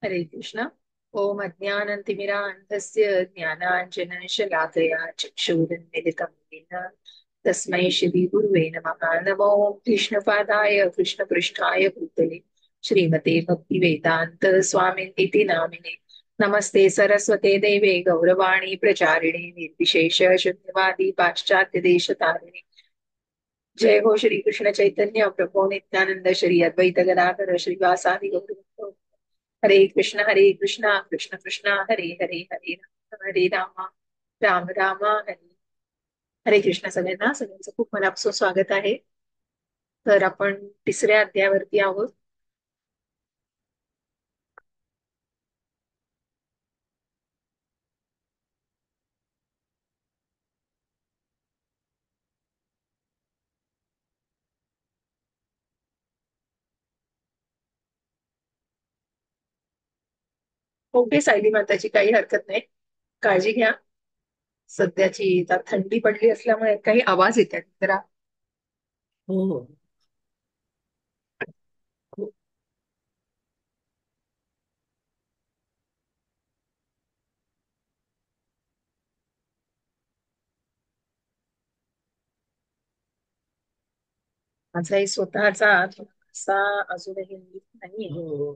हरे कृष्ण। ओम अज्ञानतिमिरान्धस्य ज्ञानाञ्जनशलाकया चक्षुरुन्मिलितं येन तस्मै श्रीगुरुवे नमः। नमो कृष्णपादाय कृष्णपृष्ठाय भूतले श्रीमते भक्तिवेदान्त स्वामिनिति नामिने। नमस्ते सरस्वते देवे गौरवाणी प्रचारिणे निर्विशेष शून्यवादी पाश्चात्य देशतारिणे। जय हो श्री कृष्ण चैतन्य प्रभु नित्यानंद श्री अद्वैत गदाधर श्रीवासादि गौर। हरे कृष्णा कृष्ण कृष्णा हरे हरे हरे रामा राम रामा हरे कृष्ण। सगळ्यांना सगळ्यांचं खूप मनापासून स्वागत आहे. तर आपण तिसऱ्या अध्यायावरती आहोत. ओके सायली माताची काही हरकत नाही, काळजी घ्या. सध्याची आता थंडी पडली असल्यामुळे काही आवाज येतात जरा. हो हो. माझाही स्वतःचा थोडासा अजूनही नीट नाहीये. हो.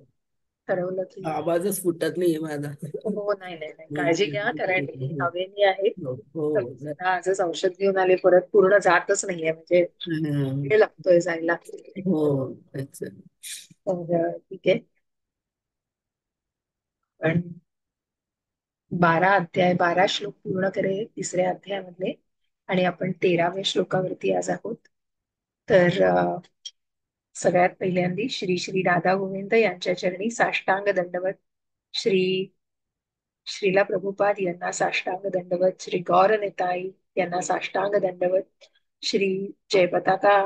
ठरवलं की आवाजच फुटत नाहीये माझा. हो, नाही नाही नाही, काळजी घ्या कारण ही हवेनी आहे. हो हो. तर जरा आजच औषध घेऊन आले, परत पूर्ण जातच नाहीये, म्हणजे हम्म. वेळ लागतोय जायला. हो. अच्छा. तर ठीक आहे. पण 12 श्लोक पूर्ण करे तिसऱ्या अध्यायामधले, आणि आपण 13व्या श्लोकावरती आज आहोत. तर सगळ्यात पहिल्यांदी श्री श्री राधा गोविंद यांच्या चरणी साष्टांग दंडवत. श्री श्रीला प्रभुपाद यांना साष्टांग दंडवत. श्री गौर निताई यांना साष्टांग दंडवत. श्री जयपताका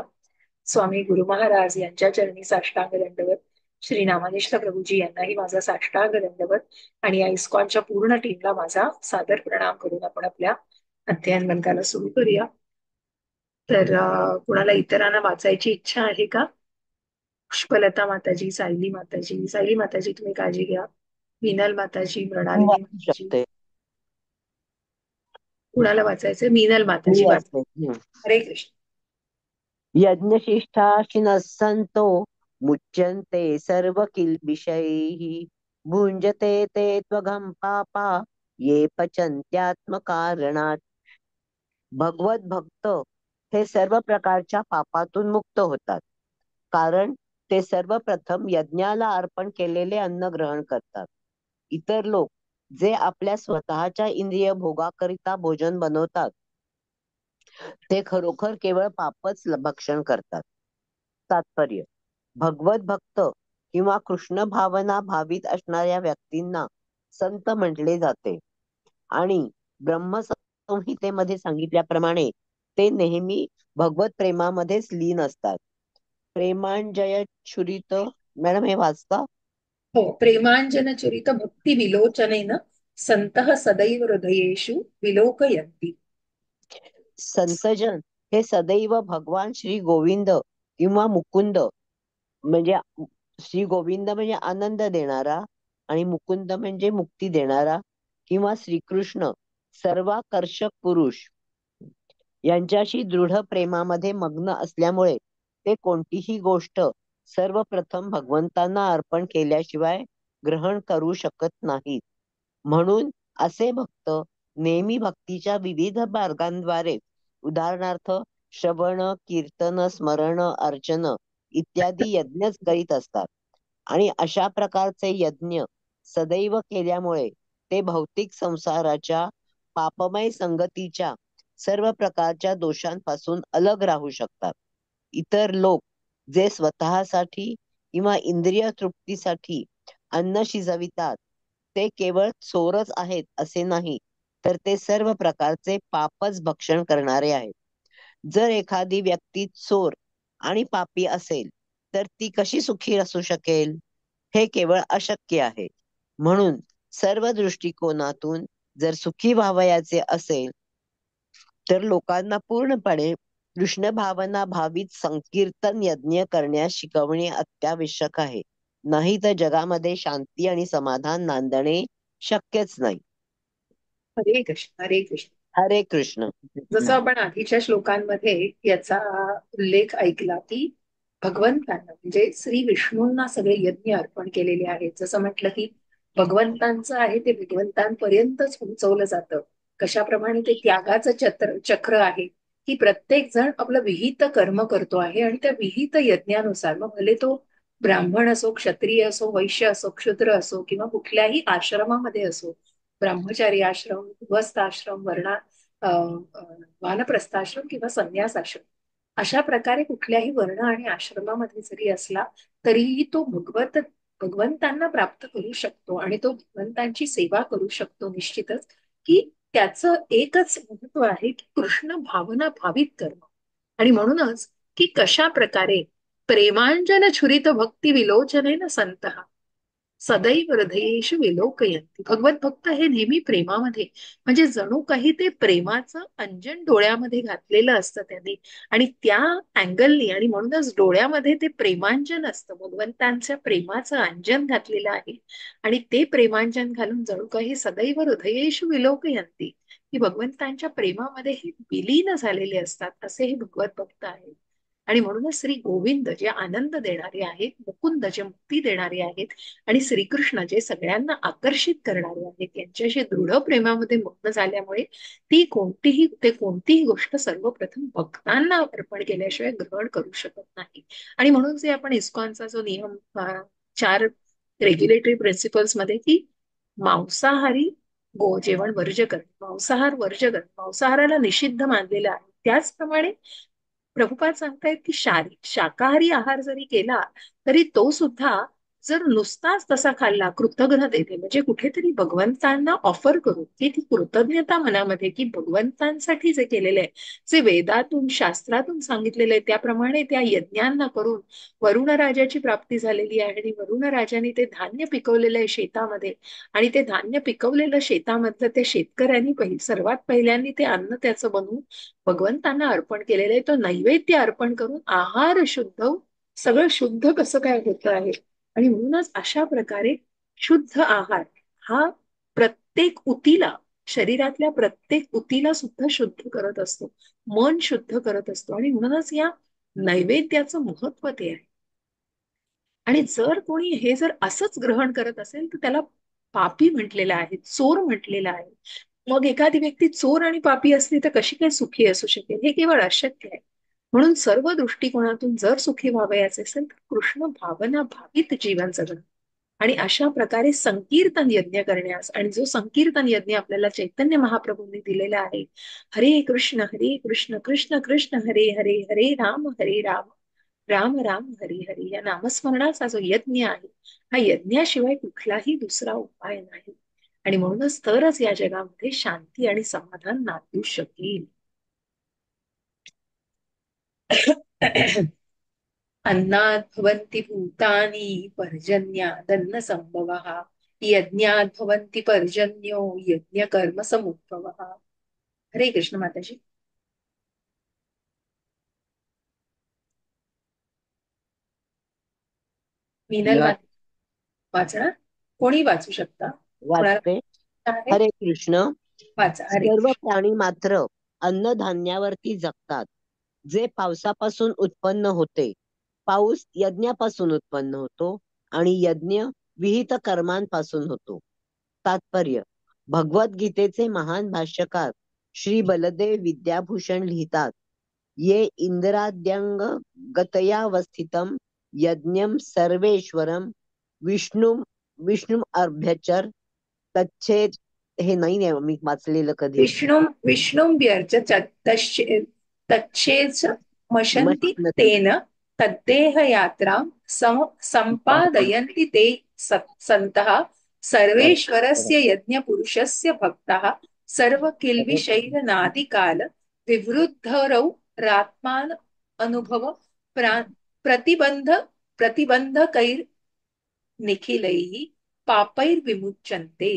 स्वामी गुरु महाराज यांच्या चरणी साष्टांग दंडवत. श्री नामनिष्ठ प्रभूजी यांनाही माझा साष्टांग दंडवत. आणि या इस्कॉनच्या पूर्ण टीमला माझा सादर प्रणाम करून आपण आपल्या अध्ययन ग्रंथाला सुरू करूया. तर कुणाला इतरांना वाचायची इच्छा आहे का? पुष्पलता माताजी, सायली माताजी तुम्ही काळजी घ्या. मीनल माताजी, मृणालिनी वाचू माताजी, शकते. कुणाला वाचायचंय? मीनल मी माताजी वाच. वाचते. हरे कृष्ण. यज्ञशिष्टाशिनः सन्तो मुच्यन्ते सर्व किल्बिषैः भुञ्जते ते त्वघं पापा ये पचन्त्यात्मकारणात्. भगवत भक्त हे सर्व प्रकारच्या पापातून मुक्त होतात, कारण ते सर्वप्रथम यज्ञाला अर्पण केलेले अन्न ग्रहण करतात. इतर लोक जे आपल्या स्वतःच्या इंद्रिय भोगाकरिता भोजन बनवतात ते खरोखर केवळ पापच भक्षण करतात. तात्पर्य: भगवत भक्त किंवा कृष्ण भावना भावित असणाऱ्या व्यक्तींना संत म्हटले जाते, आणि ब्रह्मसंहितेमध्ये सांगितल्याप्रमाणे ते नेहमी भगवत प्रेमामध्येच लीन असतात. प्रेमांजय छुरित. मॅडम हे वाचता? हो, प्रेमांजन चरित भक्ती विलोचनेन संतः सदैव हृदयेषु विलोकयन्ति. संतजन हे सदैव भगवान श्री गोविंद किंवा मुकुंद, म्हणजे श्री गोविंद म्हणजे आनंद देणारा, आणि मुकुंद म्हणजे मुक्ती देणारा, किंवा श्रीकृष्ण सर्वाकर्षक पुरुष यांच्याशी दृढ प्रेमामध्ये मग्न असल्यामुळे ते कोणतीही गोष्ट सर्वप्रथम भगवंतांना अर्पण केल्याशिवाय ग्रहण करू शकत नाहीत. म्हणून असे भक्त नेहमी भक्तीच्या विविध मार्गांद्वारे, उदाहरणार्थ श्रवण, कीर्तन, स्मरण, अर्चन इत्यादी यज्ञच करीत असतात. आणि अशा प्रकारचे यज्ञ सदैव केल्यामुळे ते भौतिक संसाराच्या पापमय संगतीच्या सर्व प्रकारच्या दोषांपासून अलग राहू शकतात. इतर लोक जे स्वतःसाठी किंवा इंद्रिय तृप्तीसाठी अन्न शिजवितात ते केवळ चोरच आहेत असे नाही, तर ते सर्व प्रकारचे पापच भक्षण करणारे आहेत. जर एखादी व्यक्ती चोर आणि पापी असेल तर ती कशी सुखी असू शकेल? हे केवळ अशक्य आहे. म्हणून सर्व दृष्टिकोनातून जर सुखी व्हावयाचे असेल तर लोकांना पूर्णपणे कृष्ण भावना भावित संकीर्तन यज्ञ करण्यास शिकवणे अत्यावश्यक आहे. नाही तर जगामध्ये शांती आणि समाधान नांदणे शक्यच नाही. हरे कृष्ण हरे कृष्ण. हरे कृष्ण. जसं आपण आधीच्या श्लोकांमध्ये याचा उल्लेख ऐकला की भगवंतांना म्हणजे श्री विष्णूंना सगळे यज्ञ अर्पण केलेले आहेत. जसं म्हटलं की भगवंतांचं आहे ते भगवंतांपर्यंतच पोहोचवलं जातं. कशाप्रमाणे ते त्यागाचं चक्र आहे की प्रत्येक जण आपलं विहित कर्म करतो आहे आणि त्या विहित यज्ञानुसार मग भले तो ब्राह्मण असो, क्षत्रिय असो, वैश्य असो, क्षुद्र असो किंवा कुठल्याही आश्रमामध्ये असो, ब्रह्मचारी आश्रम, गृहस्थ आश्रम, अ, अ, वानप्रस्थाश्रम किंवा संन्यासाश्रम, अशा प्रकारे कुठल्याही वर्ण आणि आश्रमामध्ये जरी असला तरीही तो भगवंतांना प्राप्त करू शकतो आणि तो भगवंतांची सेवा करू शकतो निश्चितच. की त्याचं एकच महत्व आहे की कृष्ण भावना भावित कर्म. आणि म्हणूनच की कशा प्रकारे प्रेमांजन छुरित भक्ती विलोचनेन संत सदैव हृदयेषु विलोकयन्ति. भगवत भक्त हे नेहमी प्रेमामध्ये म्हणजे जणू काही ते प्रेमाचं अंजन डोळ्यामध्ये घातलेलं असतं त्यांनी आणि त्या अँगलनी आणि म्हणूनच डोळ्यामध्ये ते प्रेमांजन असतं. भगवंतांच्या प्रेमाचं अंजन घातलेलं आहे आणि ते प्रेमांजन घालून जणू काही सदैव हृदयेषु विलोकयन्ति की भगवंतांच्या प्रेमामध्ये हे विलीन झालेले असतात असे हे भगवत भक्त आहेत. आणि म्हणूनच श्री गोविंद जे आनंद देणारे आहेत, मुकुंद जे मुक्ती देणारे आहेत आणि श्रीकृष्ण जे सगळ्यांना आकर्षित करणारे आहेत, यांच्याशी दृढ प्रेमामध्ये मग्न झाल्यामुळे ते कोणतीही गोष्ट सर्वप्रथम भक्तांना अर्पण केल्याशिवाय ग्रहण करू शकत नाही. आणि म्हणून जे आपण इस्कॉनचा जो नियम 4 रेग्युलेटरी प्रिन्सिपल्स मध्ये की मांसाहारी जेवण वर्ज्य करणे, मांसाहार वर्ज्य करणे, मांसाहाराला निषिद्ध मानलेलं आहे. त्याचप्रमाणे प्रभुपाद सांगतायत की शाकाहारी आहार जरी केला तरी तो सुद्धा जर नुसताच तसा खाल्ला कृतज्ञतेने म्हणजे कुठेतरी भगवंतांना ऑफर करून की ती कृतज्ञता मनामध्ये की भगवंतांसाठी जे केलेलं आहे, जे वेदातून शास्त्रातून सांगितलेलं आहे त्याप्रमाणे त्या यज्ञांना करून वरुण राजाची प्राप्ती झालेली आहे आणि वरुण राजाने ते धान्य पिकवलेलं आहे शेतामध्ये आणि ते धान्य पिकवलेलं शेतामधलं त्या शेतकऱ्यांनी सर्वात पहिल्यांनी ते अन्न त्याचं बनवून भगवंतांना अर्पण केलेलं आहे. तो नैवेद्य अर्पण करून आहार शुद्ध सगळं शुद्ध कसं काय होत आहे. आणि म्हणूनच अशा प्रकारे शुद्ध आहार हा प्रत्येक उतीला शरीरातल्या प्रत्येक उतीला सुद्धा शुद्ध करत असतो, मन शुद्ध करत असतो आणि म्हणूनच या नैवेद्याचं महत्व ते आहे. आणि जर कोणी हे जर असंच ग्रहण करत असेल तर त्याला पापी म्हटलेलं आहे, चोर म्हटलेलं आहे. मग एखादी व्यक्ती चोर आणि पापी असली तर कशी काय सुखी असू शकेल, हे केवळ अशक्य आहे. म्हणून सर्व दृष्टिकोनातून जर सुखी व्हावयाचे असेल तर कृष्ण भावना भावित जीवन जगणं आणि अशा प्रकारे संकीर्तन यज्ञ करण्यास. आणि जो संकीर्तन यज्ञ आपल्याला चैतन्य महाप्रभूंनी दिलेला आहे, हरे कृष्ण कृष्ण कृष्ण हरे हरे, हरे राम राम राम हरी हरी, या नामस्मरणाचा जो यज्ञ आहे हा यज्ञाशिवाय कुठलाही दुसरा उपाय नाही. आणि म्हणूनच तरच या जगामध्ये शांती आणि समाधान नांदू शकेल. अन्नात् भवन्ति भूतानि पर्जन्यादन्न संभवः, यज्ञात् भवन्ति पर्जन्यो यज्ञ कर्म समुद्भवः. हरे कृष्ण माताजी. मीनल वाचणार? कोणी वाचू शकता? वाचते. कोणाला आहे? हरे कृष्ण. वाचा. हरे सर्व कृष्ण. प्राणी मात्र अन्नधान्यावरती जगतात, जे पावसापासून उत्पन्न होते. पाऊस यज्ञापासून उत्पन्न होतो आणि यज्ञ विहित कर्मांपासून होतो. तात्पर्य: भगवद्गीतेचे महान भाष्यकार श्री बलदेव विद्याभूषण लिहितात, ये इंद्राद्यंग गतयावस्थितम यज्ञम सर्वेश्वरम विष्णू विष्णू अभ्यचर तच्छेद. हे नाही मी वाचलेलं कधी. विष्णुव्यर्च तच्छेच मशन्ति मश्नती. तेन तद्देह यात्रां संपादयन्ति ते सन्तः सर्वेश्वरस्य यज्ञपुरुषस्य भक्तः सर्वकिल्बिषैरनादिकाल विवृद्धरौ रात्मान अनुभव प्रतिबंध प्रतिबंधकैर् निखिलैः पापैर्विमुच्यन्ते.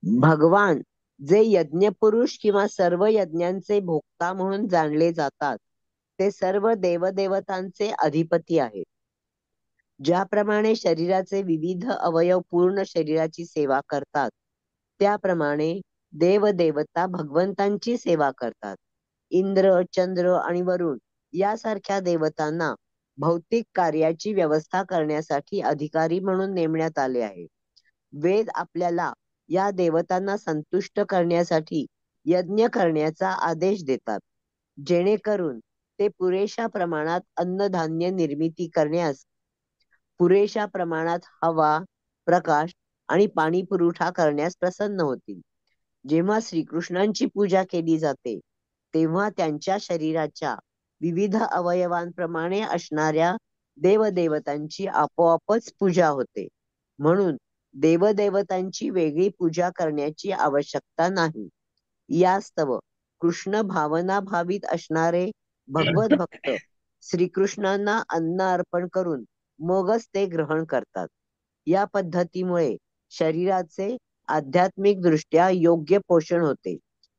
भगवान जे यज्ञपुरुष किंवा सर्व यज्ञांचे भोक्ता म्हणून जाणले जातात, ते सर्व देवदेवतांचे अधिपती आहेत. ज्याप्रमाणे शरीराचे विविध अवयव पूर्ण शरीराची सेवा करतात, त्याप्रमाणे देवदेवता भगवंतांची सेवा करतात. इंद्र, चंद्र आणि वरुण यासारख्या देवतांना भौतिक कार्याची व्यवस्था करण्यासाठी अधिकारी म्हणून नेमण्यात आले आहे. वेद आपल्याला या देवतांना संतुष्ट करण्यासाठी यज्ञ करण्याचा आदेश देतात, जेणेकरून ते पुरेशा प्रमाणात अन्नधान्य निर्मिती करण्यास, पुरेशा प्रमाणात हवा, प्रकाश आणि पाणी पुरवठा करण्यास प्रसन्न होतील. जेव्हा श्रीकृष्णांची पूजा केली जाते, तेव्हा त्यांच्या शरीराच्या विविध अवयवांप्रमाणे असणाऱ्या देवदेवतांची आपोआपच पूजा होते. म्हणून देवदेवतांची वेगळी पूजा करण्याची आवश्यकता नाही. यास्तव कृष्ण भावना भावित असणारे भगवत भक्त श्रीकृष्णांना अन्न अर्पण करून मगच ते ग्रहण करतात. या पद्धतीमुळे शरीराचे आध्यात्मिक दृष्ट्या योग्य पोषण होते.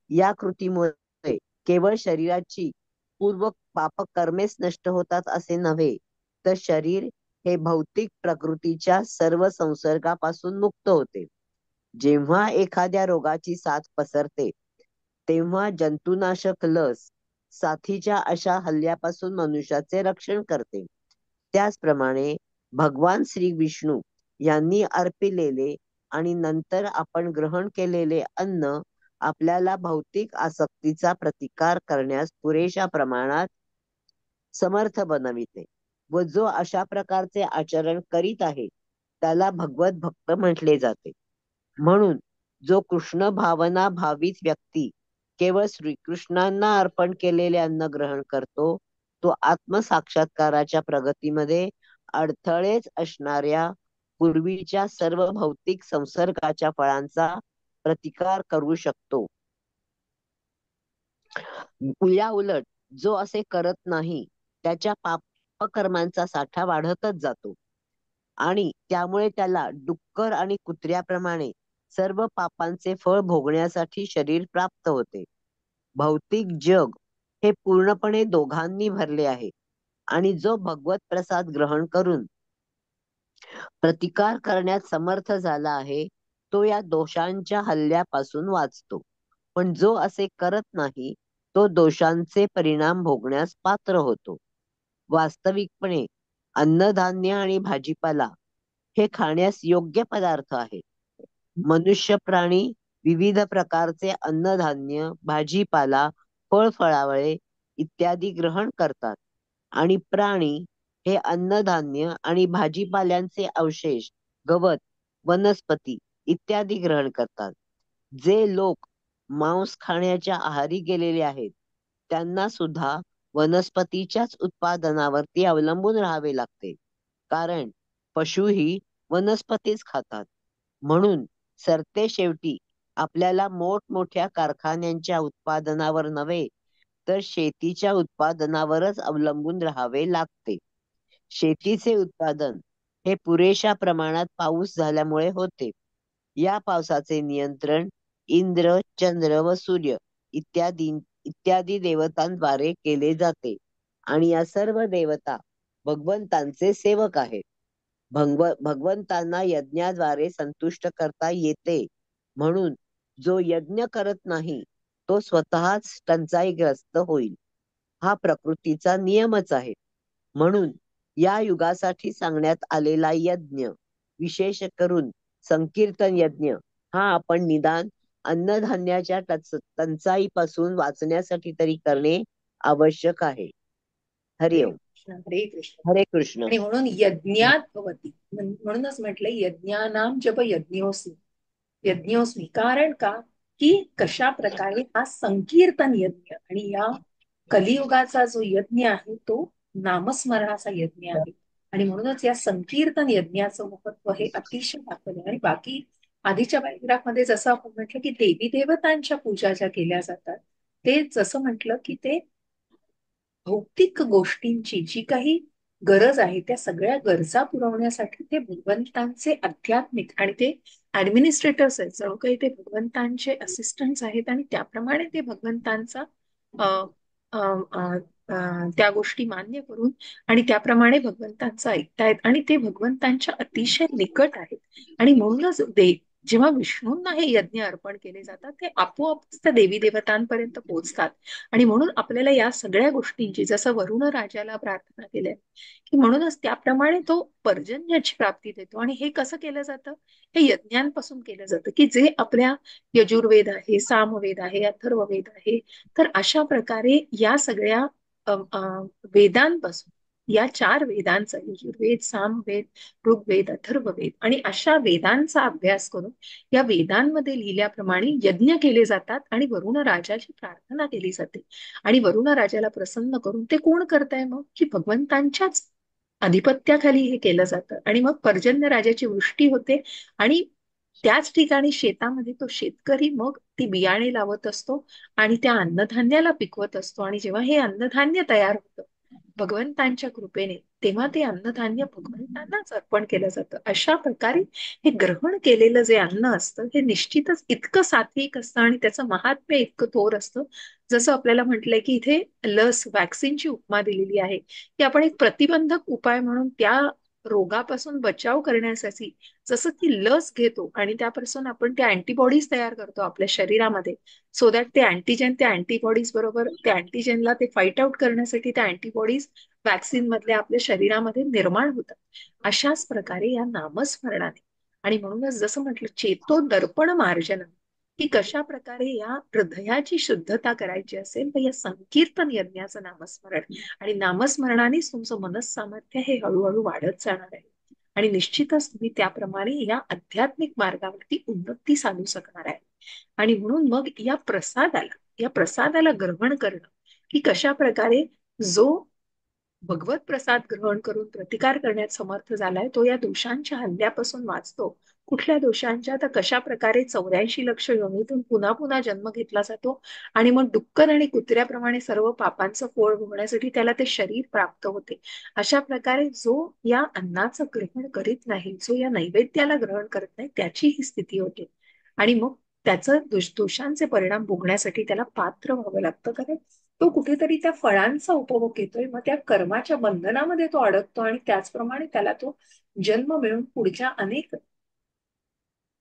या कृतीमुळे केवळ शरीराची पूर्व पापकर्मेच नष्ट होतात असे नव्हे, तर शरीर हे भौतिक प्रकृतीच्या सर्व संसर्गापासून मुक्त होते. जेव्हा एखाद्या रोगाची साथ पसरते, तेव्हा जंतुनाशक लस साथीच्या अशा हल्ल्यापासून मनुष्याचे रक्षण करते. त्याचप्रमाणे भगवान श्री विष्णू यांनी अर्पिलेले आणि नंतर आपण ग्रहण केलेले अन्न आपल्याला भौतिक आसक्तीचा प्रतिकार करण्यास पुरेशा प्रमाणात समर्थ बनविते, व जो अशा प्रकारचे आचरण करीत आहे त्याला भगवत भक्त म्हटले जाते. म्हणून जो कृष्ण भावना भावित व्यक्ती केवळ श्रीकृष्णांना अर्पण केलेले अन्न ग्रहण करतो, तो आत्मसाक्षात्काराच्या प्रगतीमध्ये अडथळेच असणाऱ्या पूर्वीच्या सर्व भौतिक संसर्गाच्या फळांचा प्रतिकार करू शकतो. या उलट जो असे करत नाही, त्याच्या पापकर्मांचा साठा वाढतच जातो आणि त्यामुळे त्याला डुक्कर आणि कुत्र्याप्रमाणे सर्व पापांचे फळ भोगण्यासाठी शरीर प्राप्त होते. भौतिक जग हे पूर्णपणे दोघांनी भरले आहे आणि जो भगवत प्रसाद ग्रहण करून प्रतिकार करण्यात समर्थ झाला आहे, तो या दोषांच्या हल्ल्यापासून वाचतो. पण जो असे करत नाही, तो दोषांचे परिणाम भोगण्यास पात्र होतो. वास्तविकपणे अन्नधान्य आणि भाजीपाला हे खाण्यास योग्य पदार्थ आहेत. मनुष्य प्राणी विविध प्रकारचे अन्नधान्य, भाजीपाला, फळफळावळे इत्यादी ग्रहण करतात आणि प्राणी हे अन्नधान्य आणि भाजीपाल्यांचे अवशेष, गवत, वनस्पती इत्यादी ग्रहण करतात. जे लोक मांस खाण्याच्या आहारी गेलेले आहेत, त्यांना सुद्धा वनस्पतीच्याच उत्पादनावरती अवलंबून राहावे लागते, कारण पशुही वनस्पतीच खातात. म्हणून सरते शेवटी आपल्याला मोठमोठ्या कारखान्यांच्या उत्पादनावर नव्हे, तर शेतीच्या उत्पादनावरच अवलंबून राहावे लागते. शेतीचे उत्पादन हे पुरेशा प्रमाणात पाऊस झाल्यामुळे होते. या पावसाचे नियंत्रण इंद्र, चंद्र व सूर्य इत्यादी देवतांद्वारे केले जाते आणि या सर्व देवता भगवंतांचे सेवक आहेत. भगवंतांना यज्ञाद्वारे संतुष्ट करता येते, म्हणून जो यज्ञ करत नाही, तो स्वतःच टंचाईग्रस्त होईल. हा प्रकृतीचा नियमच आहे. म्हणून या युगासाठी सांगण्यात आलेला यज्ञ, विशेष करून संकीर्तन यज्ञ, हा आपण निदान अन्नधान्याच्या टंचाईपासून वाचण्यासाठी तरी करणे आवश्यक आहे. हरि हरे ओम. कृष्ण हरे कृष्ण. हरे कृष्ण. आणि म्हणून यज्ञात भवती, म्हणूनच म्हटलं यज्ञानाम जप यज्ञोस्मी. यज्ञोस्मी कारण का, की कशा प्रकारे हा संकीर्तन यज्ञ आणि या कलियुगाचा जो यज्ञ आहे तो नामस्मरणाचा यज्ञ आहे. आणि म्हणूनच या संकीर्तन यज्ञाचं महत्व हे अतिशय दाखवलं. आणि बाकी आधीच्या पॅरेग्राफ मध्ये जसं आपण म्हटलं की देवी देवतांच्या पूजा ज्या केल्या जातात, ते जसं म्हटलं की ते भौतिक गोष्टींची जी काही गरज आहे त्या सगळ्या गरजा पुरवण्यासाठी ते भगवंतांचे आध्यात्मिक आणि ते ऍडमिनिस्ट्रेटर्स आहेत, जणू काही ते भगवंतांचे असिस्टंट्स आहेत आणि त्याप्रमाणे ते भगवंतांचा अ, अ, अ, त्या गोष्टी मान्य करून आणि त्याप्रमाणे भगवंतांचं ऐकतायत आणि ते भगवंतांच्या अतिशय निकट आहेत. आणि म्हणूनच जेव्हा विष्णूंना हे यज्ञ अर्पण केले जातात ते आपोआपच त्या देवी देवतांपर्यंत पोहोचतात. आणि म्हणून आपल्याला या सगळ्या गोष्टींची, जसं वरुण राजाला प्रार्थना केल्या की म्हणूनच त्याप्रमाणे तो पर्जन्याची प्राप्ती देतो. आणि हे कसं केलं जातं? हे यज्ञांपासून केलं जातं की जे आपल्या यजुर्वेद आहे, सामवेद आहे, अथर्ववेद आहे. तर अशा प्रकारे या सगळ्या वेदांपासून, या 4 वेदांचा, यजुर्वेद, सामवेद, ऋग्वेद, अथर्ववेद, आणि अशा वेदांचा अभ्यास करून या वेदांमध्ये लिहिल्याप्रमाणे यज्ञ केले जातात आणि वरुण राजाची प्रार्थना केली जाते. आणि वरुण राजाला प्रसन्न करून ते कोण करताय मग? की भगवंतांच्याच आधिपत्याखाली हे केलं जातं. आणि मग पर्जन्य राजाची वृष्टी होते आणि त्याच ठिकाणी शेतामध्ये तो शेतकरी मग ती बियाणे लावत असतो आणि त्या अन्नधान्याला पिकवत असतो. आणि जेव्हा हे अन्नधान्य तयार होतं भगवंतांच्या कृपेने, तेव्हा ते अन्नधान्य भगवंतांनाच अर्पण केलं जातं. अशा प्रकारे हे ग्रहण केलेलं जे अन्न असतं हे निश्चितच इतकं सात्विक असतं आणि त्याचं महात्म्य इतकं थोर असतं. जसं आपल्याला म्हटलंय की इथे लस, वॅक्सिनची उपमा दिलेली आहे की आपण एक प्रतिबंधक उपाय म्हणून त्या रोगापासून बचाव करण्यासाठी जसं ती लस घेतो आणि त्यापासून आपण त्या अँटीबॉडीज तयार करतो आपल्या शरीरामध्ये, सो दॅट ते अँटीजेन त्या अँटीबॉडीज बरोबर त्या अँटीजेनला ते फाईट आउट करण्यासाठी त्या अँटीबॉडीज वॅक्सिन मधल्या आपल्या शरीरामध्ये निर्माण होतात. अशाच प्रकारे या नामस्मरणाने, आणि म्हणूनच जसं म्हटलं चेतो दर्पण मार्जन, की कशा प्रकारे या हृदयाची शुद्धता करायची असेल तर या संकीर्तन यज्ञाचं नामस्मरण, आणि नामस्मरणानेच तुमचं मनस सामर्थ्य हे हळूहळू वाढत जाणार आहे. आणि निश्चितच तुम्ही त्याप्रमाणे या आध्यात्मिक मार्गावरती उन्नती साधू शकणार आहे. आणि म्हणून मग या प्रसादाला ग्रहण करणं, की कशा प्रकारे जो भगवत प्रसाद ग्रहण करून प्रतिकार करण्यात समर्थ झालाय तो या दोषांच्या हल्ल्यापासून वाचतो. कुठल्या दोषांच्या? तर कशा प्रकारे 84 लक्ष योनीतून पुन्हा पुन्हा जन्म घेतला जातो आणि मग डुक्कर आणि कुत्र्याप्रमाणे सर्व पापांचं फोड भोगण्यासाठी त्याला ते शरीर प्राप्त होते. अशा प्रकारे जो या अन्नाचं ग्रहण करीत नाही, जो या नैवेद्याला ग्रहण करत नाही, त्याची ही स्थिती होते. आणि मग त्याचं दोषांचे परिणाम भोगण्यासाठी त्याला पात्र व्हावं लागतं, कारण तो कुठेतरी त्या फळांचा उपभोग घेतोय. मग त्या कर्माच्या बंधनामध्ये तो अडकतो आणि त्याचप्रमाणे त्याला तो जन्म मिळून पुढच्या अनेक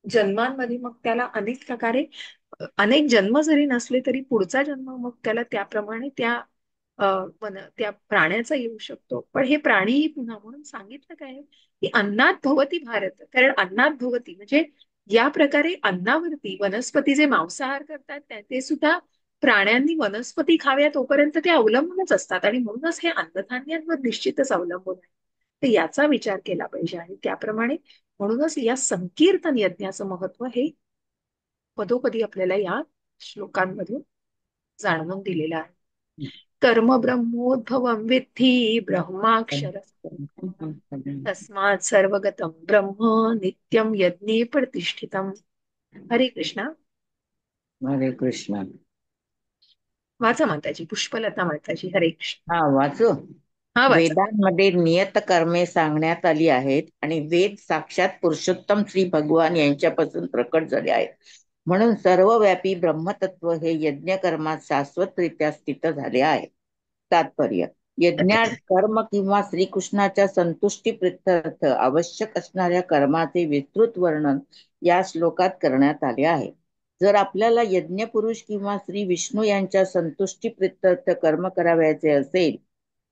जन्मांमध्ये मग त्याला अनेक प्रकारे अनेक जन्म जरी नसले तरी पुढचा जन्म मग त्याला त्याप्रमाणे त्या प्राण्याचा येऊ शकतो. पण हे प्राणीही पुन्हा म्हणून सांगितलं काय आहे, की अन्नात भवती भारत, कारण अन्नात भवती म्हणजे या प्रकारे अन्नावरती वनस्पती जे मांसाहार करतात ते सुद्धा प्राण्यांनी वनस्पती खाव्या तोपर्यंत ते अवलंबूनच असतात. आणि म्हणूनच हे अन्नधान्यांवर निश्चितच अवलंबून आहे. तर याचा विचार केला पाहिजे. आणि त्याप्रमाणे म्हणूनच या संकीर्तन यज्ञाचं महत्व हे पदोपदी आपल्याला या श्लोकांमधून जाणवून दिलेलं आहे. कर्म ब्रह्मोद्भवं विद्धि ब्रह्माक्षर तस्मात् सर्वगतं ब्रह्म नित्यं यज्ञे प्रतिष्ठितम्. हरे कृष्णा. हरे कृष्ण. वाचा माताजी, पुष्पलता माताजी. हरे कृष्ण. हा वाचू. हा वाचा. वेदांमध्ये नियत कर्मे सांगण्यात आली आहेत आणि वेद साक्षात पुरुषोत्तम श्री भगवान यांच्यापासून प्रकट झाले आहेत. म्हणून सर्वव्यापी ब्रह्मतत्व हे यज्ञ कर्मात शाश्वतरित्या स्थित झाले आहे. तात्पर्य: यज्ञात कर्म किंवा श्रीकृष्णाच्या संतुष्टी प्रित्यर्थ आवश्यक असणाऱ्या कर्माचे विस्तृत वर्णन या श्लोकात करण्यात आले आहे. जर आपल्याला यज्ञ पुरुष किंवा श्री विष्णू यांच्या संतुष्टी प्रित्यर्थ कर्म करावयाचे असेल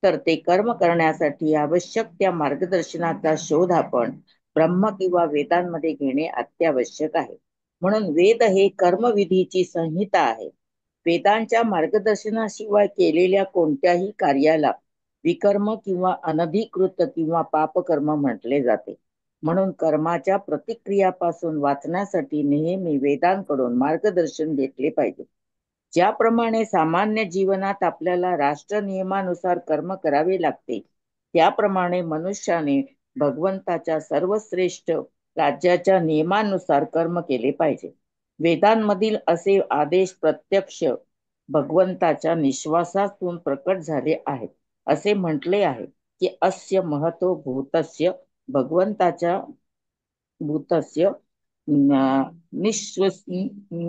तर ते कर्म करण्यासाठी आवश्यक त्या मार्गदर्शनाचा शोध आपण ब्रह्म किंवा वेदांमध्ये घेणे अत्यावश्यक आहे. म्हणून वेद हे कर्मविधीची संहिता आहे. वेदांच्या मार्गदर्शनाशिवाय केलेल्या कोणत्याही कार्याला विकर्म किंवा अनधिकृत किंवा पापकर्म म्हटले जाते. म्हणून कर्माच्या प्रतिक्रियापासून वाचण्यासाठी नेहमी वेदांकडून मार्गदर्शन घेतले पाहिजे. ज्याप्रमाणे सामान्य जीवनात आपल्याला राष्ट्र नियमानुसार कर्म करावे लागते, त्याप्रमाणे मनुष्याने भगवंताच्या सर्वश्रेष्ठ राज्याच्या नियमानुसार कर्म केले पाहिजे. वेदांमधील असे आदेश प्रत्यक्ष भगवंताच्या निश्वासातून प्रकट झाले आहेत. असे म्हटले आहे की अस्य महतो भूतस्य भगवंताच्या भूतस्य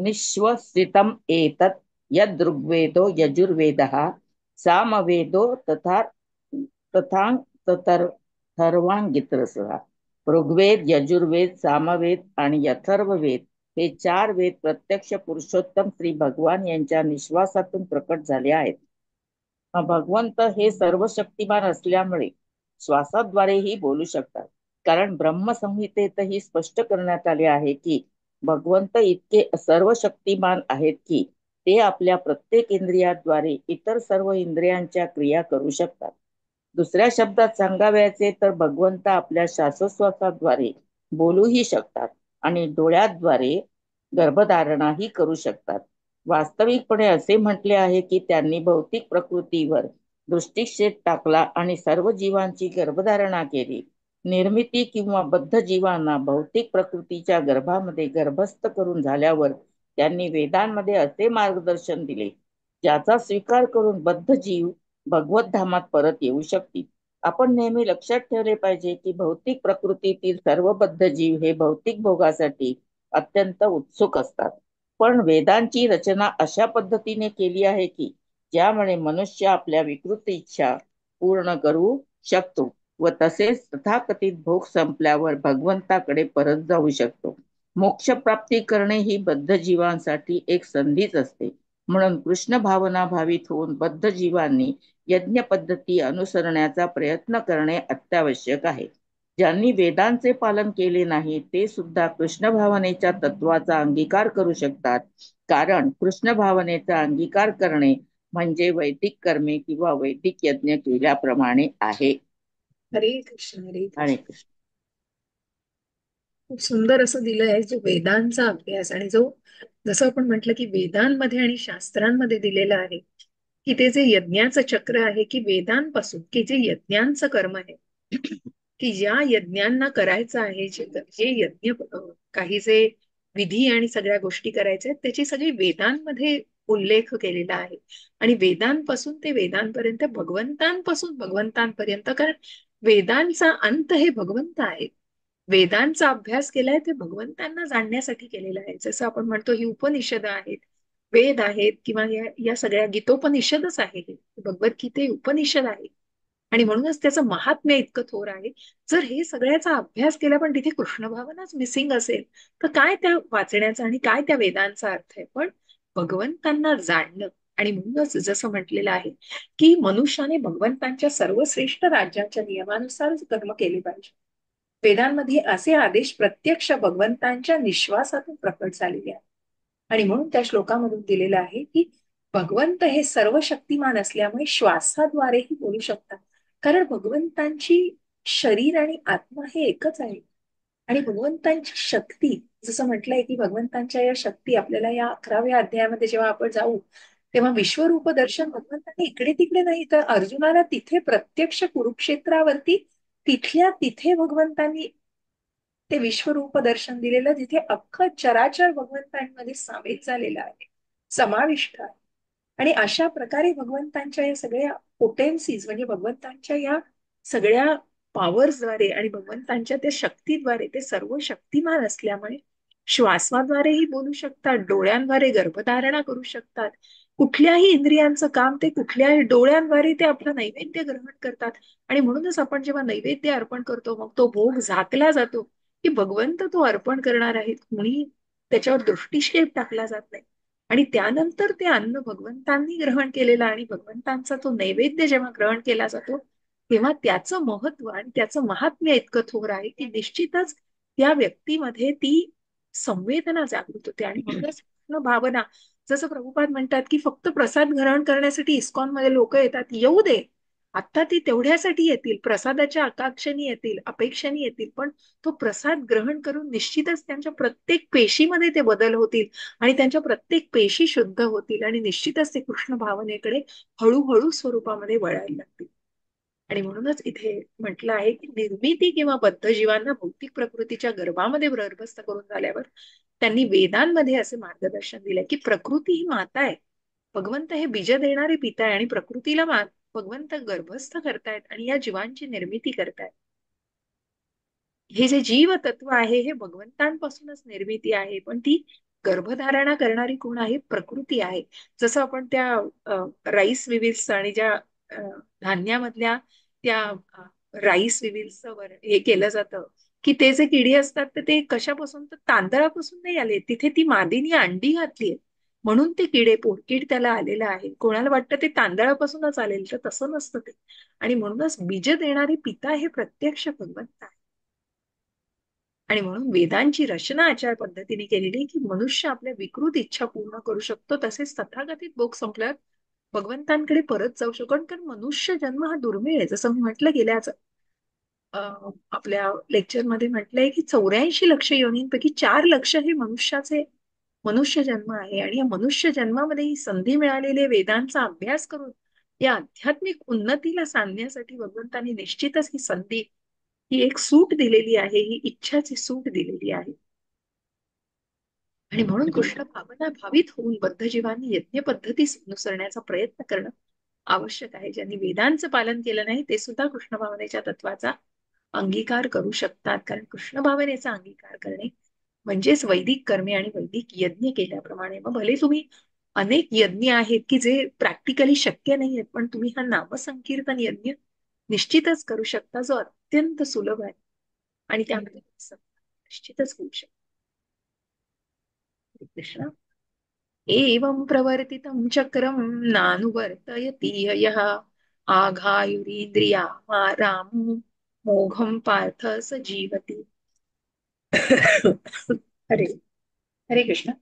निश्वसितम एतत् यदृग्वेदो यजुर्वेदः सामवेदो तथा तथांग थर्वांगित्रसः. ऋग्वेद, यजुर्वेद, सामवेद आणि अथर्ववेद हे 4 वेद प्रत्यक्ष पुरुषोत्तम श्री भगवान यांच्या निश्वासातून प्रकट झाले आहेत. भगवंत हे सर्व शक्तिमान असल्यामुळे श्वासाद्वारेही बोलू शकतात. कारण ब्रह्मसंहितेतही स्पष्ट करण्यात आले आहे की भगवंत इतके सर्व शक्तिमान आहेत की ते आपल्या प्रत्येक इंद्रियाद्वारे इतर सर्व इंद्रियांच्या क्रिया करू शकतात. दुसऱ्या शब्दात सांगावयाचे तर भगवंत आपल्या श्वासोश्वासाद्वारे बोलूही शकतात आणि डोळ्याद्वारे गर्भधारणाही करू शकतात. वास्तविकपणे असे म्हटले आहे की त्यांनी भौतिक प्रकृतीवर दृष्टिक्षेप टाकला आणि सर्व जीवांची गर्भधारणा केली. निर्मिती किंवा बद्ध जीवांना भौतिक प्रकृतीच्या गर्भामध्ये गर्भस्थ करून झाल्यावर त्यांनी वेदांमध्ये असे मार्गदर्शन दिले ज्याचा स्वीकार करून बद्ध जीव भगवत धामात परत येऊ शकतील. आपण नेहमी लक्षात ठेवले पाहिजे की भौतिक प्रकृतीतील सर्व बद्ध जीव हे भौतिक भोगासाठी अत्यंत उत्सुक असतात. पण वेदांची रचना अशा पद्धतीने केली आहे की ज्यामुळे मनुष्य आपल्या विकृत इच्छा पूर्ण करू शकतो व तसेच तथाकथित भोग संपल्यावर भगवंताकडे परत जाऊ शकतो. मोक्ष प्राप्ती करणे ही बद्ध जीवांसाठी एक संधीच असते. म्हणून कृष्ण भावना भावित होऊन बद्ध जीवांनी यज्ञ पद्धती अनुसरण्याचा प्रयत्न करणे अत्यावश्यक आहे. ज्यांनी वेदांचे पालन केले नाही ते सुद्धा कृष्ण भावनेच्या तत्वाचा अंगीकार करू शकतात. कारण कृष्ण भावनेचा अंगीकार करणे म्हणजे वैदिक कर्मे किंवा वैदिक यज्ञ केल्याप्रमाणे आहे. हरे कृष्ण हरे हरे कृष्ण. कृष्ण. खूप सुंदर असं दिलंय जो वेदांचा अभ्यास आणि जो जसं आपण म्हटलं की वेदांमध्ये आणि शास्त्रांमध्ये दिलेलं आहे की ते जे यज्ञाचं चक्र आहे की वेदांपासून की जे यज्ञांचं कर्म आहे की ज्या यज्ञांना करायचं आहे जे यज्ञ काही जे विधी आणि सगळ्या गोष्टी करायच्या आहेत त्याची सगळी वेदांमध्ये उल्लेख केलेला आहे. आणि वेदांपासून ते वेदांपर्यंत भगवंतांपासून भगवंतांपर्यंत, कारण वेदांचा अंत हे भगवंत आहेत. वेदांचा अभ्यास केलाय ते भगवंतांना जाणण्यासाठी केलेला आहे. जसं आपण म्हणतो ही उपनिषद आहेत, वेद आहेत किंवा या सगळ्या गीतोपनिषदच आहे. हे भगवद्गीता उपनिषद आहे आणि म्हणूनच त्याचं महात्म्य इतकं थोर आहे. जर हे सगळ्याचा अभ्यास केला पण तिथे कृष्ण भावनाच मिसिंग असेल तर काय त्या वाचण्याचा आणि काय त्या वेदांचा अर्थ आहे. पण भगवंतांना जाणणं आणि म्हणूनच जसं म्हटलेलं आहे की मनुष्याने भगवंतांच्या सर्वश्रेष्ठ राज्याच्या नियमानुसारच कर्म केले पाहिजे. वेदांमध्ये असे आदेश प्रत्यक्ष भगवंतांच्या निश्वासातून प्रकट झालेले आहेत. आणि म्हणून त्या श्लोकामधून दिलेलं आहे की भगवंत हे सर्व शक्तिमान असल्यामुळे श्वासाद्वारेही बोलू शकतात. कारण भगवंतांची शरीर आणि आत्मा हे एकच आहे. आणि भगवंतांची शक्ती जसं म्हटलंय की भगवंतांच्या या शक्ती आपल्याला या 11व्या अध्यायामध्ये जेव्हा आपण जाऊ तेव्हा विश्वरूप दर्शन भगवंतांनी इकडे तिकडे नाही तर अर्जुनाला तिथे प्रत्यक्ष कुरुक्षेत्रावरती तिथल्या तिथे भगवंतांनी ते विश्वरूप दर्शन दिलेलं जिथे अख्खं चराचर भगवंतांमध्ये सामील झालेलं आहे, समाविष्ट आहे. आणि अशा प्रकारे भगवंतांच्या या सगळ्या पोटेन्सीज म्हणजे भगवंतांच्या या सगळ्या पॉवर्सद्वारे आणि भगवंतांच्या त्या शक्तीद्वारे ते सर्व शक्तिमान असल्यामुळे श्वासाद्वारेही बोलू शकतात, डोळ्यांद्वारे गर्भधारणा करू शकतात. कुठल्याही इंद्रियांचं काम ते कुठल्याही डोळ्यांद्वारे ते आपलं नैवेद्य ग्रहण करतात. आणि म्हणूनच आपण जेव्हा नैवेद्य अर्पण करतो मग तो भोग झाकला जातो की भगवंत तो अर्पण करणार आहेत, कोणी त्याच्यावर दृष्टिक्षेप टाकला जात नाही. आणि त्यानंतर ते अन्न भगवंतांनी ग्रहण केलेलं आणि भगवंतांचा तो नैवेद्य जेव्हा ग्रहण केला जातो तेव्हा त्याचं महत्व आणि त्याचं महात्म्य इतकं थोर आहे की निश्चितच त्या व्यक्तीमध्ये ती संवेदना जागृत होते. आणि म्हणूनच भावना जसं प्रभुपाद म्हणतात की फक्त प्रसाद ग्रहण करण्यासाठी इस्कॉनमध्ये लोक येतात, येऊ दे, आता ती तेवढ्यासाठी येतील, प्रसादाच्या आकांक्षेने येतील, अपेक्षेने येतील, पण तो प्रसाद ग्रहण करून निश्चितच त्यांच्या प्रत्येक पेशीमध्ये ते बदल होतील आणि त्यांच्या प्रत्येक पेशी शुद्ध होतील आणि निश्चितच ते कृष्ण भावनेकडे हळूहळू स्वरूपामध्ये वळायला लागतील. आणि म्हणूनच इथे म्हटलं आहे की निर्मिती किंवा बद्ध जीवांना भौतिक प्रकृतीच्या गर्भामध्ये गर्भस्थ करून झाल्यावर त्यांनी वेदांमध्ये असे मार्गदर्शन दिले की प्रकृती ही माता आहे, भगवंत हे बीज देणारे पिता आहे आणि प्रकृतीला भगवंत गर्भस्थ करतायत आणि या जीवांची निर्मिती करतायत. हे जे जीव तत्व आहे हे भगवंतांपासूनच निर्मिती आहे, पण ती गर्भधारणा करणारी कोण आहे? प्रकृती आहे. जसं आपण त्या राईस विविल्स आणि ज्या अ, धान्यामधल्या त्या राईस विविल्स वर हे केलं जातं की ते जे किडे असतात तर ते कशापासून? तर तांदळापासून नाही आले, तिथे ती मादीने अंडी घातली म्हणून ते किडे पोटकीड त्याला आलेलं आहे. कोणाला वाटतं ते तांदळापासूनच आलेलं, तर तसं नसतं ते. आणि म्हणूनच बीज देणारे पिता हे प्रत्यक्ष भगवंत आहे. आणि म्हणून वेदांची रचना आचार पद्धतीने केलेली की मनुष्य आपल्या विकृत इच्छा पूर्ण करू शकतो, तसेच तथागतीत भोग संपल्यावर भगवंतांकडे परत जाऊ शकतो. कारण मनुष्य जन्म हा दुर्मिळ आहे. जसं मी म्हटलं गेल्याच आपल्या लेक्चरमध्ये म्हटलंय की 84 लक्ष योनींपैकी 4 लक्ष हे मनुष्य जन्म आहे. आणि या मनुष्य जन्मामध्ये ही संधी मिळालेली वेदांचा अभ्यास करून या आध्यात्मिक उन्नतीला सांगण्यासाठी भगवंतांनी निश्चितच ही संधी, ही एक सूट दिलेली आहे, ही इच्छाची सूट दिलेली आहे. आणि म्हणून कृष्ण भावना भावित होऊन बद्ध जीवांनी यज्ञ पद्धती अनुसरण्याचा प्रयत्न करणं आवश्यक आहे. ज्यांनी वेदांचं पालन केलं नाही ते सुद्धा कृष्ण भावनेच्या तत्वाचा अंगीकार करू शकतात. कारण कृष्ण भावनेचा अंगीकार करणे म्हणजेच वैदिक कर्मे आणि वैदिक यज्ञ केल्याप्रमाणे. मग भले तुम्ही अनेक यज्ञ आहेत की जे प्रॅक्टिकली शक्य नाही आहेत, पण तुम्ही हा नामसंकीर्तन यज्ञ निश्चितच करू शकता, जो अत्यंत सुलभ आहे आणि त्यामध्ये निश्चितच होऊ शकतो. कृष्ण एवं प्रवर्तितं चक्रं नानुवर्तयति यः आघायुरिन्द्रिया रामो मोघं पार्थ स जीवति. हरे हरे कृष्ण.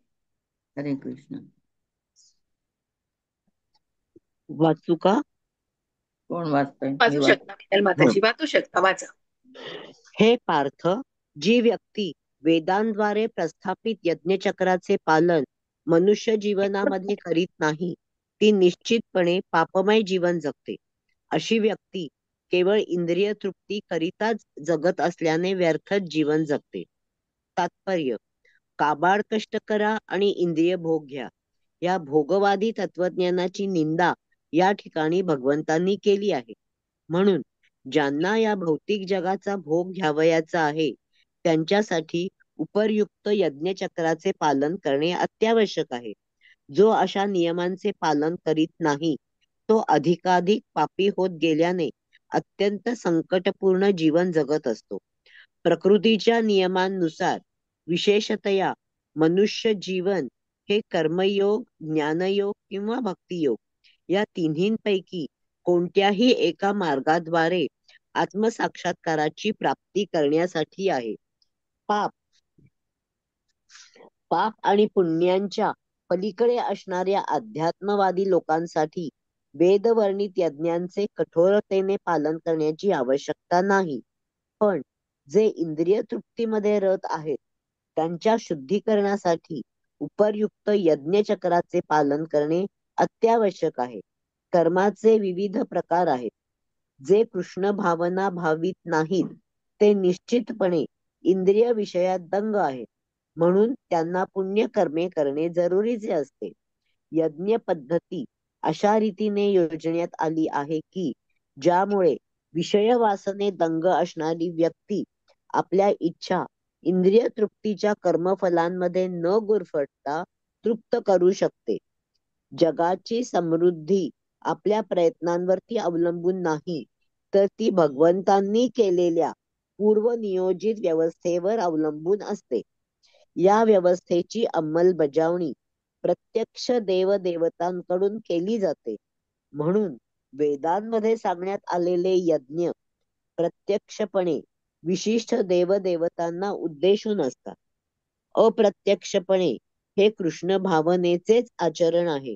हरे कृष्ण. वाचू का? कोण वाचतंय? मी वाचू वाच. शकता मिनल माताजी, वाचू शकता, वाचा. हे पार्थ, जी व्यक्ती वेदांद्वारे प्रस्थापित यज्ञचक्राचे पालन मनुष्य जीवनामध्ये करीत नाही, ती निश्चितपणे पापमय जीवन जगते. अशी व्यक्ती केवळ इंद्रिय तृप्ती करिताच जगत असल्याने व्यर्थच जीवन जगते. तात्पर्य: काबाड कष्ट करा आणि इंद्रिय भोग घ्या. या भोगवादी तत्वज्ञानाची निंदा या ठिकाणी भगवंतांनी केली आहे. म्हणून ज्यांना या भौतिक जगाचा भोग घ्यावयाचा आहे त्यांच्यासाठी उपर्युक्त यज्ञचक्राचे पालन करणे अत्यावश्यक आहे. जो अशा नियमांचे पालन करीत नाही तो अधिकाधिक पापी होत गेल्याने अत्यंत संकटपूर्ण जीवन जगत असतो. प्रकृतीच्या नियमांनुसार विशेषतया मनुष्य जीवन हे कर्मयोग, ज्ञानयोग किंवा भक्तियोग या तिन्हींपैकी कोणत्याही एका मार्गाद्वारे आत्मसाक्षात्काराची प्राप्ती करण्यासाठी आहे. पाप आणि पुण्यांच्या पलीकडे असणाऱ्या अध्यात्मवादी लोकांसाठी वेदवर्णित यज्ञांचे कठोरतेने पालन करण्याची आवश्यकता नाही. पण जे इंद्रिय तृप्तीमध्ये रत आहेत त्यांच्या शुद्धीकरणासाठी उपर्युक्त यज्ञचक्राचे पालन करणे अत्यावश्यक आहे. कर्माचे विविध प्रकार आहेत. जे कृष्ण भावना भावित नाहीत ते निश्चितपणे इंद्रिय विषयात दंग आहेत. म्हणून त्यांना पुण्य कर्मे करणे जरुरीचे असते. यज्ञ पद्धती अशा रीतीने योजण्यात आली आहे की ज्यामुळे विषय वासने दंग असणारी व्यक्ती आपल्या इच्छा इंद्रिय तृप्तीच्या कर्मफलांमध्ये न गुरफटता तृप्त करू शकते. जगाची समृद्धी आपल्या प्रयत्नांवरती अवलंबून नाही, तर ती भगवंतांनी केलेल्या पूर्वनियोजित व्यवस्थेवर अवलंबून असते. या व्यवस्थेची अंमलबजावणी प्रत्यक्ष देवदेवतांकडून केली जाते. म्हणून वेदांमध्ये सांगण्यात आलेले यज्ञ प्रत्यक्षपणे विशिष्ट देवदेवतांना उद्देशून असतात. अप्रत्यक्षपणे हे कृष्ण भावनेचेच आचरण आहे.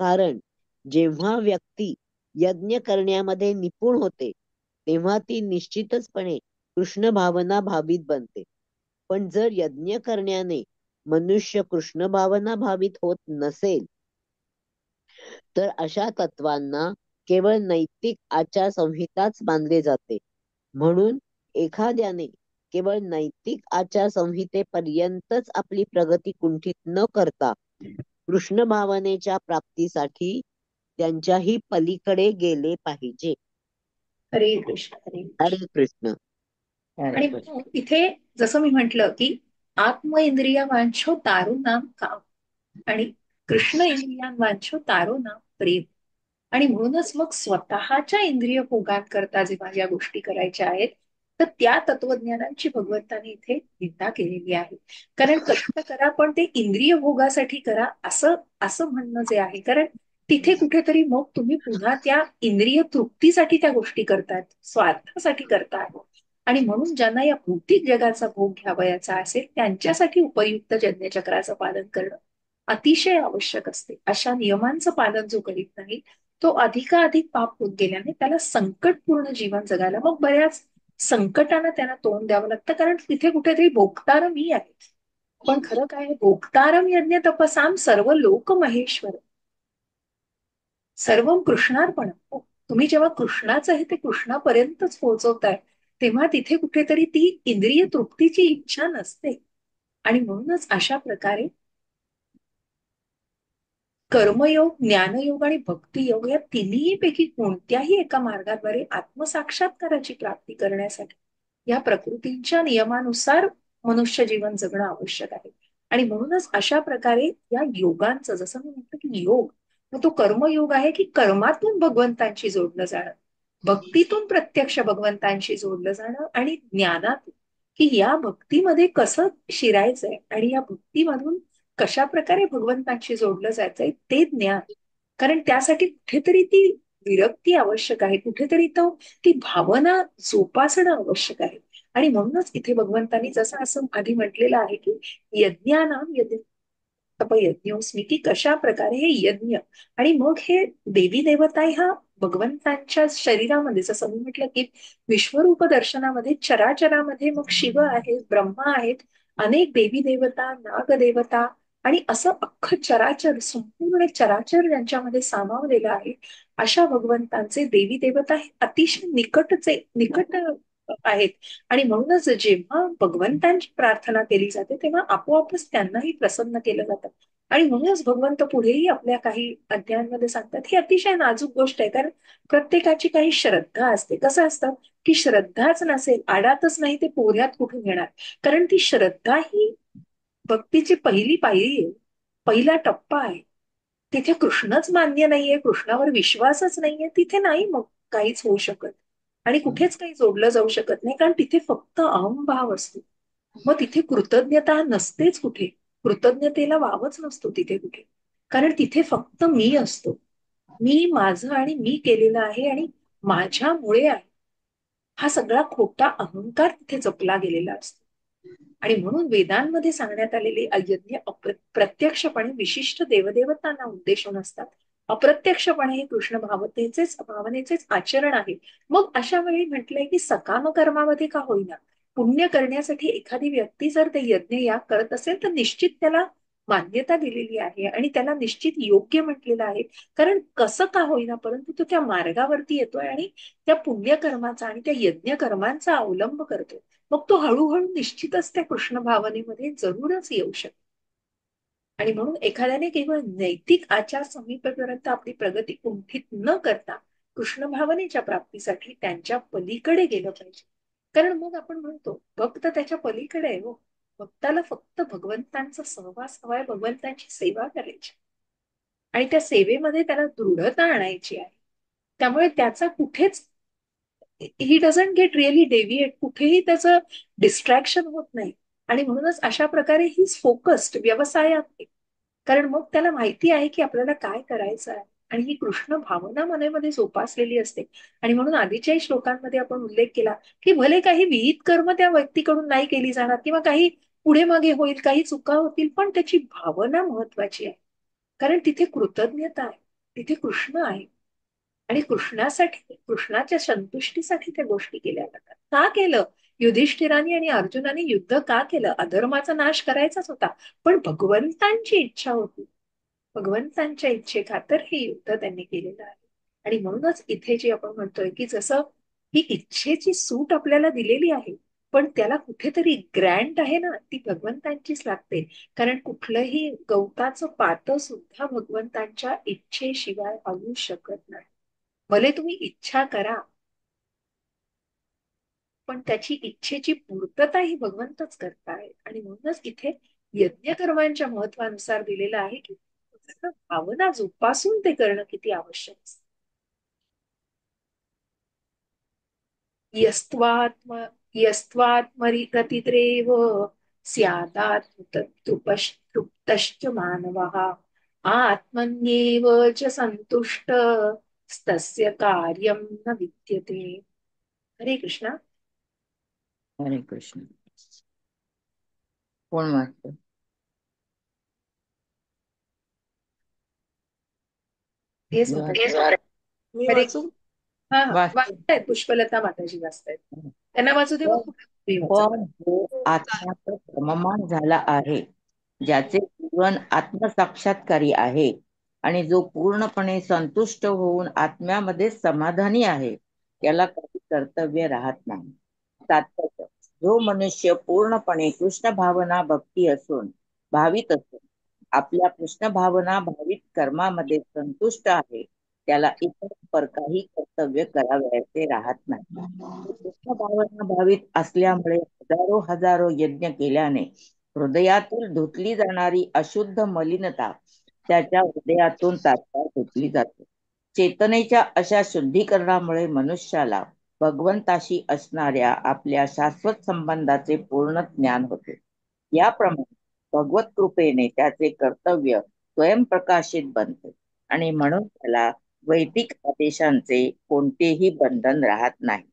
कारण जेव्हा व्यक्ती यज्ञ करण्यामध्ये निपुण होते तेव्हा ती निश्चितचपणे कृष्ण भावना भावित बनते. पण जर यज्ञ करण्याने मनुष्य कृष्ण भावना भावित होत नसेल तर अशा तत्वांना केवळ नैतिक आचारसंहिताच मानले जाते. म्हणून एखाद्याने केवळ नैतिक आचारसंहितेपर्यंतच आपली प्रगती कुंठित न करता कृष्ण भावनेच्या प्राप्तीसाठी त्यांच्याही पलीकडे गेले पाहिजे. हरे कृष्ण. हरे कृष्ण. हरे कृष्ण. हरे आणि कृष्ण. म्हणून इथे जसं मी म्हंटल की आत्म इंद्रिया वांछो तारो नाम काम आणि कृष्ण इंद्रियां वांछो तारो नाम प्रेम. आणि म्हणूनच मग स्वतःच्या इंद्रिय भोगांकरता जेव्हा या गोष्टी करायच्या आहेत, तर त्या तत्वज्ञानांची भगवंताने इथे निंदा केलेली आहे. कारण कष्ट करा पण ते इंद्रिय भोगासाठी करा असं असं म्हणणं जे आहे. कारण तिथे कुठेतरी मग तुम्ही पुन्हा त्या इंद्रिय तृप्तीसाठी त्या गोष्टी करतायत, स्वार्थासाठी करताय. आणि म्हणून ज्यांना या भौतिक जगाचा भोग घ्यावयाचा असेल त्यांच्यासाठी उपयुक्त यज्ञचक्राचं पालन करणं अतिशय आवश्यक असते. अशा नियमांचं पालन जो करीत नाही तो अधिकाधिक पाप होत गेल्याने त्याला संकटपूर्ण जीवन जगायला मग बऱ्याच संकटांना त्यांना तोंड द्यावं लागतं. कारण तिथे कुठेतरी भोगतारं मी आहे. पण खरं काय आहे, भोगतारम यज्ञ तपसाम सर्व लोक महेश्वर सर्व कृष्णार्पण. तुम्ही जेव्हा कृष्णाचं आहे ते कृष्णापर्यंतच पोहोचवताय तेव्हा तिथे कुठेतरी ती इंद्रिय तृप्तीची इच्छा नसते. आणि म्हणूनच अशा प्रकारे कर्मयोग, ज्ञानयोग आणि भक्तियोग या तिन्ही पैकी कोणत्याही एका मार्गाद्वारे आत्मसाक्षात्काराची प्राप्ती करण्यासाठी या प्रकृतींच्या नियमानुसार मनुष्य जीवन जगणं आवश्यक आहे. आणि म्हणूनच अशा प्रकारे या योगांचं, जसं मी म्हटलं की योग, मग तो कर्मयोग आहे की कर्मातून भगवंतांशी जोडलं जाणं, भक्तीतून प्रत्यक्ष भगवंतांशी जोडलं जाणं, आणि ज्ञानातून की या भक्तीमध्ये कसं शिरायचंय आणि या भक्तीमधून कशा प्रकारे भगवंतांशी जोडलं जायचंय ते ज्ञान. कारण त्यासाठी कुठेतरी ती विरक्ती आवश्यक आहे, कुठेतरी तो ती भावना जोपासणं आवश्यक आहे. आणि म्हणूनच इथे भगवंतांनी जसं असं आधी म्हटलेलं आहे की यज्ञानाम यज्ञ तपयज्ञोस्मी, की कशा प्रकारे हे यज्ञ आणि मग हे देवी देवता ह्या भगवंतांच्या शरीरामध्ये, जसं मी म्हटलं की विश्वरूप दर्शनामध्ये चराचरामध्ये मग शिव आहेत, ब्रह्मा आहेत, अनेक देवी देवता, नाग देवता, आणि असं अख्खं चराचर, संपूर्ण चराचर ज्यांच्यामध्ये सामावलेलं आहे अशा भगवंतांचे देवी देवता हे अतिशय निकट आहेत. आणि म्हणूनच जेव्हा भगवंतांची प्रार्थना केली जाते तेव्हा आपोआपच त्यांनाही प्रसन्न केलं जातं. आणि म्हणूनच भगवंत पुढेही आपल्या काही अध्यायांमध्ये सांगतात ही अतिशय नाजूक गोष्ट आहे. कारण प्रत्येकाची काही श्रद्धा असते. कसं असतं की श्रद्धाच नसेल, आडातच नाही, ते पोऱ्यात कुठून येणार. कारण ती श्रद्धा ही भक्तीची पहिली पायरी आहे, पहिला टप्पा आहे. तिथे कृष्णच मान्य नाहीये, कृष्णावर विश्वासच नाहीये, तिथे नाही मग काहीच होऊ शकत आणि कुठेच काही जोडलं जाऊ शकत नाही. कारण तिथे फक्त अहंभाव असतो. मग तिथे कृतज्ञता नसतेच कुठे, कृतज्ञतेला वावच नसतो तिथे कुठे. कारण तिथे फक्त मी असतो, मी माझं आणि मी केलेलं आहे आणि माझ्यामुळे आहे, हा सगळा खोटा अहंकार तिथे जपला गेलेला असतो. आणि म्हणून वेदांमध्ये सांगण्यात आलेले यज्ञ प्रत्यक्षपणे विशिष्ट देवदेवतांना उद्देशून असतात, अप्रत्यक्षपणे हे कृष्ण भावनेचेच आचरण आहे. मग अशा वेळी म्हटलंय की सकाम कर्मामध्ये का होईना पुण्य करण्यासाठी एखादी व्यक्ती जर ते यज्ञ या करत असेल तर निश्चित त्याला मान्यता दिलेली आहे आणि त्याला निश्चित योग्य म्हटलेलं आहे. कारण कसं का होईना परंतु तो त्या मार्गावरती येतोय आणि त्या पुण्यकर्माचा आणि त्या यज्ञ कर्मांचा अवलंब करतोय. मग तो हळूहळू निश्चितच त्या कृष्ण भावनेमध्ये जरूरच येऊ शकतो. आणि म्हणून एखाद्याने केवळ नैतिक आचार संहितेपर्यंत आपली प्रगती कुंठित न करता कृष्ण भावनेच्या प्राप्तीसाठी त्यांच्या पलीकडे गेलं पाहिजे. कारण मग आपण म्हणतो भक्त त्याच्या पलीकडे आहे. हो, भक्ताला फक्त भगवंतांचा सहवास हवाय, भगवंतांची सेवा करायची आणि त्या सेवेमध्ये त्याला दृढता आणायची आहे. त्यामुळे त्याचा कुठेच he doesn't gate really deviate, कुठेही त्याचं डिस्ट्रॅक्शन होत नाही. आणि म्हणूनच अशा प्रकारे ही फोकस्ड व्यवसायात आहे. कारण मग त्याला माहिती आहे की आपल्याला काय करायचं आहे आणि ही कृष्ण भावना मनामध्ये जोपासलेली असते. आणि म्हणून आधीच्याही श्लोकांमध्ये आपण उल्लेख केला की भले काही विहित कर्म त्या व्यक्तीकडून नाही केली जाणार किंवा काही पुढे मागे होईल, काही चुका होतील, पण त्याची भावना महत्वाची आहे. कारण तिथे कृतज्ञता आहे, तिथे कृष्ण आहे आणि कृष्णासाठी, कृष्णाच्या संतुष्टीसाठी त्या गोष्टी केल्या जातात. का केलं युधिष्ठिराने आणि अर्जुनाने युद्ध का केलं? अधर्माचा नाश करायचाच होता, पण भगवंतांची इच्छा होती. भगवंतांच्या इच्छेखातर हे युद्ध त्यांनी केलेलं आहे. आणि म्हणूनच इथे जे आपण म्हणतोय की जसं ही इच्छेची सूट आपल्याला दिलेली आहे पण त्याला कुठेतरी ग्रँट आहे ना, ती भगवंतांचीच लागते. कारण कुठलंही गवताचं पातं सुद्धा भगवंतांच्या इच्छेशिवाय हलू शकत नाही. भले तुम्ही इच्छा करा पण त्याची इच्छेची पूर्तता ही भगवंतच करतायत. आणि आणि म्हणूनच इथे यज्ञकर्मांच्या महत्वानुसार दिलेलं आहे की भावना जोपासून ते करणं किती आवश्यक असतं. यस्त्वात्म यस्त्वात्मरिततिरेव स्यादात्मतृप्तश्च मानवः आत्मन्येव च संतुष्टस्तस्य कार्यं न विद्यते. हरे कृष्णा. हरे कृष्ण. कोण वाचतं? हेच मी माताजी. मी हरे. वाचू? हा वाच. वाचतायत, पुष्पलता माताजी वाचतायत. त्यांना वाचू दे, मग तुम्ही वाचा. पण जो आत्म्याचा क्रममान झाला आहे, ज्याचे जीवन आत्मसाक्षात्कारी आहे आणि जो पूर्णपणे संतुष्ट होऊन आत्म्यामध्ये समाधानी आहे, त्याला काही कर्तव्य राहत नाही. तात्पर्य: जो मनुष्य पूर्णपणे कृष्ण भावना भक्ती असून भावित असून आपल्या कृष्ण भावना भावित कर्मामध्ये संतुष्ट आहे, त्याला इतर काही कर्तव्य करावयाचे राहत नाही. कृष्ण भावना भावित असल्यामुळे हजारो हजारो यज्ञ केल्याने हृदयातून धुतली जाणारी अशुद्ध मलिनता त्याच्या हृदयातून तात्काळ धुतली जाते. चेतनेच्या अशा शुद्धीकरणामुळे मनुष्याला भगवंताशी असणाऱ्या आपल्या शाश्वत संबंधाचे पूर्ण ज्ञान होते. याप्रमाणे भगवत कृपेने त्याचे कर्तव्य स्वयंप्रकाशित बनते आणि म्हणून त्याला वैदिक आदेशांचे कोणतेही बंधन राहत नाही.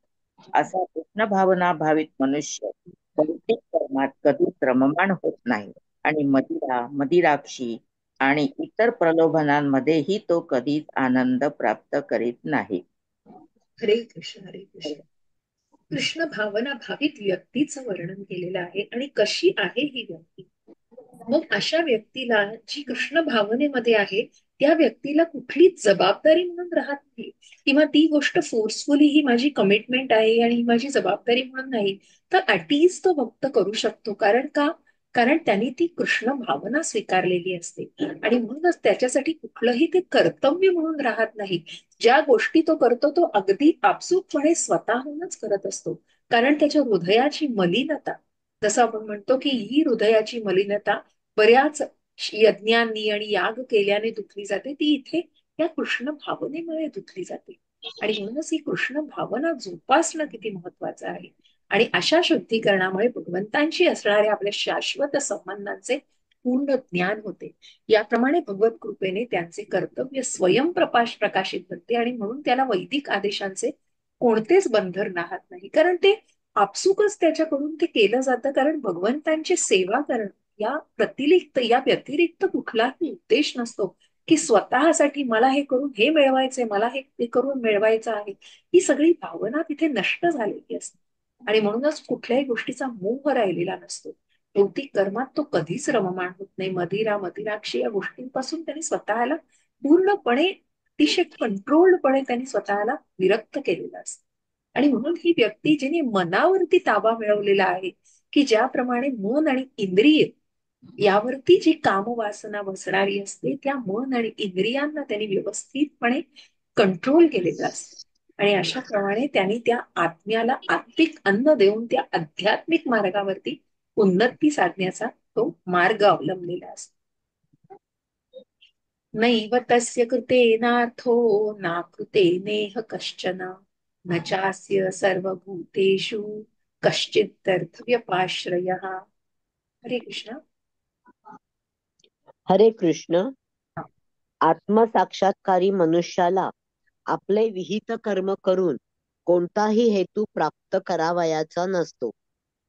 असा कृष्ण भावना भावित मनुष्य भौतिक कर्मात कधी रममाण होत नाही आणि मदिरा, मदिराक्षी आणि इतर प्रलोभनांमध्येही तो कधीच आनंद प्राप्त करीत नाही. हरे कृष्ण. हरे कृष्ण. कृष्ण भावना भावित व्यक्तीचं वर्णन केलेलं आहे आणि कशी आहे ही व्यक्ती. मग अशा व्यक्तीला जी कृष्ण भावनेमध्ये आहे त्या व्यक्तीला कुठलीच जबाबदारी म्हणून राहत नाही, किंवा ती गोष्ट फोर्सफुली ही माझी कमिटमेंट आहे आणि ही माझी जबाबदारी म्हणून नाही, तर ॲटलिस्ट तो भक्त करू शकतो. कारण का? कारण त्यांनी ती कृष्ण भावना स्वीकारलेली असते आणि म्हणूनच त्याच्यासाठी कुठलंही ते कर्तव्य म्हणून राहत नाही. ज्या गोष्टी तो करतो तो अगदी आपसूकपणे स्वतःहूनच करत असतो, कारण त्याच्या हृदयाची मलिनता, जसं आपण म्हणतो की ही हृदयाची मलिनता बऱ्याच यज्ञांनी आणि याग केल्याने धुतली जाते, ती इथे या कृष्ण भावनेमुळे धुतली जाते. आणि म्हणूनच ही कृष्ण भावना जोपासणं किती महत्वाचं आहे. आणि अशा शुद्धीकरणामुळे भगवंतांशी असणाऱ्या आपल्या शाश्वत संबंधांचे पूर्ण ज्ञान होते. याप्रमाणे भगवत कृपेने त्यांचे कर्तव्य प्रकाशित बनते आणि म्हणून त्याला वैदिक आदेशांचे कोणतेच बंधन राहत नाही, कारण ते आपसुकच त्याच्याकडून ते केलं जातं. कारण भगवंतांची सेवा करणं या व्यतिरिक्त कुठलाही उद्देश नसतो की स्वतःसाठी मला हे करून हे मिळवायचंय, मला हे करून मिळवायचं आहे. ही सगळी भावना तिथे नष्ट झालेली असते आणि म्हणूनच कुठल्याही गोष्टीचा मोह राहिलेला नसतो. भौतिक कर्मात तो कधीच रममाण होत नाही. मदिराक्षी या गोष्टींपासून त्यांनी स्वतःला पूर्णपणे अतिशय कंट्रोल्डपणे त्यांनी स्वतःला विरक्त केलेलं असतं. आणि म्हणून ही व्यक्ती जिने मनावरती ताबा मिळवलेला आहे, की ज्याप्रमाणे मन आणि इंद्रिय यावरती जी कामवासना बसणारी असते, त्या मन आणि इंद्रियांना त्यांनी व्यवस्थितपणे कंट्रोल केलेलं असतं. आणि अशा प्रमाणे त्यांनी त्या आत्म्याला आत्मिक अन्न देऊन त्या आध्यात्मिक मार्गावरती उन्नती साधण्याचा तो मार्ग अवलंबलेला असतो. नैव तस्य कृतेनार्थो नाकृतेनेह कश्चन न चास्य सर्वभूतेषु कश्चिदर्थव्यपाश्रयः. हरे कृष्ण. हरे कृष्ण. आत्मसाक्षात्कारी मनुष्याला आपले विहित कर्म करून कोणताही हेतू प्राप्त करावयाचा नसतो.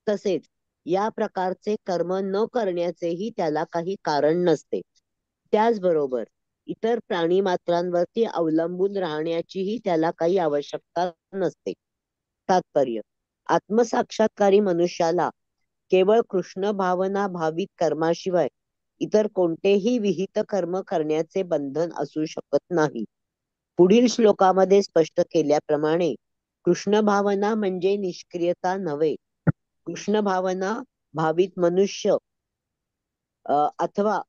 तसेच या प्रकारचे कर्म न करण्याचेही त्याला काही कारण नसते. त्याचबरोबर इतर प्राणी मात्रांवरती अवलंबून राहण्याचीही त्याला काही आवश्यकता नसते. तात्पर्य: आत्मसाक्षात्कारी मनुष्याला केवळ कृष्ण भावना भावित कर्माशिवाय इतर कोणतेही विहित कर्म करण्याचे बंधन असू शकत नाही. पुढील श्लोकामध्ये स्पष्ट केल्याप्रमाणे कृष्ण भावना म्हणजे निष्क्रियता नव्हे. कृष्ण भावना भावित मनुष्य अथवा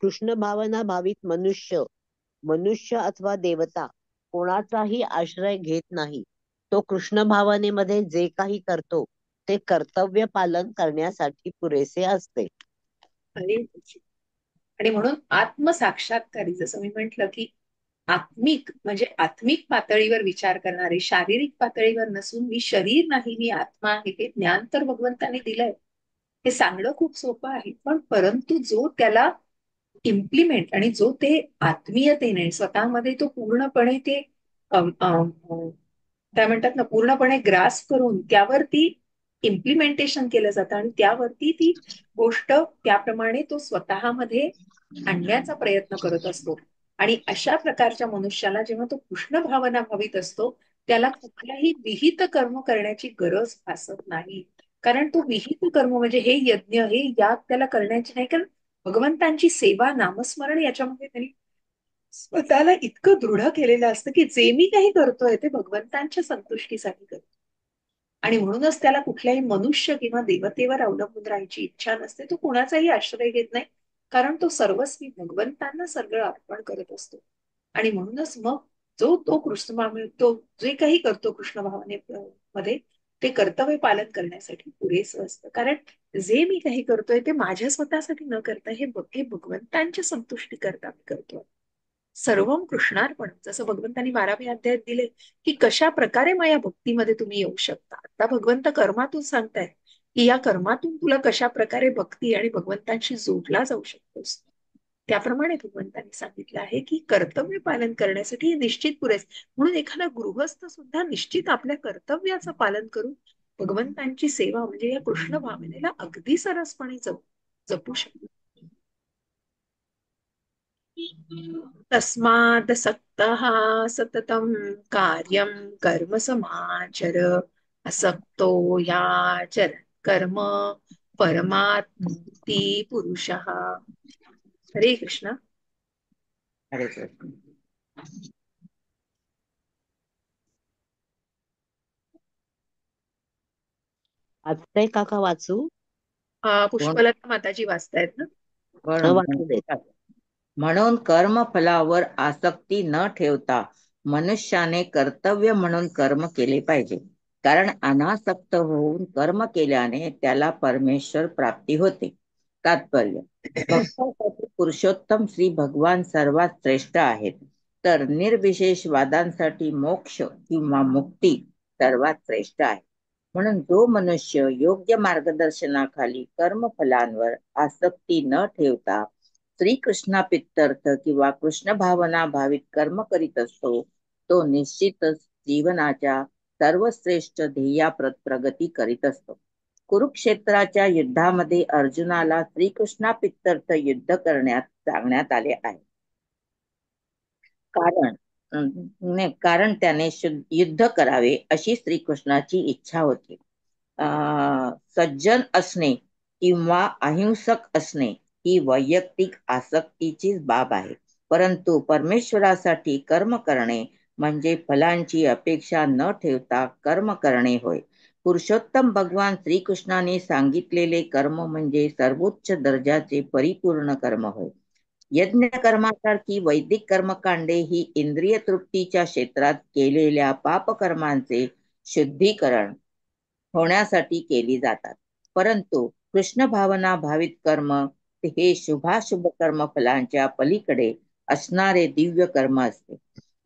कृष्ण भावना भावित मनुष्य अथवा देवता कोणाचाही आश्रय घेत नाही. तो कृष्ण भावनेमध्ये जे काही करतो ते कर्तव्य पालन करण्यासाठी पुरेसे असते. आणि आणि म्हणून आत्मसाक्षात्कारी, जसं मी म्हंटल की आत्मिक म्हणजे आत्मिक पातळीवर विचार करणारे, शारीरिक पातळीवर नसून मी शरीर नाही मी आत्मा आहे हे ज्ञान तर भगवंताने दिलंय. हे सांगणं खूप सोपं आहे, पण परंतु जो त्याला इम्प्लिमेंट आणि जो ते आत्मीयतेने स्वतःमध्ये तो पूर्णपणे ते अम, अम, अम, काय म्हणतात ना, पूर्णपणे ग्रास करून त्यावरती इम्प्लिमेंटेशन केलं जातं आणि त्यावरती ती गोष्ट त्याप्रमाणे तो स्वतःमध्ये आणण्याचा प्रयत्न करत असतो. आणि अशा प्रकारच्या मनुष्याला जेव्हा तो कृष्ण भावना भावित असतो, त्याला कुठल्याही विहित कर्म करण्याची गरज भासत नाही. कारण तो विहित कर्म म्हणजे हे यज्ञ हे याग त्याला करण्याची नाही, कारण भगवंतांची सेवा नामस्मरण याच्यामध्ये त्यांनी स्वतःला इतकं दृढ केलेलं असतं की जे मी काही करतोय ते भगवंतांच्या संतुष्टीसाठी करतो. आणि म्हणूनच त्याला कुठल्याही मनुष्य किंवा देवतेवर अवलंबून राहायची इच्छा नसते. तो कुणाचाही आश्रय घेत नाही, कारण तो सर्वस्वी भगवंतांना सगळं अर्पण करत असतो. आणि म्हणूनच मग जो तो तो जे काही करतो कृष्ण भावने मध्ये, ते कर्तव्य पालन करण्यासाठी पुरेसं असतं. कारण जे मी काही करतोय ते माझ्या स्वतःसाठी न करता हे भगवंतांच्या संतुष्टी करता मी करतोय. सर्वम कृष्णार्पण, जसं भगवंतांनी 12व्या अध्यायात दिले की कशा प्रकारे माझ्या भक्तीमध्ये तुम्ही येऊ शकता. आता भगवंत कर्मातून सांगताय की या कर्मातून तुला कशा प्रकारे भक्ती आणि भगवंतांशी जोडला जाऊ शकतोस. त्याप्रमाणे भगवंतांनी सांगितलं आहे की कर्तव्य पालन करण्यासाठी हे निश्चित पुरेस. म्हणून एखादा गृहस्थ सुद्धा निश्चित आपल्या कर्तव्याचं पालन करून भगवंतांची सेवा म्हणजे या कृष्ण भावनेला अगदी सरसपणे जपू शकतो. तस्मात् सक्तः सततं कार्यं कर्म समाचर, असक्तो याचर कर्म परमात्मुक्ती पुरुषः. हरे कृष्ण. हरे कृष्ण. वाचताय काका? वाचू? कोण? पुष्पलता माताजी वाचतायत ना? वाचू देत. म्हणून कर्मफलावर आसक्ती न ठेवता मनुष्याने कर्तव्य म्हणून कर्म केले पाहिजे. कारण अनासक्त होऊन कर्म केल्याने त्याला परमेश्वर प्राप्ती होते. तात्पर्य: भक्तासाठी पुरुषोत्तम श्री भगवान सर्वात श्रेष्ठ आहेत, तर निर्विशेष वादांसाठी मोक्ष किंवा मुक्ती सर्वात श्रेष्ठ आहे. म्हणून जो मनुष्य योग्य मार्गदर्शनाखाली कर्मफलांवर आसक्ती न ठेवता श्रीकृष्णाप्रीत्यर्थ किंवा कृष्ण भावना भावित कर्म करीत असतो, तो निश्चितच जीवनाच्या सर्वश्रेष्ठ ध्येयाप्रत प्रगती करीत असतो. कुरुक्षेत्राच्या युद्धामध्ये अर्जुनाला श्रीकृष्णाप्रीत्यर्थ युद्ध करण्यात सांगण्यात आले आहे. कारण त्याने युद्ध करावे अशी श्रीकृष्णाची इच्छा होती. सज्जन असणे किंवा अहिंसक असणे ही वैयक्तिक आसक्तीचीच बाब आहे, परंतु परमेश्वरासाठी कर्म करणे म्हणजे फलांची अपेक्षा न ठेवता कर्म करणे होय. पुरुषोत्तम भगवान श्रीकृष्णाने सांगितलेले कर्म म्हणजे सर्वोच्च दर्जाचे परिपूर्ण कर्म होय. यज्ञ कर्मासारखी वैदिक कर्मकांडे ही इंद्रिय तृप्तीच्या क्षेत्रात केलेल्या पापकर्मांचे शुद्धीकरण होण्यासाठी केली जातात, परंतु कृष्ण भावना भावित कर्म हे शुभाशुभ कर्म फलांच्या पलीकडे असणारे दिव्य कर्म असते.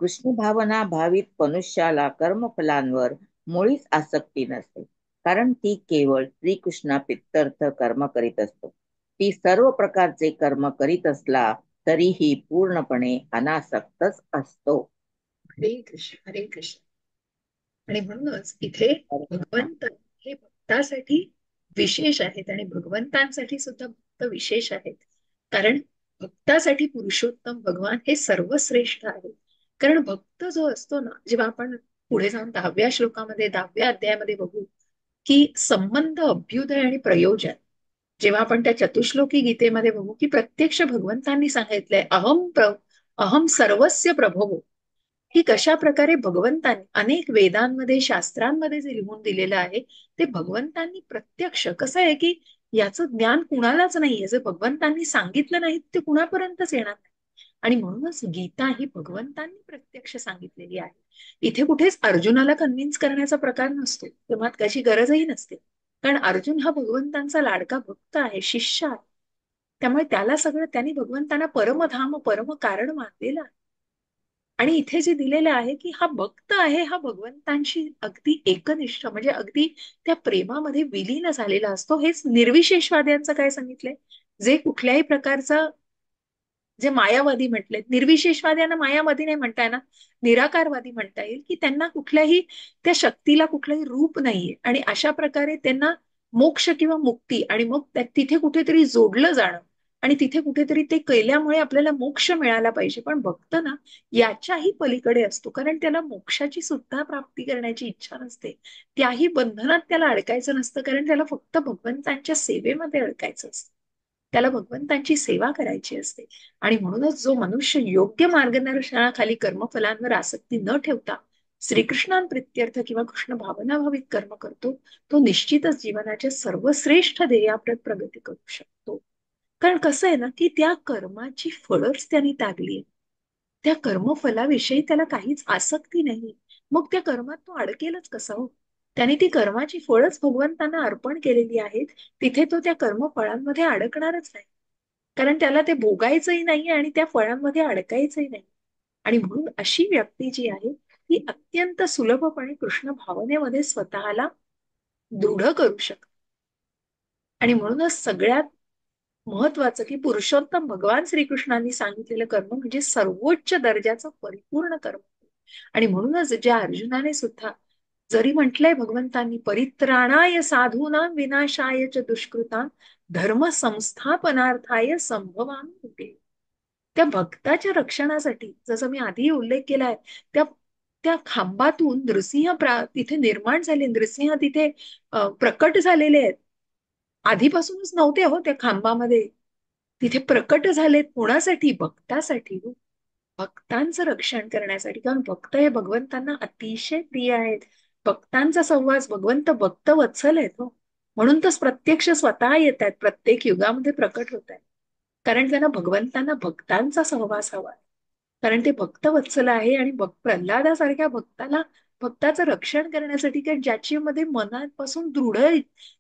कृष्ण भावना भावित मनुष्याला कर्मफलांवर मुळीच आसक्ती नसते, कारण ती केवळ श्रीकृष्णाप्रीत्यर्थ कर्म करीत असतो. ती सर्व प्रकारचे कर्म करीत असला तरीही पूर्णपणे अनासक्तच असतो. हरे कृष्ण. हरे कृष्ण. आणि म्हणूनच इथे भगवंत हे भक्तासाठी विशेष आहेत आणि भगवंतांसाठी सुद्धा भक्त विशेष आहेत. कारण भक्तासाठी पुरुषोत्तम भगवान हे सर्वश्रेष्ठ आहेत. कारण भक्त जो असतो ना, जेव्हा आपण पुढे जाऊन 10व्या श्लोकामध्ये 10व्या अध्यायामध्ये बघू की संबंध, अभ्युदय आणि प्रयोजन, जेव्हा आपण त्या चतुश्लोकी गीतेमध्ये बघू की प्रत्यक्ष भगवंतांनी सांगितलंय अहम सर्वस्य प्रभो, की कशा प्रकारे भगवंतांनी अनेक वेदांमध्ये शास्त्रांमध्ये जे लिहून दिलेलं आहे ते भगवंतांनी प्रत्यक्ष, कसं आहे की याचं ज्ञान कुणालाच नाहीये, जे भगवंतांनी सांगितलं नाही ते कुणापर्यंतच येणार नाही. आणि म्हणूनच गीता ही भगवंतांनी प्रत्यक्ष सांगितलेली आहे. इथे कुठेच अर्जुनाला कन्व्हिन्स करण्याचा प्रकार नसतो, तेव्हा त्याची गरजही नसते. कारण अर्जुन हा भगवंतांचा लाडका भक्त आहे, शिष्य आहे. त्यामुळे त्याला सगळं त्यांनी भगवंतांना परमधाम परम कारण मानलेलं आहे. आणि इथे जे दिलेलं आहे की हा भक्त आहे, हा भगवंतांशी अगदी एकनिष्ठ म्हणजे अगदी त्या प्रेमामध्ये विलीन झालेला असतो. हेच निर्विशेषवाद्यांचं काय सांगितलंय, जे कुठल्याही प्रकारचा जे मायावादी म्हटलेत, निर्विशेषवाद्यांना मायावादी नाही म्हणता येणार, निराकारवादी म्हणता येईल, की त्यांना कुठल्याही त्या शक्तीला कुठलंही रूप नाहीये आणि अशा प्रकारे त्यांना मोक्ष किंवा मुक्ती आणि मग तिथे कुठेतरी जोडलं जाणं आणि तिथे कुठेतरी ते केल्यामुळे आपल्याला मोक्ष मिळाला पाहिजे. पण भक्त ना याच्याही पलीकडे असतो, कारण त्याला मोक्षाची सुद्धा प्राप्ती करण्याची इच्छा नसते. त्याही बंधनात त्याला अडकायचं नसतं, कारण त्याला फक्त भगवंतांच्या सेवेमध्ये अडकायचं असतं. त्याला भगवंतांची सेवा करायची असते. आणि म्हणूनच जो मनुष्य योग्य मार्गदर्शनाखाली कर्मफलांवर आसक्ती न ठेवता श्रीकृष्णांप्रित्यर्थ किंवा कृष्ण भावनाभावित कर्म करतो, तो निश्चितच जीवनाच्या सर्वश्रेष्ठ ध्येयाप्रत प्रगती करू शकतो. कारण कसं आहे ना, की त्या कर्माची फळच त्यांनी त्यागली. त्या कर्मफलाविषयी त्याला काहीच आसक्ती नाही. मग त्या कर्मात तो अडकेलच कसा हो? त्याने ती कर्माची फळच भगवंतांना अर्पण केलेली आहेत. तिथे तो त्या कर्मफळांमध्ये अडकणारच नाही. कारण त्याला ते भोगायचंही नाही आणि त्या फळांमध्ये अडकायचंही नाही. आणि म्हणून अशी व्यक्ती जी आहे ती अत्यंत सुलभपणे कृष्ण भावनेमध्ये स्वतःला दृढ करू शकते. आणि म्हणूनच सगळ्यात महत्वाचं की पुरुषोत्तम भगवान श्रीकृष्णांनी सांगितलेलं कर्म म्हणजे सर्वोच्च दर्जाचं परिपूर्ण कर्म. आणि म्हणूनच ज्या अर्जुनाने सुद्धा जरी म्हटलंय भगवंतांनी परित्राणाय साधूना विनाशाय च दुष्कृता धर्म संस्थापनार्थाय संभवामी युगे. त्या भक्ताच्या रक्षणासाठी जसं मी आधी उल्लेख केलाय, त्या त्या खांबातून नृसिंह तिथे निर्माण झाले, नृसिंह तिथे प्रकट झालेले आहेत. आधीपासूनच नव्हते हो त्या खांबामध्ये, तिथे प्रकट झालेत. कोणासाठी? भक्तासाठी हो. भक्तांचं रक्षण करण्यासाठी. कारण भक्त हे भगवंतांना अतिशय प्रिय आहेत. भक्तांचा सहवास, भगवंत भक्त वत्सल आहेत हो. म्हणून तर प्रत्यक्ष स्वतः येत आहेत, प्रत्येक युगामध्ये प्रकट होत आहेत. कारण त्यांना भगवंतांना भक्तांचा सहवास हवा. कारण ते भक्त वत्सल आहे आणि प्रल्हादासारख्या भक्ताला भक्ताचं रक्षण करण्यासाठी, कारण ज्याची मध्ये मनापासून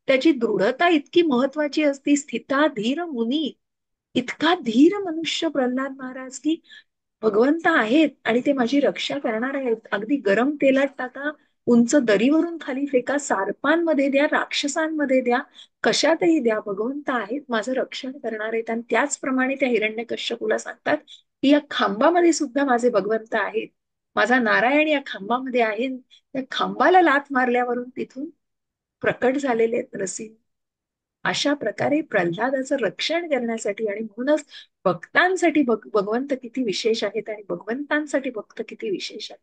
त्याची दृढता इतकी महत्वाची असती. स्थिता धीर मुनी, इतका धीर मनुष्य प्रल्हाद महाराज की भगवंत आहेत आणि ते माझी रक्षा करणार आहेत. अगदी गरम तेलात टाका, उंच दरीवरून खाली फेका, सारपांमध्ये द्या, राक्षसांमध्ये द्या, कशातही द्या, भगवंत आहेत, माझं रक्षण करणार आहेत. आणि त्याचप्रमाणे त्या हिरण्यकश्यपूला सांगतात की या खांबामध्ये सुद्धा माझे भगवंत आहेत. माझा नारायण या खांबामध्ये आहे. त्या खांबाला लाथ मारल्यावरून तिथून प्रकट झालेले नरसिंह. अशा प्रकारे प्रल्हादाचं रक्षण करण्यासाठी आणि म्हणूनच भक्तांसाठी भगवंत किती विशेष आहेत आणि भगवंतांसाठी भक्त किती विशेष आहेत.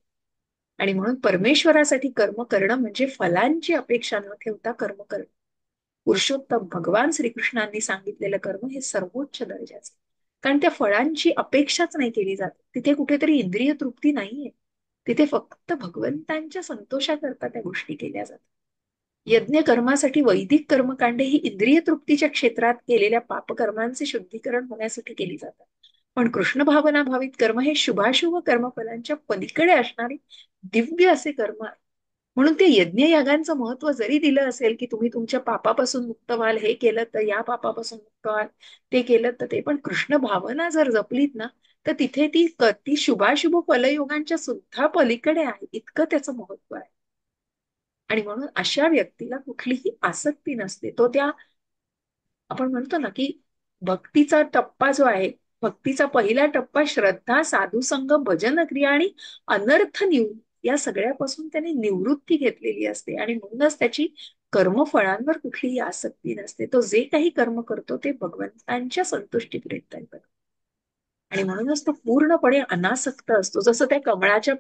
आणि म्हणून परमेश्वरासाठी कर्म करणं म्हणजे फलांची अपेक्षा न ठेवता कर्म करणं. पुरुषोत्तम भगवान श्रीकृष्णांनी सांगितलेलं कर्म हे सर्वोच्च दर्जाचे. कारण त्या फळांची अपेक्षाच नाही केली जात. तिथे कुठेतरी इंद्रिय तृप्ती नाहीये. तिथे फक्त भगवंतांच्या संतोषाकरता त्या गोष्टी केल्या जातात. यज्ञ कर्मासाठी वैदिक कर्मकांडे ही इंद्रिय तृप्तीच्या क्षेत्रात केलेल्या पापकर्मांचे शुद्धीकरण होण्यासाठी केली जातात. पण कृष्ण भावना भावित कर्म हे शुभाशुभ कर्मफलांच्या पलीकडे असणारे दिव्य असे कर्म आहे. म्हणून ते यज्ञ यागांचं महत्व जरी दिलं असेल की तुम्ही तुमच्या पापापासून मुक्त व्हाल, हे केलं तर या पापापासून मुक्त व्हाल, ते केलं तर ते, पण कृष्ण भावना जर जपलीत ना तर तिथे ती शुभाशुभ फलयोगांच्या सुद्धा पलीकडे आहे. इतकं त्याचं महत्व आहे. आणि म्हणून अशा व्यक्तीला कुठलीही आसक्ती नसते. तो त्या आपण म्हणतो ना की भक्तीचा टप्पा जो आहे, भक्तीचा पहिला टप्पा श्रद्धा, साधुसंग, भजन क्रिया आणि अनर्थ या सगळ्यापासून त्याने निवृत्ती घेतलेली असते. आणि म्हणूनच त्याची कर्मफळांवर कुठलीही आसक्ती नसते. तो जे काही कर्म करतो ते भगवंतांच्या संतुष्टीप्रित करतो. आणि म्हणूनच तो पूर्णपणे अनासक्त असतो. जसं त्या कमळाच्या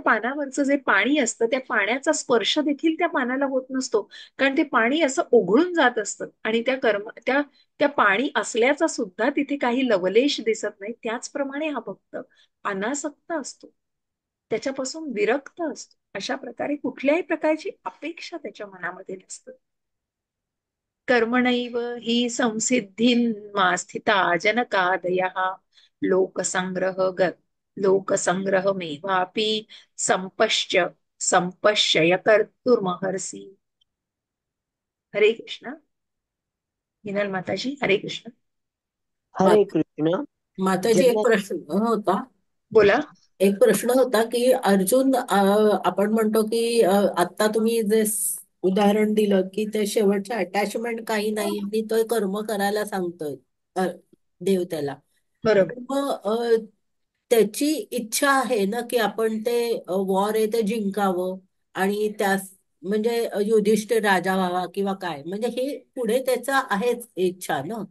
पानावरचं जे पाणी असतं, त्या पाण्याचा स्पर्श देखील त्या पानाला होत नसतो. कारण ते पाणी असं ओघळून जात असतं आणि त्या पाणी असल्याचा सुद्धा तिथे काही लवलेश दिसत नाही. त्याचप्रमाणे हा भक्त अनासक्त असतो, त्याच्यापासून विरक्त असतो. अशा प्रकारे कुठल्याही प्रकारची अपेक्षा त्याच्या मनामध्ये नसतं. कर्मणैव हि संसिद्धिन्मा स्थिता जनकादयः लोकसंग्रहमेवापि संपश्य कर्तुर्महर्षि. हरे कृष्ण. हिनल माताजी, हरे कृष्ण. हरे मात- कृष्ण. माताजी, एक जनक प्रश्न होता. बोला. एक प्रश्न होता की अर्जुन, आपण म्हणतो की आता तुम्ही जे उदाहरण दिलं की ते शेवटचं अटॅचमेंट काही नाही आणि तो कर्म करायला सांगतोय अ, देव त्याला. बरोबर. तर मग त्याची इच्छा आहे ना की आपण ते वॉर आहे ते जिंकावं आणि त्यास म्हणजे युधिष्ठिर राजा व्हावा किंवा काय, म्हणजे हे पुढे त्याचा आहेच इच्छा ना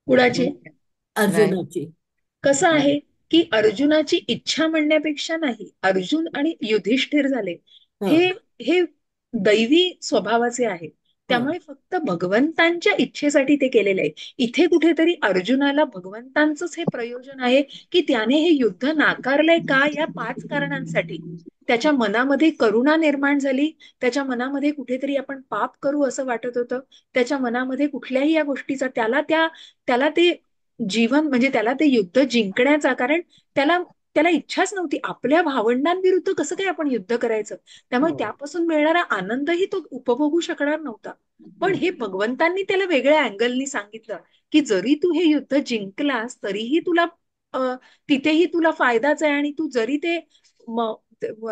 कुणाची? नाही. अर्जुनाची. कसं नाही. आहे की अर्जुनाची इच्छा म्हणण्यापेक्षा नाही, अर्जुन आणि युधिष्ठिर झाले हे हं, हे दैवी स्वभावाचे आहे. हं, त्यामुळे फक्त भगवंतांच्या इच्छेसाठी ते केलेलं आहे. इथे कुठेतरी अर्जुनाला भगवंतांचंच हे प्रयोजन आहे की त्याने हे युद्ध नाकारलंय का, या 5 कारणांसाठी. त्याच्या मनामध्ये करुणा निर्माण झाली, त्याच्या मनामध्ये कुठेतरी आपण पाप करू असं वाटत होतं, त्याच्या मनामध्ये कुठल्याही या गोष्टीचा त्याला ते जीवन म्हणजे त्याला ते युद्ध जिंकण्याचा, कारण त्याला त्याला इच्छाच नव्हती. आपल्या भावंडांविरुद्ध कसं काय आपण युद्ध करायचं. त्यामुळे हं, त्यापासून मिळणारा आनंदही तो उपभोगू शकणार नव्हता. पण हं, हे भगवंतांनी त्याला वेगळ्या अँगलनी सांगितलं की जरी तू हे युद्ध जिंकलास तरीही तुला तिथेही तुला फायदाच आहे, आणि तू जरी ते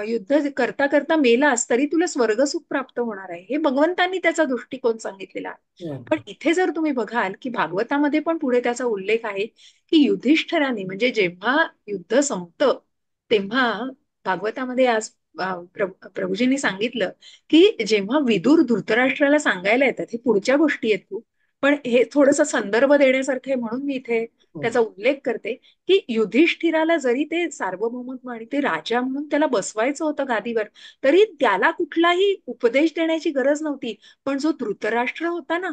युद्ध करता करता मेलास तरी तुला स्वर्गसुख प्राप्त होणार आहे. हे भगवंतांनी त्याचा दृष्टिकोन सांगितलेला आहे. हं, पण इथे जर तुम्ही बघाल की भागवतामध्ये पण पुढे त्याचा उल्लेख आहे की युधिष्ठिराने म्हणजे जेव्हा युद्ध संपतं तेव्हा भागवतामध्ये आज प्रभूजींनी सांगितलं की जेव्हा विदुर धृतराष्ट्राला सांगायला येतात, हे पुढच्या गोष्टी आहेत खूप, पण हे थोडस संदर्भ देण्यासारखं आहे म्हणून मी इथे हं, त्याचा उल्लेख करते की युधिष्ठिराला जरी ते सार्वभौमत्व आणि ते राजा म्हणून त्याला बसवायचं होतं गादीवर, तरी त्याला कुठलाही उपदेश देण्याची गरज नव्हती. पण जो धृतराष्ट्र होता ना,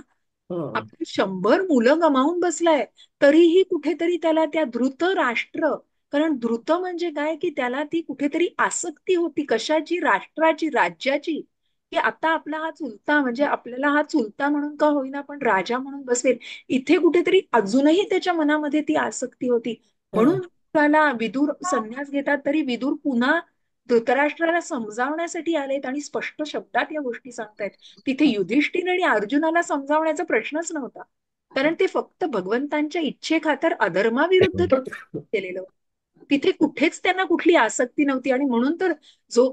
हं, आपली 100 मुलं गमावून बसलाय, तरीही कुठेतरी त्याला त्या धृत राष्ट्र, कारण धृत म्हणजे काय की त्याला ती कुठेतरी आसक्ती होती कशाची, राष्ट्राची, राज्याची, की आता आपला हा चुलता म्हणजे आपल्याला हा चुलता म्हणून का होईना पण राजा म्हणून बसेल. इथे कुठेतरी अजूनही त्याच्या मनामध्ये ती आसक्ती होती. हं, म्हणून त्याला विदूर संन्यास घेतात, तरी विदूर पुन्हा धृतराष्ट्राला समजावण्यासाठी आलेत आणि स्पष्ट शब्दात या गोष्टी सांगतायत. तिथे युधिष्ठिर आणि अर्जुनाला समजावण्याचा प्रश्नच नव्हता, कारण ते फक्त भगवंतांच्या इच्छेखातर अधर्माविरुद्ध केलेलं होतं. तिथे कुठेच त्यांना कुठली आसक्ती नव्हती. आणि म्हणून तर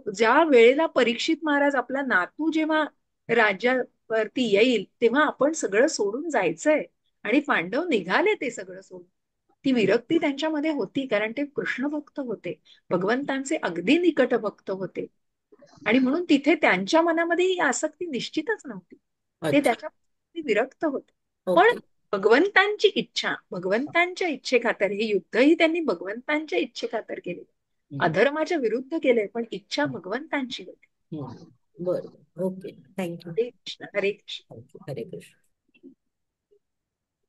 ज्या वेळेला परीक्षित महाराज आपला नातू जेव्हा राज्यावरती येईल तेव्हा आपण सगळं सोडून जायचंय, आणि पांडव निघाले ते सगळं सोडून. ती विरक्ती त्यांच्यामध्ये होती, कारण ते कृष्ण भक्त होते, भगवंतांचे अगदी निकट भक्त होते. आणि म्हणून तिथे त्यांच्या मनामध्ये ही आसक्ती निश्चितच नव्हती. ते अच्छा. त्याच्या विरक्त होते. पण ओके. भगवंतांची इच्छा, भगवंतांच्या इच्छेखातर हे युद्धही त्यांनी भगवंतांच्या इच्छेखातर केले. हं, अधर्माच्या विरुद्ध केले, पण इच्छा भगवंतांची होती. हं. बरं बरं. Okay, thank you. हरे कृष्ण, हरे कृष्ण. थँक्यू. हरे कृष्ण.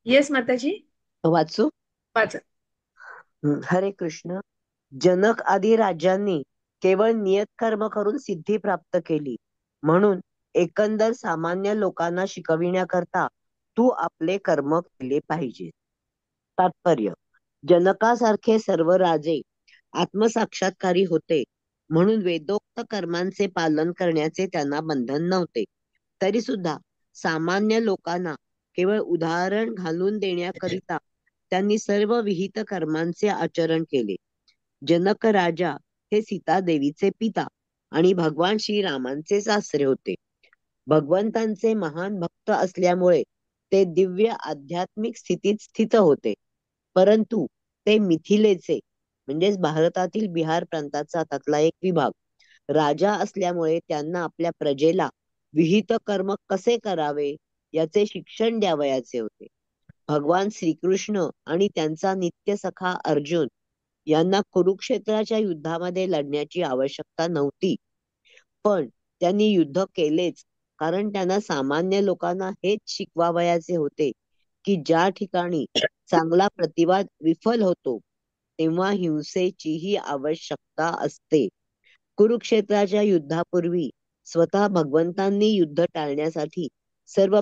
येस माताजी, वाचू. वाचा. हरे कृष्ण. जनक आदी राजांनी केवळ नियतकर्म करून सिद्धी प्राप्त केली, म्हणून एकंदर सामान्य लोकांना शिकविण्याकरता तू आपले कर्म केले पाहिजे. तात्पर्य: जनकासारखे सर्व राजे आत्मसाक्षात्कारी होते, म्हणून वेदोक्त कर्मांचे पालन करण्याचे त्यांना बंधन नव्हते. तरी सुद्धा सामान्य लोकांना केवळ उदाहरण घालून देण्याकरिता त्यांनी सर्व विहित कर्मांचे आचरण केले. जनक राजा हे सीतादेवीचे पिता आणि भगवान श्रीरामांचे सासरे होते. भगवंतांचे महान भक्त असल्यामुळे ते दिव्य आध्यात्मिक स्थितीत स्थित होते. परंतु ते मिथिलेचे म्हणजेच भारतातील बिहार प्रांताचा त्यातला एक विभाग राजा असल्यामुळे त्यांना आपल्या प्रजेला विहित कर्म कसे करावे याचे शिक्षण द्यावयाचे होते. भगवान श्रीकृष्ण आणि त्यांचा नित्य सखा अर्जुन यांना कुरुक्षेत्राच्या युद्धामध्ये लढण्याची आवश्यकता नव्हती. पण त्यांनी युद्ध केलेच, कारण त्यांना सामान्य लोकांना हेच शिकवावयाचे होते की ज्या ठिकाणी चांगला प्रतिवाद विफल होतो तेव्हा हिंसेचीही आवश्यकता असते. कुरुक्षेत्राच्या युद्धापूर्वी स्वतः भगवंतांनी युद्ध टाळण्यासाठी सर्व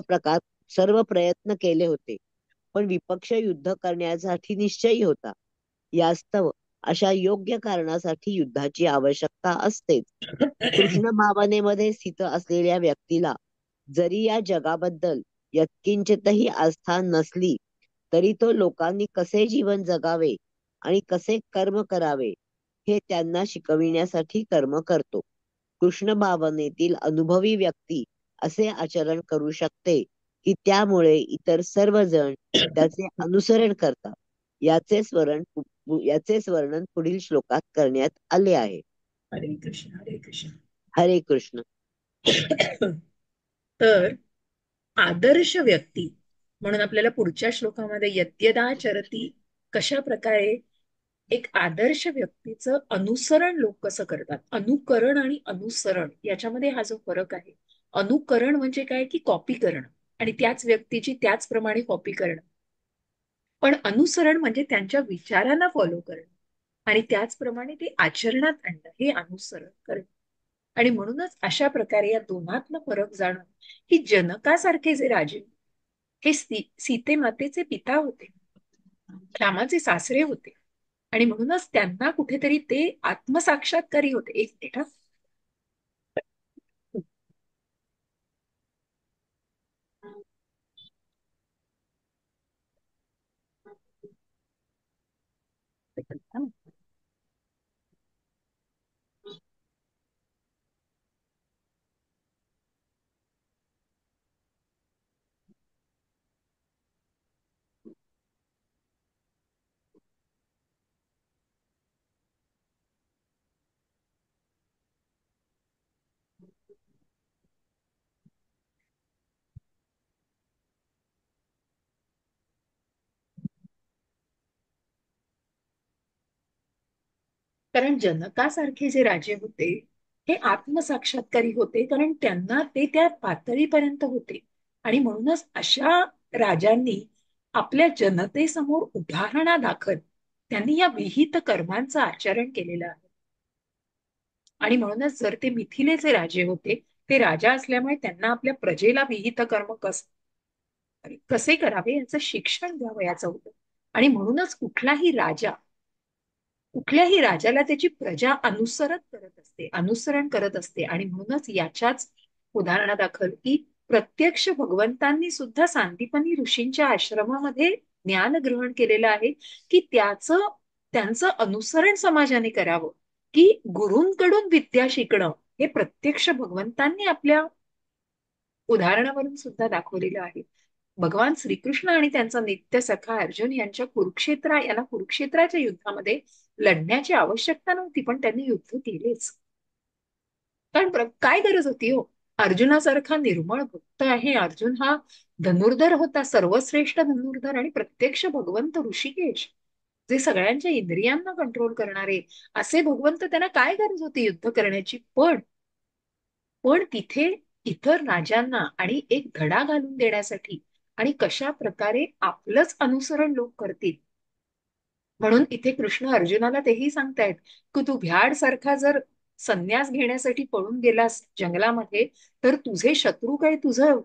प्रयत्न केले होते, पण विपक्ष युद्ध करण्यासाठी निश्चयी होता. यास्तव अशा योग्य कारणासाठी युद्धाची आवश्यकता असतेच. कृष्ण भावनेमध्ये स्थित असलेल्या व्यक्तीला जरी या जगाबद्दल यत्किंचितही आस्था नसली तरी तो लोकांनी कसे जीवन जगावे आणि कसे कर्म करावे हे त्यांना शिकविण्यासाठी कर्म करतो. कृष्ण भावनेतील अनुभवी व्यक्ती असे आचरण करू शकते की त्यामुळे इतर सर्वजण त्याचे अनुसरण करतात. याचेच वर्णन पुढील श्लोकात करण्यात आले आहे. हरे कृष्ण हरे कृष्ण. हरे कृष्ण. तर आदर्श व्यक्ती म्हणून आपल्याला पुढच्या श्लोकामध्ये यद्यदा चरती कशा प्रकारे एक आदर्श व्यक्तीचं अनुसरण लोक कसं करतात. अनुकरण आणि अनुसरण याच्यामध्ये हा जो फरक आहे. अनुकरण म्हणजे काय की कॉपी करणं आणि त्याच व्यक्तीची त्याचप्रमाणे कॉपी करणं. पण अनुसरण म्हणजे त्यांच्या विचारांना फॉलो करणं आणि त्याचप्रमाणे ते आचरणात आणणं हे अनुसरण करणं. आणि म्हणूनच अशा प्रकारे या दोनातला फरक जाणून की जनकासारखे जे राजे हे सीते मातेचे पिता होते, रामाचे सासरे होते आणि म्हणूनच त्यांना कुठेतरी ते आत्मसाक्षात्कारी होते. एक मिनिट हा. कारण जनकासारखे जे राजे होते हे आत्मसाक्षात्कारी होते, कारण त्यांना ते त्या पातळीपर्यंत होते आणि म्हणूनच अशा राजांनी आपल्या जनतेसमोर उदाहरणादाखल त्यांनी या विहित कर्मांचं आचरण केलेलं आहे. आणि म्हणूनच जर ते मिथिलेचे राजे होते, ते राजा असल्यामुळे त्यांना आपल्या प्रजेला विहित कर्म कसे करावे याचं शिक्षण द्यावं याचं होतं. आणि म्हणूनच कुठल्याही राजाला त्याची प्रजा अनुसरण करत असते. आणि म्हणूनच याच्याच उदाहरणादाखल की प्रत्यक्ष भगवंतांनी सुद्धा सांदीपनी ऋषींच्या आश्रमामध्ये ज्ञान ग्रहण केलेलं आहे की त्यांचं अनुसरण समाजाने करावं. की गुरूंकडून विद्या शिकणं हे प्रत्यक्ष भगवंतांनी आपल्या उदाहरणावरून सुद्धा दाखवलेलं आहे. भगवान श्रीकृष्ण आणि त्यांचा नित्य सखा अर्जुन यांच्या याला कुरुक्षेत्राच्या युद्धामध्ये लढण्याची आवश्यकता नव्हती, पण त्यांनी युद्ध केलेच. कारण काय गरज होती हो. अर्जुनासारखा निर्मळ भक्त आहे अर्जुन, हा धनुर्धर होता, सर्वश्रेष्ठ धनुर्धर आणि प्रत्यक्ष भगवंत ऋषिकेश जे सगळ्यांच्या इंद्रियांना कंट्रोल करणारे असे भगवंत, त्यांना काय गरज होती युद्ध करण्याची. पण तिथे इतर राजांना आणि एक धडा घालून देण्यासाठी आणि कशा प्रकारे आपलंच अनुसरण लोक करतील म्हणून इथे कृष्ण अर्जुनाला तेही सांगतायत की तू भ्याड सारखा जर संन्यास घेण्यासाठी पळून गेलास जंगलामध्ये तर तुझे शत्रू काही तुझं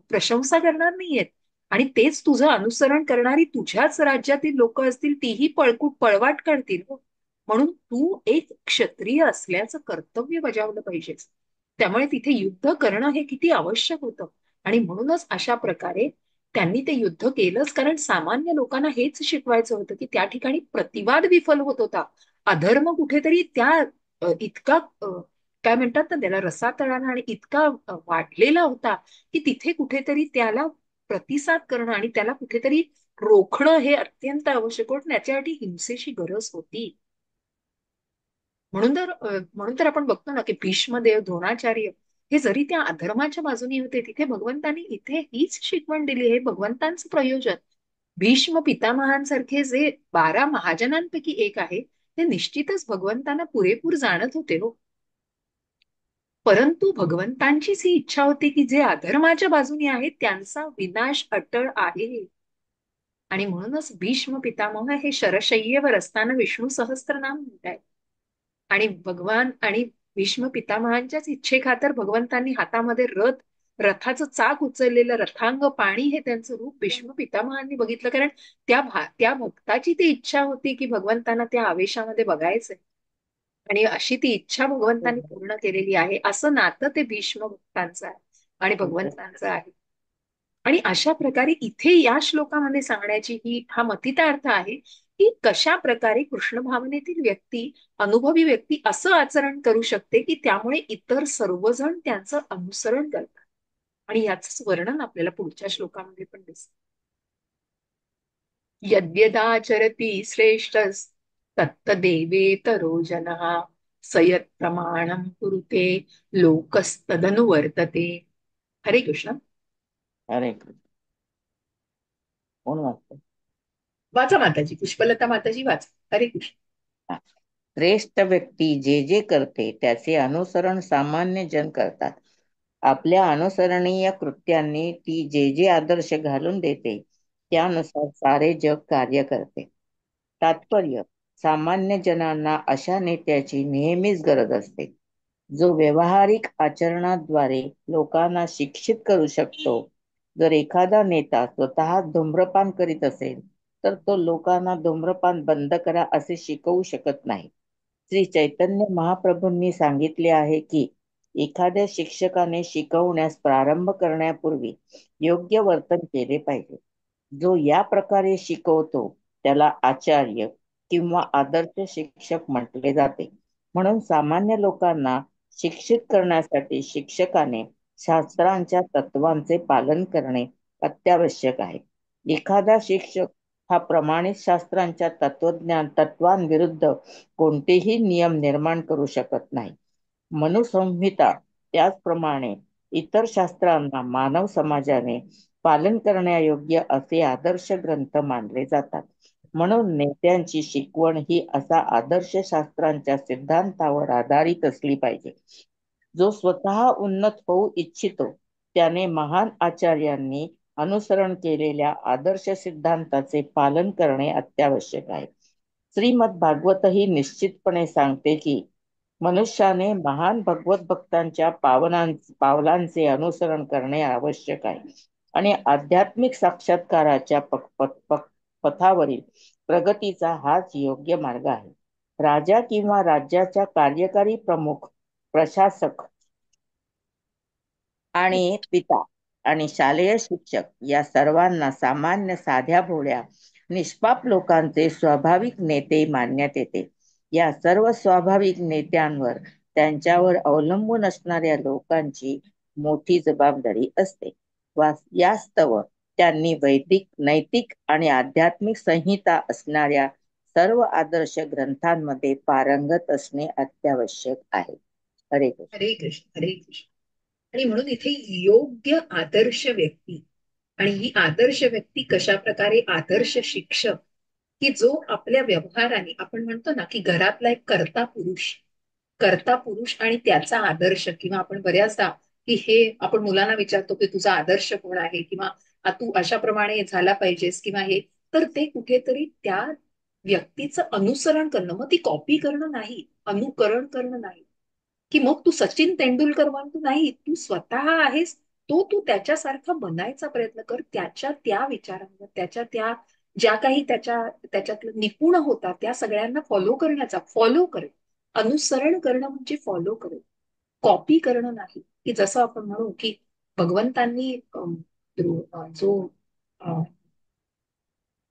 प्रशंसा करणार नाहीयेत आणि तेच तुझं अनुसरण करणारी तुझ्याच राज्यातील लोक असतील तीही पळवाट काढतील हो. म्हणून तू एक क्षत्रिय असल्याचं कर्तव्य बजावलं पाहिजेस. त्यामुळे तिथे युद्ध करणं हे किती आवश्यक होतं आणि म्हणूनच अशा प्रकारे त्यांनी ते युद्ध केलंच, कारण सामान्य लोकांना हेच शिकवायचं होतं की त्या ठिकाणी प्रतिवाद विफल होत होता. अधर्म कुठेतरी इतका काय म्हणतात ना त्याला रसातळाला आणि इतका वाढलेला होता की तिथे कुठेतरी त्याला प्रतिसाद करणं आणि त्याला कुठेतरी रोखणं हे अत्यंत आवश्यक होतं. त्याच्यासाठी हिंसेची गरज होती. म्हणून तर आपण बघतो ना की भीष्मदेव, द्रोणाचार्य हे जरी त्या अधर्माच्या बाजूने होते, तिथे भगवंतांनी इथे हीच शिकवण दिली. हे भगवंतांचं प्रयोजन. भीष्म पितामहांसारखे जे 12 महाजनांपैकी एक आहे ते निश्चितच भगवंतांना पुरेपूर जाणत होते हो. परंतु भगवंतांचीच ही इच्छा होती की जे अधर्माच्या बाजूने आहेत त्यांचा विनाश अटळ आहे. आणि म्हणूनच भीष्म पितामह हे शरशय्येवर असताना विष्णू सहस्त्रनाम म्हणतायत. आणि भगवान आणि भीष्म पितामहांच्याच इच्छेखातर भगवंतांनी हातामध्ये रथाचं चाक उचललेलं रथांग पाणी हे त्यांचं रूप भीष्म पितामहांनी बघितलं, कारण त्या भक्ताची ती इच्छा होती की भगवंतांना त्या आवेशामध्ये बघायचंय आणि अशी ती इच्छा भगवंतांनी पूर्ण केलेली आहे. असं नातं ते भीष्म भक्तांचं आहे. आणि भगवंतांचं आहे. आणि अशा प्रकारे इथे या श्लोकामध्ये सांगण्याची हा मतितार्थ आहे की कशा प्रकारे कृष्ण भावनेतील व्यक्ती, अनुभवी व्यक्ती असं आचरण करू शकते की त्यामुळे इतर सर्वजण त्यांचं अनुसरण करतात. आणि याच वर्णन आपल्याला पुढच्या श्लोकामध्ये पण दिसतं. यद्यदाचरति श्रेष्ठ तत्तदेवेतरो जनः स यत् प्रमाणं कुरुते लोकस्तदनुवर्तते. हरे कृष्ण. हरे कृष्ण. कोण वाचतं? वाचा माताजी, पुष्पलता माताजी वाचा. हरे कृष्ण. श्रेष्ठ व्यक्ती जे जे करते त्याचे अनुसरण सामान्य जन करतात. आपल्या अनुसरणीय कृत्यांनी ती जे जे आदर्श घालून देते त्यानुसार सारे जग कार्य करते. तात्पर्य, सामान्य जनांना अशा नेत्याची नेहमीच गरज असते जो व्यवहारिक आचरणाद्वारे लोकांना शिक्षित करू शकतो. जर एखादा नेता स्वतः धूम्रपान करीत असेल तर तो लोकांना धूम्रपान बंद करा असे शिकवू शकत नाही. श्री चैतन्य महाप्रभूंनी सांगितले आहे की एखाद्या शिक्षकाने शिकवण्यास प्रारंभ करण्यापूर्वी योग्य वर्तन केले पाहिजे. जो या प्रकारे शिकवतो त्याला आचार्य किंवा आदर्श शिक्षक म्हटले जाते. म्हणून सामान्य लोकांना शिक्षित करण्यासाठी शिक्षकाने शास्त्रांच्या तत्वांचे पालन करणे अत्यावश्यक आहे. एखादा शिक्षक हा प्रमाणित शास्त्रांच्या तत्वांविरुद्ध कोणतेही नियम निर्माण करू शकत नाही. मनुसंहिता त्याचप्रमाणे इतर शास्त्रांना मानव समाजाने पालन करण्यायोग्य असे आदर्श ग्रंथ मानले जातात. म्हणून नेत्यांची शिकवण ही असा आदर्श शास्त्रांच्या सिद्धांतावर आधारित असली पाहिजे. जो स्वतः उन्नत होऊ इच्छितो त्याने महान आचार्यांनी अनुसरण केलेल्या आदर्श सिद्धांताचे पालन करणे अत्यावश्यक आहे. श्रीमद भागवतही निश्चितपणे सांगते की मनुष्याने महान भगवत भक्तांच्या पावलांचे अनुसरण करणे आवश्यक आहे आणि आध्यात्मिक साक्षात्काराच्या पथावरील प्रगतीचा हाच योग्य मार्ग आहे. राजा किंवा राज्याच्या कार्यकारी प्रमुख, प्रशासक आणि पिता आणि शालेय शिक्षक या सर्वांना सामान्य साध्या भोळ्या निष्पाप लोकांचे स्वाभाविक नेते मानण्यात येते. या सर्व स्वाभाविक नेत्यांवर त्यांच्यावर अवलंबून असणाऱ्या लोकांची मोठी जबाबदारी असते. यास्तव त्यांनी वैदिक, नैतिक आणि आध्यात्मिक संहिता असणाऱ्या सर्व आदर्श ग्रंथांमध्ये पारंगत असणे अत्यावश्यक आहे. हरे कृष्ण. हरे कृष्ण. हरे कृष्ण. आणि म्हणून इथे योग्य आदर्श व्यक्ती, आणि ही आदर्श व्यक्ती कशा प्रकारे आदर्श शिक्षक, की जो आपल्या व्यवहाराने, आपण म्हणतो ना की घरातला एक कर्ता पुरुष आणि त्याचा आदर्श, किंवा आपण बऱ्याचदा की हे आपण मुलांना विचारतो की तुझा आदर्श कोण आहे, किंवा तू अशा प्रमाणे झाला पाहिजेस, किंवा हे, तर ते कुठेतरी त्या व्यक्तीचं अनुसरण करणं, मग ती कॉपी करणं नाही, अनुकरण करणं नाही. की मग तू सचिन तेंडुलकर तू नाही, तू स्वतः आहेस तो, तू त्याच्यासारखा बनायचा प्रयत्न कर. त्याच्या त्या विचारांवर, त्याच्या त्या ज्या काही त्याच्यातलं निपुण होता त्या सगळ्यांना फॉलो करे. अनुसरण करणं म्हणजे फॉलो करे, कॉपी करणं नाही. की जसं आपण म्हणू की भगवंतांनी जो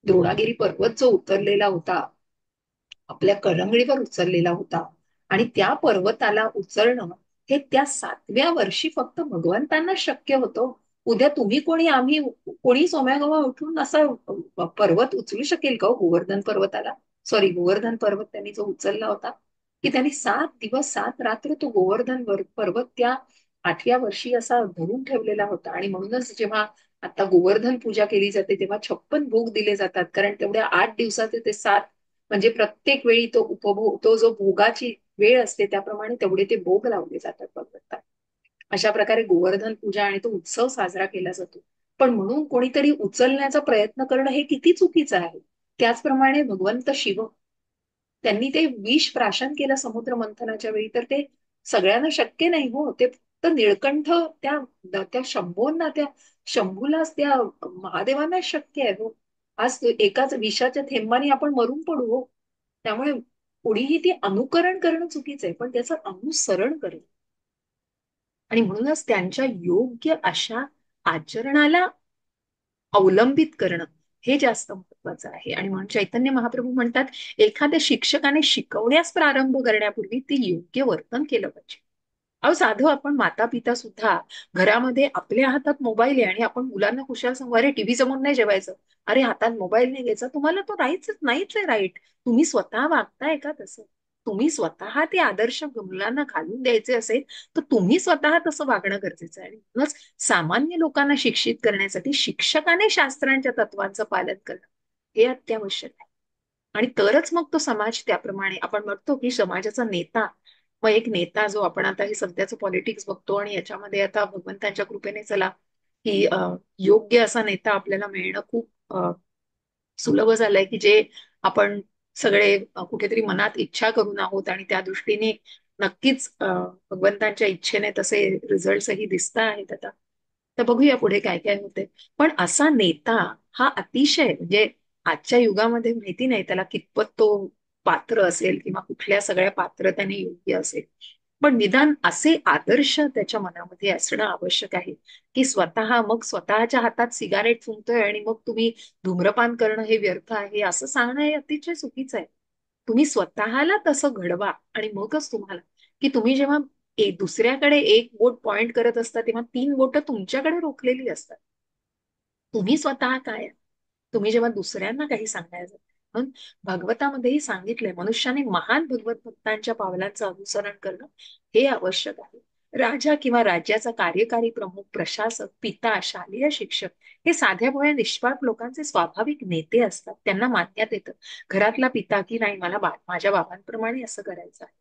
द्रोणागिरी पर्वत जो उतरलेला होता, आपल्या करंगळीवर उचललेला होता, आणि त्या पर्वताला उचलणं हे त्या 7व्या वर्षी फक्त भगवंतांना शक्य होतं. उद्या तुम्ही कोणी, आम्ही कोणी सोम्यागोवा उठून असा पर्वत उचलू शकेल का? गोवर्धन पर्वताला, सॉरी, गोवर्धन पर्वत त्यांनी जो उचलला होता, की त्यांनी 7 दिवस 7 रात्र तो गोवर्धन पर्वत त्या 8व्या वर्षी असा धरून ठेवलेला होता. आणि म्हणूनच जेव्हा आता गोवर्धन पूजा केली जाते तेव्हा 56 भोग दिले जातात, कारण तेवढ्या 8 दिवसाचे ते 7, म्हणजे प्रत्येक वेळी तो जो भोगाची वेळ असते त्याप्रमाणे तेवढे ते भोग लावले जातात भगवंतांना. अशा प्रकारे गोवर्धन पूजा आणि तो उत्सव साजरा केला जातो. पण म्हणून कोणीतरी उचलण्याचा प्रयत्न करणं हे किती चुकीचं आहे. त्याचप्रमाणे भगवंत शिव, त्यांनी ते विष प्राशन केलं समुद्र मंथनाच्या वेळी, तर ते सगळ्यांना शक्य नाही हो. ते फक्त निळकंठ त्या शंभूलाच, त्या महादेवांना शक्य आहे हो. आज एकाच विषाच्या थेंबाने आपण मरून पडू हो. त्यामुळे कोणीही ते अनुकरण करणं चुकीचं आहे, पण त्याचं अनुसरण करणं. आणि म्हणूनच त्यांच्या योग्य अशा आचरणाला अवलंबित करणं हे जास्त महत्वाचं आहे. आणि म्हणून चैतन्य महाप्रभू म्हणतात, एखाद्या शिक्षकाने शिकवण्यास प्रारंभ करण्यापूर्वी ते योग्य वर्तन केलं पाहिजे. अहो साधं आपण माता पिता सुद्धा घरामध्ये आपल्या हातात मोबाईल आहे आणि आपण मुलांना कुशाल सांगू, अरे टीव्ही समोर नाही जेवायचं, अरे हातात मोबाईल नाही घ्यायचा, तुम्हाला तो नाहीच आहे राईट. तुम्ही स्वतः वागताय का तसं? तुम्ही स्वतः ते आदर्श मुलांना घालून द्यायचे असेल तर तुम्ही स्वतः तसं वागणं गरजेचं आहे. आणि म्हणूनच सामान्य लोकांना शिक्षित करण्यासाठी शिक्षकाने शास्त्रांच्या तत्वांचं पालन करणं हे अत्यावश्यक आहे. आणि तरच मग तो समाज त्याप्रमाणे, आपण म्हणतो की समाजाचा नेता, मग एक नेता जो आपण आता हे सध्याचं पॉलिटिक्स बघतो आणि याच्यामध्ये आता भगवंतांच्या कृपेने चला की योग्य असा नेता आपल्याला मिळणं खूप सुलभ झालंय, की जे आपण सगळे कुठेतरी मनात इच्छा करून आहोत आणि त्या दृष्टीने नक्कीच भगवंतांच्या इच्छेने तसे रिझल्टही दिसत आहेत आता. तर बघूया पुढे काय काय होते. पण असा नेता हा अतिशय, म्हणजे आजच्या युगामध्ये माहिती नाही त्याला कितपत तो पात्र असेल किंवा कुठल्या सगळ्या पात्रतेने योग्य असेल, पण निदान असे आदर्श त्याच्या मनामध्ये असणं आवश्यक आहे, की मग स्वतःच्या हातात सिगारेट फुंकतोय आणि मग तुम्ही धूम्रपान करणं हे व्यर्थ आहे असं सांगणं हे अतिशय चुकीचं आहे. तुम्ही स्वतःला तसं घडवा आणि मगच तुम्हाला, की तुम्ही जेव्हा दुसऱ्याकडे एक बोट पॉइंट करत असता तेव्हा 3 बोटं तुमच्याकडे रोखलेली असतात. तुम्ही स्वतः काय आहे? तुम्ही जेव्हा दुसऱ्यांना काही सांगायचं, म्हणून भागवतामध्येही सांगितलंय मनुष्याने महान भगवत भक्तांच्या पावलांचं अनुसरण करणं हे आवश्यक आहे. राजा किंवा राज्याचा कार्यकारी प्रमुख, प्रशासक, पिता, शालेय शिक्षक हे साध्या भोळ्या निष्पाप लोकांचे स्वाभाविक नेते असतात. त्यांना मान्यात येतं घरातला पिता की नाही, मला माझ्या बाबांप्रमाणे असं करायचं आहे,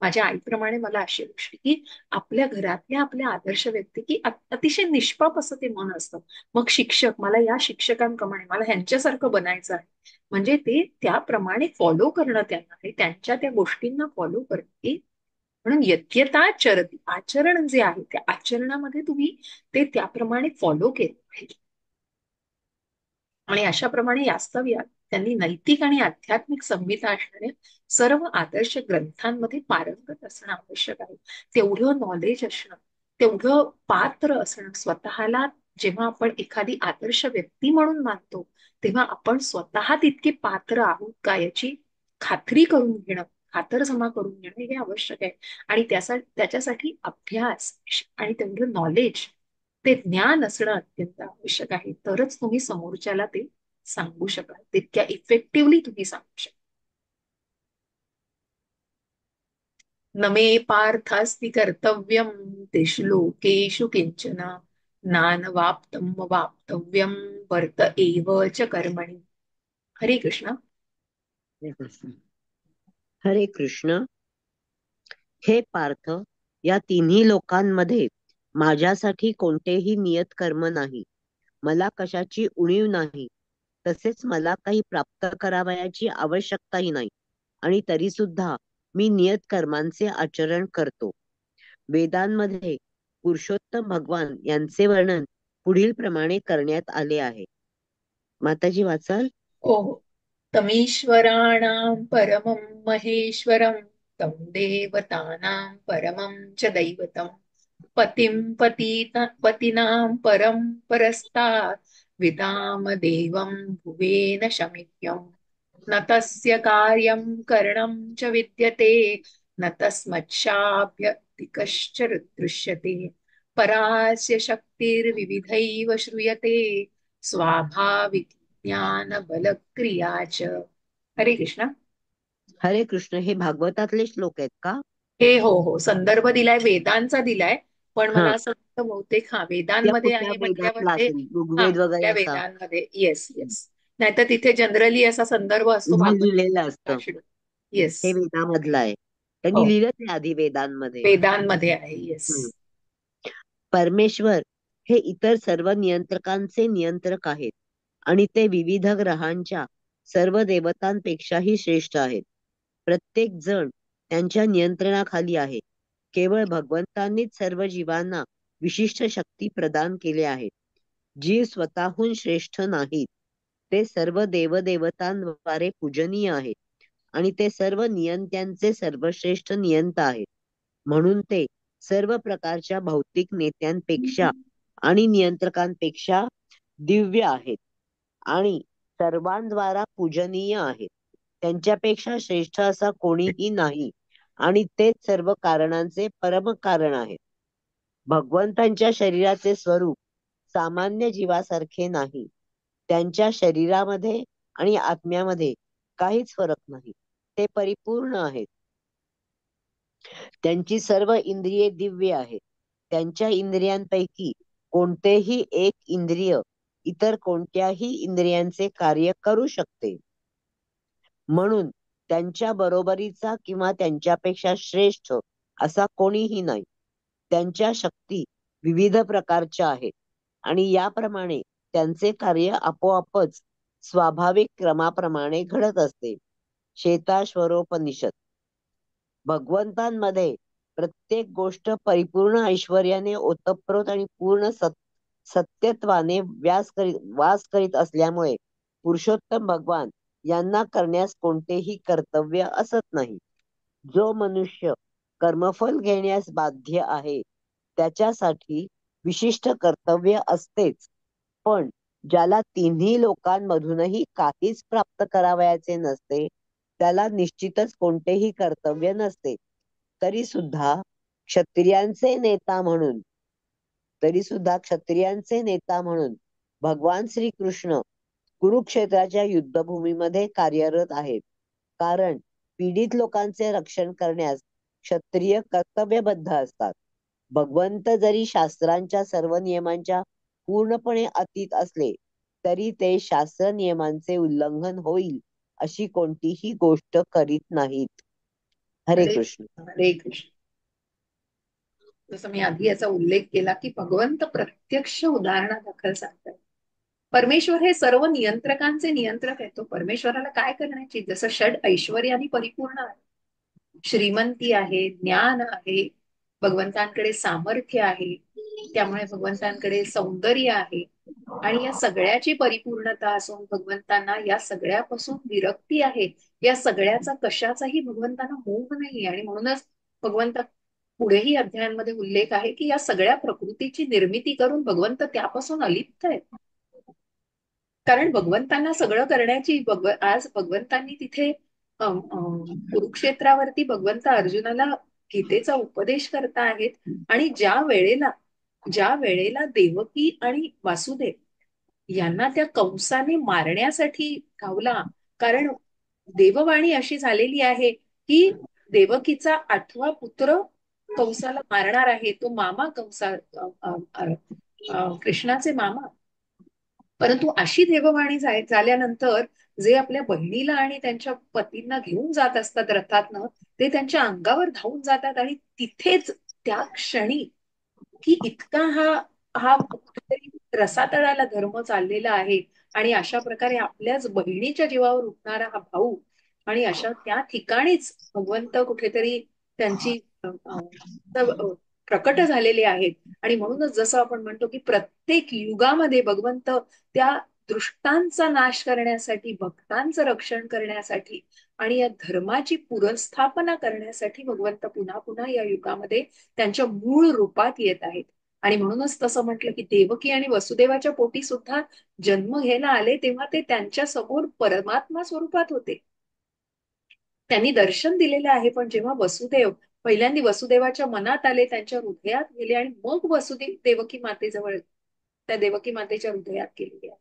माझ्या आईप्रमाणे मला अशी गोष्टी, की आपल्या घरातल्या आपल्या आदर्श व्यक्ती की अतिशय निष्पाप असं ते मन असतं. मग शिक्षक, मला या शिक्षकांप्रमाणे मला ह्यांच्यासारखं बनायचं आहे, म्हणजे ते त्याप्रमाणे फॉलो करणं त्यांना आणि त्यांच्या त्या गोष्टींना फॉलो करणं. म्हणून यज्ञता चरती, आचरण जे आहे त्या आचरणामध्ये तुम्ही ते त्याप्रमाणे फॉलो केलं पाहिजे. आणि अशाप्रमाणे यास्तव्यात त्यांनी नैतिक आणि आध्यात्मिक संहिता असणाऱ्या सर्व आदर्श ग्रंथांमध्ये पारंगत असणं आवश्यक आहे. तेवढं नॉलेज असणं, तेवढं पात्र असणं स्वतःला, जेव्हा आपण एखादी आदर्श व्यक्ती म्हणून मानतो तेव्हा आपण स्वतः तितके पात्र आहोत का याची खात्री करून घेणं, खातरजमा करून घेणं हे आवश्यक आहे. आणि त्याच्यासाठी अभ्यास आणि तेवढं नॉलेज, ते ज्ञान असणं अत्यंत आवश्यक आहे. तरच तुम्ही समोरच्याला ते सांगू शकाल, तितक्या इफेक्टिव्हली तुम्ही सांगू शकाल. न मे पार्थास्ति कर्तव्यम तेषु लोकेषु किंचन नानवाप्तम वाप्तव्यम वर्त एव च कर्मणि. हरे कृष्ण. हरे कृष्ण. हरे कृष्ण. हे पार्थ, या तिन्ही लोकांमध्ये माझ्यासाठी कोणतेही नियत कर्म नाही, मला कशाची उणीव नाही, तसेच मला काही प्राप्त करावयाची आवश्यकताही नाही, आणि तरी सुद्धा मी नियत कर्मांचे आचरण करतो. वेदांमध्ये पुरुषोत्तम भगवान यांचे वर्णन पुढील प्रमाणे करण्यात आले आहे. माताजी वाचाल. ओ तमीश्वराणां परमं महेश्वरं तं देवतानां परमं च दैवतं पतीनां परं परस्तात् विदाम देवं भुवेन शमित्यम्. न तस्य कार्यं करणं च विद्यते, न तस्मच्छाभ्यतिकश्च दृश्यते. परास्य शक्तिर्विविधैव श्रूयते, स्वाभाविक ज्ञान बल क्रियाच. हरे कृष्ण. हरे कृष्ण. हे भागवतातले श्लोक आहेत का? हे हो संदर्भ दिलाय, वेदांचा दिलाय, पण मला हा, असं वाटतं बहुतेक त्या वेदांमध्ये कुठल्या आहे वेदातला म्हटल्यावर असेल, ऋग्वेद वगैरे कुठल्या असा वेदांमध्ये, येस येस. नाहीतर तिथे जनरली असा संदर्भ असतो लिहिलेलं असतं. भागवत. येस. हे वेदामधलं आहे, त्यांनी हो, लिहिलं ते आधी वेदांमध्ये. वेदांमध्ये आहे. येस. हम्म. परमेश्वर हे इतर सर्व नियंत्रकांचे नियंत्रक आहेत, आणि ते विविध ग्रहांच्या सर्व देवतांपेक्षाही श्रेष्ठ आहेत. प्रत्येक जण त्यांच्या नियंत्रणाखाली आहे. केवळ भगवंतांनीच सर्व जीवांना विशिष्ट शक्ती प्रदान केले आहेत. जीव स्वतःहून श्रेष्ठ नाहीत, ते सर्व देवदेवतांद्वारे पूजनीय आहेत, आणि ते सर्व नियंत्यांचे सर्वश्रेष्ठ नियंता आहेत. म्हणून ते सर्व प्रकारच्या भौतिक नेत्यांपेक्षा आणि नियंत्रकांपेक्षा दिव्य आहेत आणि सर्वांद्वारा पूजनीय आहेत. त्यांच्यापेक्षा श्रेष्ठ असा कोणीही नाही आणि तेच सर्व कारणांचे परम कारण आहेत. भगवंतांच्या शरीराचे स्वरूप सामान्य जीवासारखे नाही. त्यांच्या शरीरामध्ये आणि आत्म्यामध्ये काहीच फरक नाही. ते परिपूर्ण आहेत. त्यांची सर्व इंद्रिये दिव्य आहेत. त्यांच्या इंद्रियांपैकी कोणतेही एक इंद्रिय इतर कोणत्याही इंद्रियांचे कार्य करू शकते. म्हणून त्यांच्या बरोबरीचा किंवा त्यांच्यापेक्षा श्रेष्ठ असा कोणीही नाही. त्यांच्या शक्ती विविध प्रकारच्या आहेत आणि याप्रमाणे त्यांचे कार्य आपोआपच स्वाभाविक क्रमाप्रमाणे घडत असते. श्वेताश्वरोपनिषद. भगवंतांमध्ये प्रत्येक गोष्ट परिपूर्ण ऐश्वर्याने ओतप्रोत आणि पूर्ण सत्यत्वाने वास करीत असल्यामुळे पुरुषोत्तम भगवान यांना करण्यास कोणतेही कर्तव्य असत नाही. जो मनुष्य कर्मफल घेण्यास बाध्य आहे त्याच्यासाठी विशिष्ट कर्तव्य असतेच, पण ज्याला तिन्ही लोकांमधूनही काहीच प्राप्त करावयाचे नसते त्याला निश्चितच कोणतेही कर्तव्य नसते. तरी सुद्धा क्षत्रियांचे नेता म्हणून भगवान श्रीकृष्ण कुरुक्षेत्राच्या युद्धभूमीमध्ये कार्यरत आहेत. कारण पीडित लोकांचे रक्षण करण्यास क्षत्रिय कर्तव्यबद्ध असतात. भगवंत जरी शास्त्रांच्या सर्व नियमांच्या पूर्णपणे अतीत असले तरी ते शास्त्र नियमांचे उल्लंघन होईल अशी कोणतीही गोष्ट करीत नाहीत. हरे हरे कृष्ण. हरे कृष्ण. जसं मी आधी याचा उल्लेख केला की भगवंत प्रत्यक्ष उदाहरणादाखल सांगतात. परमेश्वर हे सर्व नियंत्रकांचे नियंत्रक आहे. तो परमेश्वराला काय करण्याची, जसं षड ऐश्वर्याने परिपूर्ण आहे, श्रीमंती आहे, ज्ञान आहे, भगवंतांकडे सामर्थ्य आहे, त्यामुळे भगवंतांकडे सौंदर्य आहे आणि या सगळ्याची परिपूर्णता असून भगवंतांना या सगळ्यापासून विरक्ती आहे. या सगळ्याचा कशाचाही भगवंतांना मोह नाही आणि म्हणूनच भगवंत पुढेही अध्यायांमध्ये उल्लेख आहे की या सगळ्या प्रकृतीची निर्मिती करून भगवंत त्यापासून अलिप्त आहेत. कारण भगवंतांना सगळं करण्याची आज भगवंतांनी तिथे कुरुक्षेत्रावरती भगवंत अर्जुनाला गीतेचा उपदेश करता आहेत आणि ज्या वेळेला देवकी आणि वासुदेव यांना त्या कंसाने मारण्यासाठी गावला, कारण देववाणी अशी झालेली आहे की देवकीचा 8वा पुत्र कंसाला मारणार आहे, तो मामा कृष्णाचे मामा. परंतु अशी देववाणी झाल्यानंतर जे आपल्या बहिणीला आणि त्यांच्या पतींना घेऊन जात असतात रथातनं, ते त्यांच्या अंगावर धावून जातात आणि तिथेच त्या क्षणी की इतका हा हा कुठेतरी रसातळाला धर्म चाललेला आहे आणि अशा प्रकारे आपल्याच बहिणीच्या जीवावर उठणारा हा भाऊ, आणि अशा त्या ठिकाणीच भगवंत कुठेतरी त्यांची प्रकट झालेले आहेत. आणि म्हणूनच जसं आपण म्हणतो की प्रत्येक युगामध्ये भगवंत त्या दृष्टांचा नाश करण्यासाठी, भक्तांचं रक्षण करण्यासाठी आणि या धर्माची पुनर्स्थापना करण्यासाठी भगवंत पुन्हा पुन्हा या युगामध्ये त्यांच्या मूळ रूपात येत आहेत. आणि म्हणूनच तसं म्हटलं की देवकी आणि वसुदेवाच्या पोटी सुद्धा जन्म घ्यायला आले तेव्हा ते त्यांच्या समोर परमात्मा स्वरूपात होते, त्यांनी दर्शन दिलेलं आहे. पण जेव्हा वसुदेव पहिल्यांदा वसुदेवाच्या मनात आले, त्यांच्या हृदयात गेले आणि मग वसुदेव देवकी मातेजवळ त्या देवकी मातेच्या हृदयात गेलेले आहे.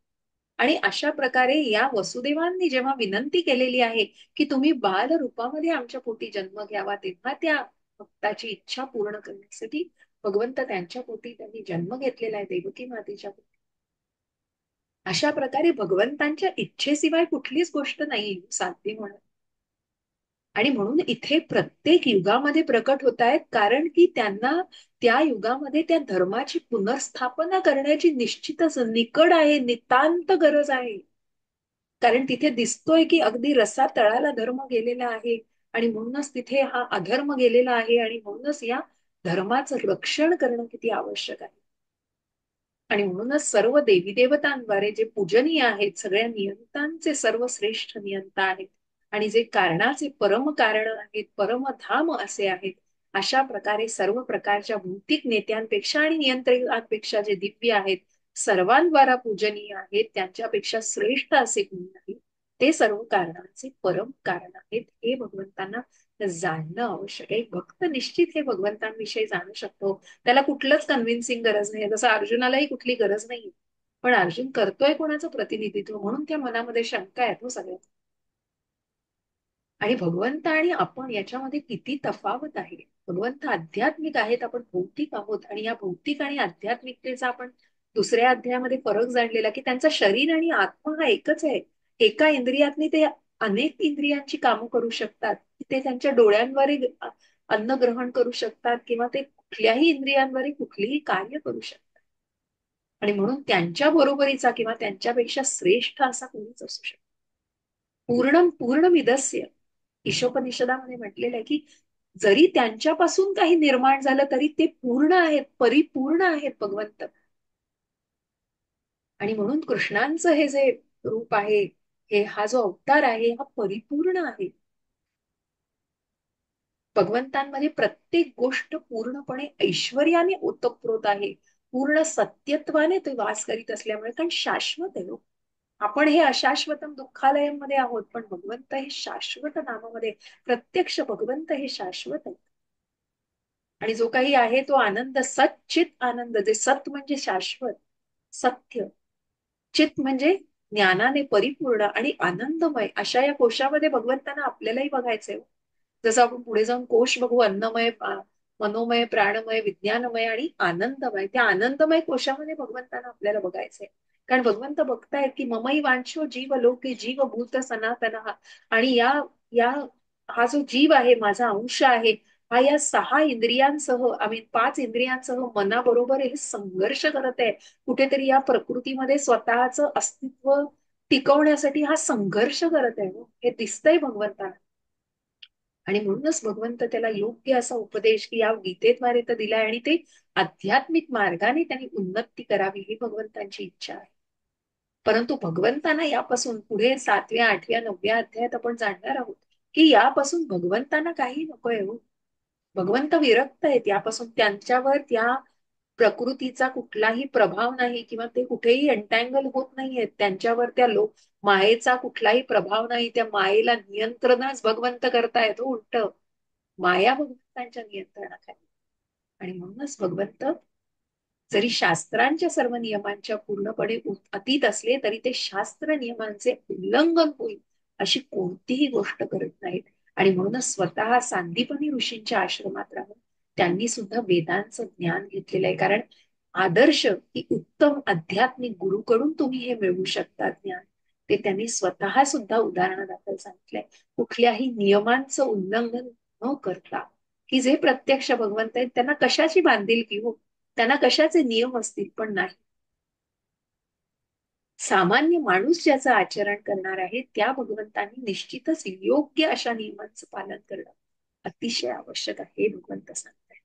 आणि अशा प्रकारे या वसुदेवांनी जेव्हा विनंती केलेली आहे की तुम्ही बाल रूपामध्ये आमच्या पोटी जन्म घ्यावा, तेव्हा त्या भक्ताची इच्छा पूर्ण करण्यासाठी भगवंत त्यांच्या पोटी त्यांनी जन्म घेतलेला आहे, देवकी मातेच्या पोटी. अशा प्रकारे भगवंतांच्या इच्छेशिवाय कुठलीच गोष्ट नाही साध्य होणार. आणि म्हणून इथे प्रत्येक युगामध्ये प्रकट होत आहेत, कारण की त्यांना त्या युगामध्ये त्या धर्माची पुनर्स्थापना करण्याची निश्चितच निकड आहे, नितांत गरज आहे. कारण तिथे दिसतोय की अगदी रसा तळाला धर्म गेलेला आहे आणि म्हणूनच तिथे हा अधर्म गेलेला आहे आणि म्हणूनच या धर्माचं रक्षण करणं किती आवश्यक आहे. आणि म्हणूनच सर्व देवी देवतांद्वारे जे पूजनीय आहेत, सगळ्या नियंतांचे सर्वश्रेष्ठ नियंता आहेत आणि जे कारणाचे परम कारण आहेत, परमधाम असे आहेत, अशा प्रकारे सर्व प्रकारच्या भौतिक नेत्यांपेक्षा आणि नियंत्रकांपेक्षा जे दिव्य आहेत, सर्वांद्वारा पूजनीय आहेत, त्यांच्यापेक्षा श्रेष्ठ असे कोणी नाही. ते सर्व कारणांचे परम कारण आहेत. हे भगवंतांना जाणणं आवश्यक आहे. भक्त निश्चित हे भगवंतांविषयी जाणू शकतो. त्याला कुठलंच कन्व्हिन्सिंग गरज नाही. जसं अर्जुनालाही कुठली गरज नाही. पण अर्जुन करतोय कोणाचं प्रतिनिधित्व, म्हणून त्या मनामध्ये शंका आहे तो सगळ्यात. आणि भगवंत आणि आपण याच्यामध्ये किती तफावत आहे. भगवंत आध्यात्मिक आहेत, आपण भौतिक आहोत. आणि या भौतिक आणि आध्यात्मिकतेचा आपण दुसऱ्या अध्यायामध्ये फरक जाणलेला की त्यांचा शरीर आणि आत्मा हा एकच आहे. एका इंद्रियातनी ते अनेक इंद्रियांची कामं करू शकतात. ते त्यांच्या डोळ्यांद्वारे अन्न ग्रहण करू शकतात किंवा ते कुठल्याही इंद्रियांद्वारे कुठलीही कार्य करू शकतात. आणि म्हणून त्यांच्या बरोबरीचा किंवा त्यांच्यापेक्षा श्रेष्ठ असा कोणीच असू शकतो. पूर्ण विदस्य ईशोपनिषदामध्ये म्हटलेलं आहे की जरी त्यांच्यापासून काही निर्माण झालं तरी ते पूर्ण आहेत, परिपूर्ण आहेत भगवंत. आणि म्हणून कृष्णांचं हे जे रूप आहे, हे हा जो अवतार आहे, हा परिपूर्ण आहे. भगवंतांमध्ये प्रत्येक गोष्ट पूर्णपणे ऐश्वर्याने ओतप्रोत आहे. पूर्ण सत्यत्वाने ते वास करीत असल्यामुळे, कारण शाश्वत आहे. आपण हे अशाश्वतम दुःखालयामध्ये आहोत, पण भगवंत हे शाश्वत नामामध्ये, प्रत्यक्ष भगवंत हे शाश्वत आहे. आणि जो काही आहे तो आनंद, सच्चित आनंद, जे सत म्हणजे शाश्वत, सत्य, चित म्हणजे ज्ञानाने परिपूर्ण आणि आनंदमय, अशा या कोशामध्ये भगवंतांना आपल्यालाही बघायचंय. जसं आपण पुढे जाऊन कोश बघू, अन्नमय, मनोमय, प्राणमय, विज्ञानमय आणि आनंदमय. त्या आनंदमय कोशामध्ये भगवंतांना आपल्याला बघायचंय. कारण भगवंत बघतायत की ममई वांछो जीव लोके जीव भूत सनातन, आणि या हा जो जीव आहे, माझा अंश आहे, हा या 6 इंद्रियांसह, आम्ही 5 इंद्रियांसह मनाबरोबर हे संघर्ष करत आहे. कुठेतरी या प्रकृतीमध्ये स्वतःचं अस्तित्व टिकवण्यासाठी हा संघर्ष करत आहे. हे दिसतंय भगवंताला. आणि म्हणूनच भगवंत त्याला योग्य असा उपदेश की या गीतेद्वारे तर दिलाय, आणि ते आध्यात्मिक मार्गाने त्यांनी उन्नती करावी ही भगवंतांची इच्छा आहे. परंतु भगवंतांना यापासून पुढे 7व्या, 8व्या, 9व्या अध्यायात आपण जाणणार आहोत की यापासून भगवंतांना काही नकोय. भगवंत विरक्त आहेत यापासून. त्यांच्यावर त्या प्रकृतीचा कुठलाही प्रभाव नाही किंवा ते कुठेही एंटँगल होत नाहीयेत. त्यांच्यावर त्या मायेचा कुठलाही प्रभाव नाही. त्या मायेला नियंत्रणच भगवंत करतायत. उलट माया भगवंतांच्या नियंत्रणाखाली. आणि म्हणूनच भगवंत जरी शास्त्रांच्या सर्व नियमांच्या पूर्णपणे अतीत असले तरी ते शास्त्र नियमांचे उल्लंघन होईल अशी कोणतीही गोष्ट करत नाहीत. आणि म्हणूनच स्वतः सांदीपनी ऋषींच्या आश्रमात राहून त्यांनी सुद्धा वेदांचं ज्ञान घेतलेलं आहे. कारण आदर्श की उत्तम आध्यात्मिक गुरुकडून तुम्ही हे मिळवू शकता ज्ञान, ते त्यांनी स्वतः सुद्धा उदाहरणादाखल सांगितलंय. कुठल्याही नियमांचं उल्लंघन न करता, की जे प्रत्यक्ष भगवंत आहेत त्यांना कशाची बांधिलकी हो, त्यांना कशाचे नियम असतील, पण नाही. सामान्य माणूस ज्याचं आचरण करणार आहे त्या भगवंतांनी निश्चितच योग्य अशा नियमांचं पालन करणं अतिशय आवश्यक आहे, हे भगवंत सांगताय.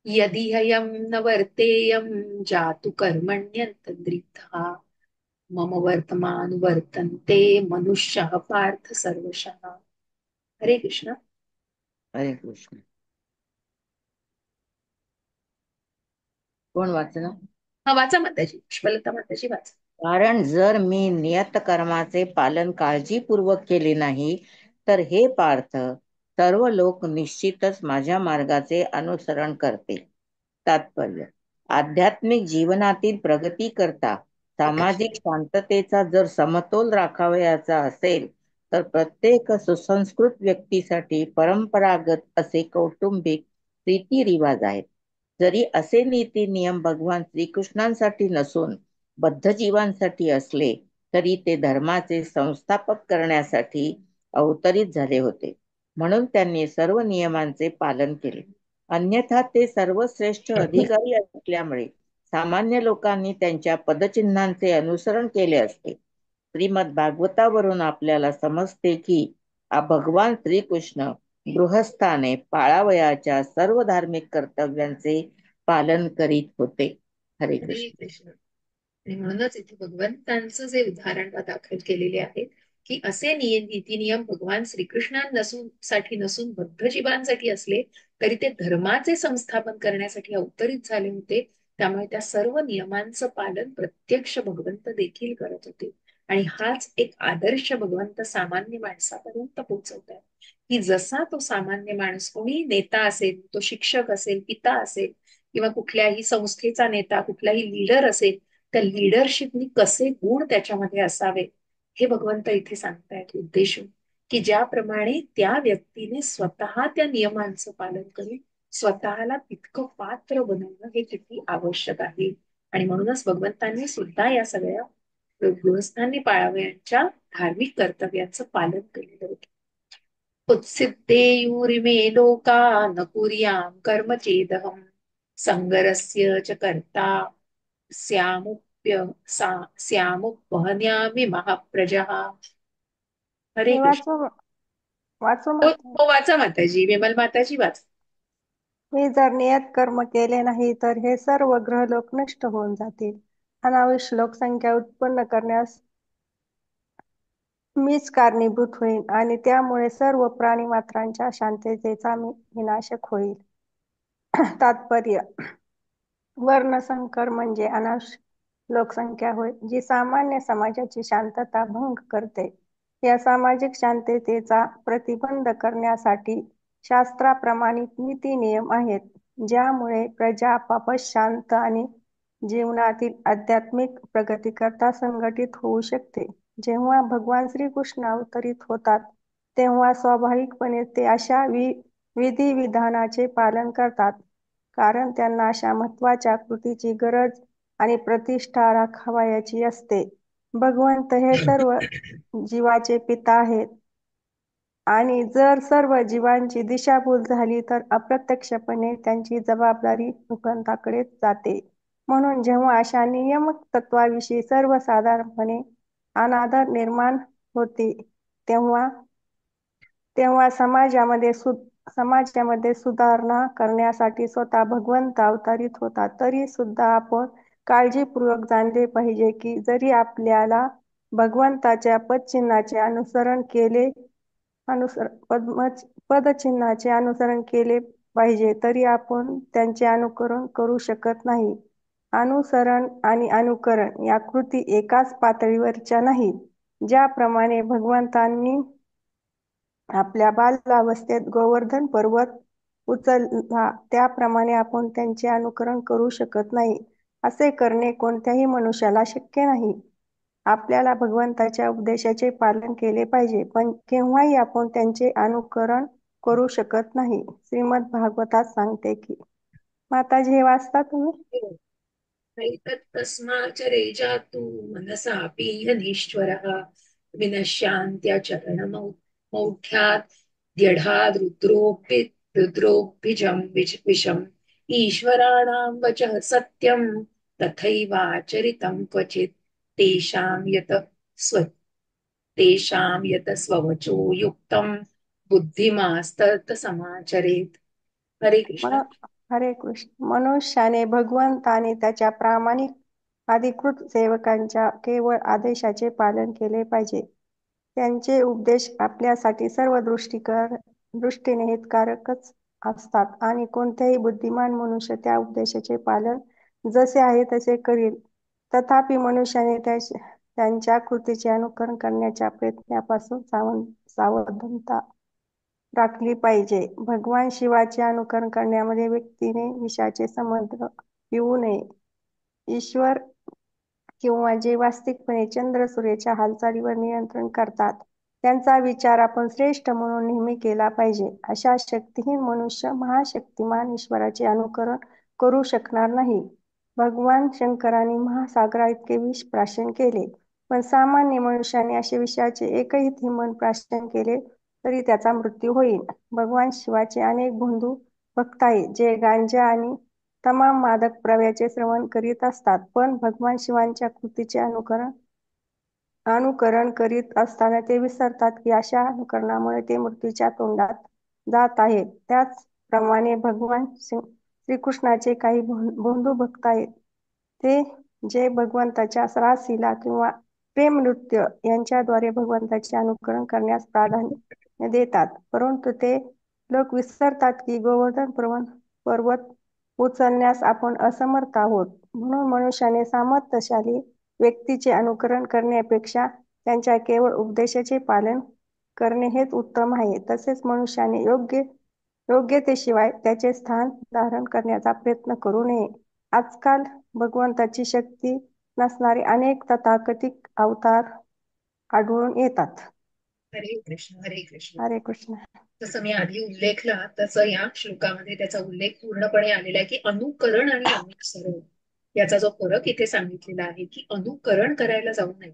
यदि हयं न वर्तेयं जातु कर्मण्यन्तद्रिग्धा मम वर्तमान वर्तन्ते मनुष्यः पार्थ सर्वशः. हरे कृष्ण. हरे कृष्ण. कोण वाचलं? हा, वाचा माताजी, पुष्पलता माताजी वाचा. कारण जर मी नियत कर्माचे पालन काळजीपूर्वक केले नाही तर हे पार्थ, सर्व लोक निश्चितच माझ्या मार्गाचे अनुसरण करते. तात्पर्य: आध्यात्मिक जीवनातील प्रगती करता सामाजिक शांततेचा जर समतोल राखावयाचा असेल तर प्रत्येक सुसंस्कृत व्यक्तीसाठी परंपरागत असे कौटुंबिक रीतिरिवाज आहेत. जरी असे नीती नियम भगवान श्रीकृष्णांसाठी नसून बद्ध जीवांसाठी असले तरी ते धर्माचे संस्थापक करण्यासाठी अवतरित झाले होते. म्हणून त्यांनी सर्व नियमांचे पालन केले. अन्यथा ते सर्वश्रेष्ठ अधिकारी असल्यामुळे सामान्य लोकांनी त्यांच्या पदचिन्हांचे अनुसरण केले असते. श्रीमद भागवतावरून आपल्याला समजते की भगवान श्रीकृष्ण गृहस्थाने पाळावयाच्या सर्व धार्मिक कर्तव्यांचे पालन करीत होते. हरे कृष्ण. आणि म्हणूनच इथे भगवंतांचं जे उदाहरण दाखल केलेले आहे की असे नीती नियम भगवान साठी नसून बद्ध जीवांसाठी असले तरी ते धर्माचे संस्थापन करण्यासाठी अवतरित झाले होते. त्यामुळे त्या सर्व नियमांचं पालन प्रत्यक्ष भगवंत देखील करत होते. आणि हाच एक आदर्श भगवंत सामान्य माणसापर्यंत पोहोचवतात, की जसा तो सामान्य माणूस, कोणी नेता असेल, तो शिक्षक असेल, पिता असेल, किंवा कुठल्याही संस्थेचा नेता, कुठलाही लीडर असेल, त्या लिडरशिपनी कसे गुण त्याच्यामध्ये असावे हे भगवंत इथे सांगतायत उद्देशून, की ज्याप्रमाणे त्या व्यक्तीने स्वतः त्या नियमांचं पालन करून स्वतःला तितकं पात्र बनवणं हे किती आवश्यक आहे. आणि म्हणूनच भगवंतांनी सुद्धा या सगळ्या गृहस्थांनी पाळावयांच्या धार्मिक कर्तव्यांचं पालन केलेलं होतं. उत्सिद्धेयुरिमे लोका न कुर्यां कर्म चेदहम संगरस्य च कर्ता स्यामुपहन्यामि महाप्रजः. हरे मी कृष्ण. वाचू वाचू हो माता. हो, वाचा माताजी, विमल माताजी वाचा. मी जर नियत कर्म केले नाही तर हे सर्व ग्रहलोक नष्ट होऊन जातील. अनाविष लोकसंख्या उत्पन्न करण्यास मीच कारणीभूत होईल आणि त्यामुळे सर्व प्राणीमात्रांच्या शांततेचा मी विनाशक होईल. तात्पर्य: वर्णसंकर म्हणजे अनावश्यक लोकसंख्या होय, जी सामान्य समाजाची शांतता भंग करते. या सामाजिक शांततेचा प्रतिबंध करण्यासाठी शास्त्राप्रमाणित नीती नियम आहेत, ज्यामुळे प्रजा आपापच शांत आणि जीवनातील आध्यात्मिक प्रगतीकरता संघटित होऊ शकते. जेव्हा भगवान श्रीकृष्ण अवतरित होतात तेव्हा स्वाभाविकपणे ते अशा विधिविधानाचे पालन करतात, कारण त्यांना अशा महत्वाच्या कृतीची गरज आणि प्रतिष्ठा राखावयाची असते. भगवंत हे सर्व जीवाचे पिता आहेत आणि जर सर्व जीवांची दिशाभूल झाली तर अप्रत्यक्षपणे त्यांची जबाबदारी भगवंताकडेच जाते. म्हणून जेव्हा अशा नियामक तत्वाविषयी सर्वसाधारणपणे अनादर निर्माण होते तेव्हा तेव्हा समाजामध्ये सुधारणा करण्यासाठी स्वतः भगवंत अवतरित होतात. तरी सुद्धा आपण काळजीपूर्वक जाणले पाहिजे की जरी आपल्याला भगवंताच्या पदचिन्हाचे अनुसरण केले पाहिजे तरी आपण त्यांचे अनुकरण करू शकत नाही. अनुसरण आणि अनुकरण या कृती एकाच पातळीवरच्या नाहीत. ज्याप्रमाणे भगवंतांनी आपल्या बाल्यावस्थेत गोवर्धन पर्वत उचलला त्याप्रमाणे आपण त्यांचे अनुकरण करू शकत नाही. असे करणे कोणत्याही मनुष्याला शक्य नाही. आपल्याला भगवंताच्या उपदेशाचे पालन केले पाहिजे, पण केव्हाही आपण त्यांचे अनुकरण करू शकत नाही. श्रीमद भागवतात सांगते की. माताजी हे वाचता तुम्ही? तस्माचरे जातु मनसा पीयनीश्वरः विनश्यान्त्यचरणमौढ्यात् द्यढाद् रुद्रोऽभिजं विषम् ईश्वराणां वचः सत्यं तथैवाचरितं क्वचित् तेषां यत स्ववचो युक्तं बुद्धिमास्तत समाचरेत्. हरे कृष्ण. हरे कृष्ण. मनुष्याने भगवंत आणि त्याच्या प्रामाणिक अधिकृत सेवकांच्या केवळ आदेशाचे पालन केले पाहिजे. त्यांचे उपदेश आपल्यासाठी सर्व दृष्टीने हितकारकच असतात आणि कोणत्याही बुद्धिमान मनुष्य त्या उपदेशाचे पालन जसे आहे तसे करील. तथापि मनुष्याने त्यांच्या कृतीचे अनुकरण करण्याच्या प्रयत्नापासून सावधानता राखली पाहिजे. भगवान शिवाचे अनुकरण करण्यामध्ये व्यक्तीने विषयाचे समुद्र पिऊ नये. ईश्वर किंवा जे वास्तविकपणे चंद्र सूर्याच्या हालचालीवर नियंत्रण करतात त्यांचा विचार आपण श्रेष्ठ म्हणून नेहमी केला पाहिजे. अशा शक्तिहीन मनुष्य महाशक्तिमान ईश्वराचे अनुकरण करू शकणार नाही. भगवान शंकराने महासागराइतके विष प्राशन केले, पण सामान्य मनुष्याने असे विषयाचे एकही थेंब प्राशन केले तरी त्याचा मृत्यू होईल. भगवान शिवाचे अनेक बंधू भक्त आहेत जे गांजा आणि तमाम मादक द्रव्याचे सेवन करीत असतात, पण भगवान शिवांच्या कृतीचे अनुकरण करीत असताना ते विसरतात की अशा अनुकरणामुळे ते मृत्यूच्या तोंडात जात आहेत. त्याचप्रमाणे भगवान श्रीकृष्णाचे काही बंधू भक्त आहेत ते जे भगवंताच्या रासलीला किंवा प्रेम नृत्य यांच्याद्वारे भगवंताचे अनुकरण करण्यास प्राधान्य देतात. परंतु ते लोक विसरतात की गोवर्धन पर्वत उचलण्यास आपण असमर्थ आहोत. म्हणून मनुष्याने सामर्थ्यशाली व्यक्तीचे अनुकरण करण्यापेक्षा त्यांच्या केवळ उपदेशाचे पालन करणे हेच उत्तम आहे. तसेच मनुष्याने योग्यतेशिवाय त्याचे स्थान धारण करण्याचा प्रयत्न करू नये. आजकाल भगवंताची शक्ती नसणारे अनेक तथाकथित अवतार आढळून येतात. हरे कृष्ण हरे कृष्ण. हरे कृष्ण. जसं मी आधी उल्लेखला तसं या श्लोकामध्ये त्याचा उल्लेख पूर्णपणे आलेला आहे की अनुकरण आणि अनुसरण याचा जो फरक इथे सांगितलेला आहे की अनुकरण करायला जाऊ नये.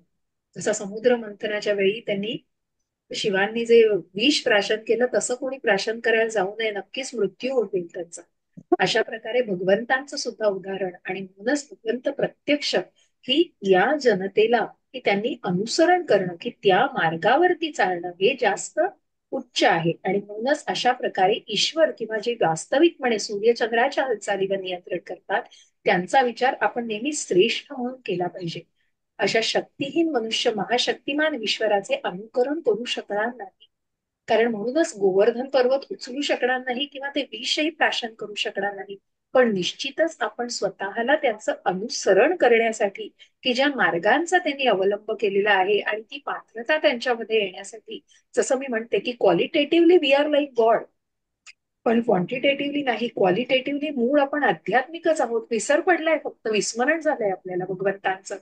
जसं समुद्र मंथनाच्या वेळी त्यांनी शिवांनी जे विष प्राशन केलं तसं कोणी प्राशन करायला जाऊ नये, नक्कीच मृत्यू होईल त्यांचा. अशा प्रकारे भगवंतांचं सुद्धा उदाहरण आणि म्हणूनच भगवंत प्रत्यक्ष ही या जनतेला की त्यांनी अनुसरण करणं की त्या मार्गावरती चालणं हे जास्त उच्च आहे. आणि म्हणूनच अशा प्रकारे ईश्वर किंवा जे वास्तविकपणे सूर्यचंद्राच्या हालचालीवर नियंत्रण करतात त्यांचा विचार आपण नेहमी श्रेष्ठ म्हणून केला पाहिजे. अशा शक्तिहीन मनुष्य महाशक्तिमान ईश्वराचे अनुकरण करू शकणार नाही. कारण म्हणूनच गोवर्धन पर्वत उचलू शकणार नाही किंवा ते विषही प्राशन करू शकणार नाही. पण निश्चितच आपण स्वतःला त्यांचं अनुसरण करण्यासाठी की ज्या मार्गांचा त्यांनी अवलंब केलेला आहे आणि ती पात्रता त्यांच्यामध्ये येण्यासाठी, जसं मी म्हणते की क्वालिटेटिव्हली वी आर लाईक गॉड, पण क्वांटिटेटिव्हली नाही. क्वालिटेटिव्हली मूळ आपण आध्यात्मिकच आहोत. विसर पडलाय, फक्त विस्मरण झालंय आपल्याला भगवंतांचं.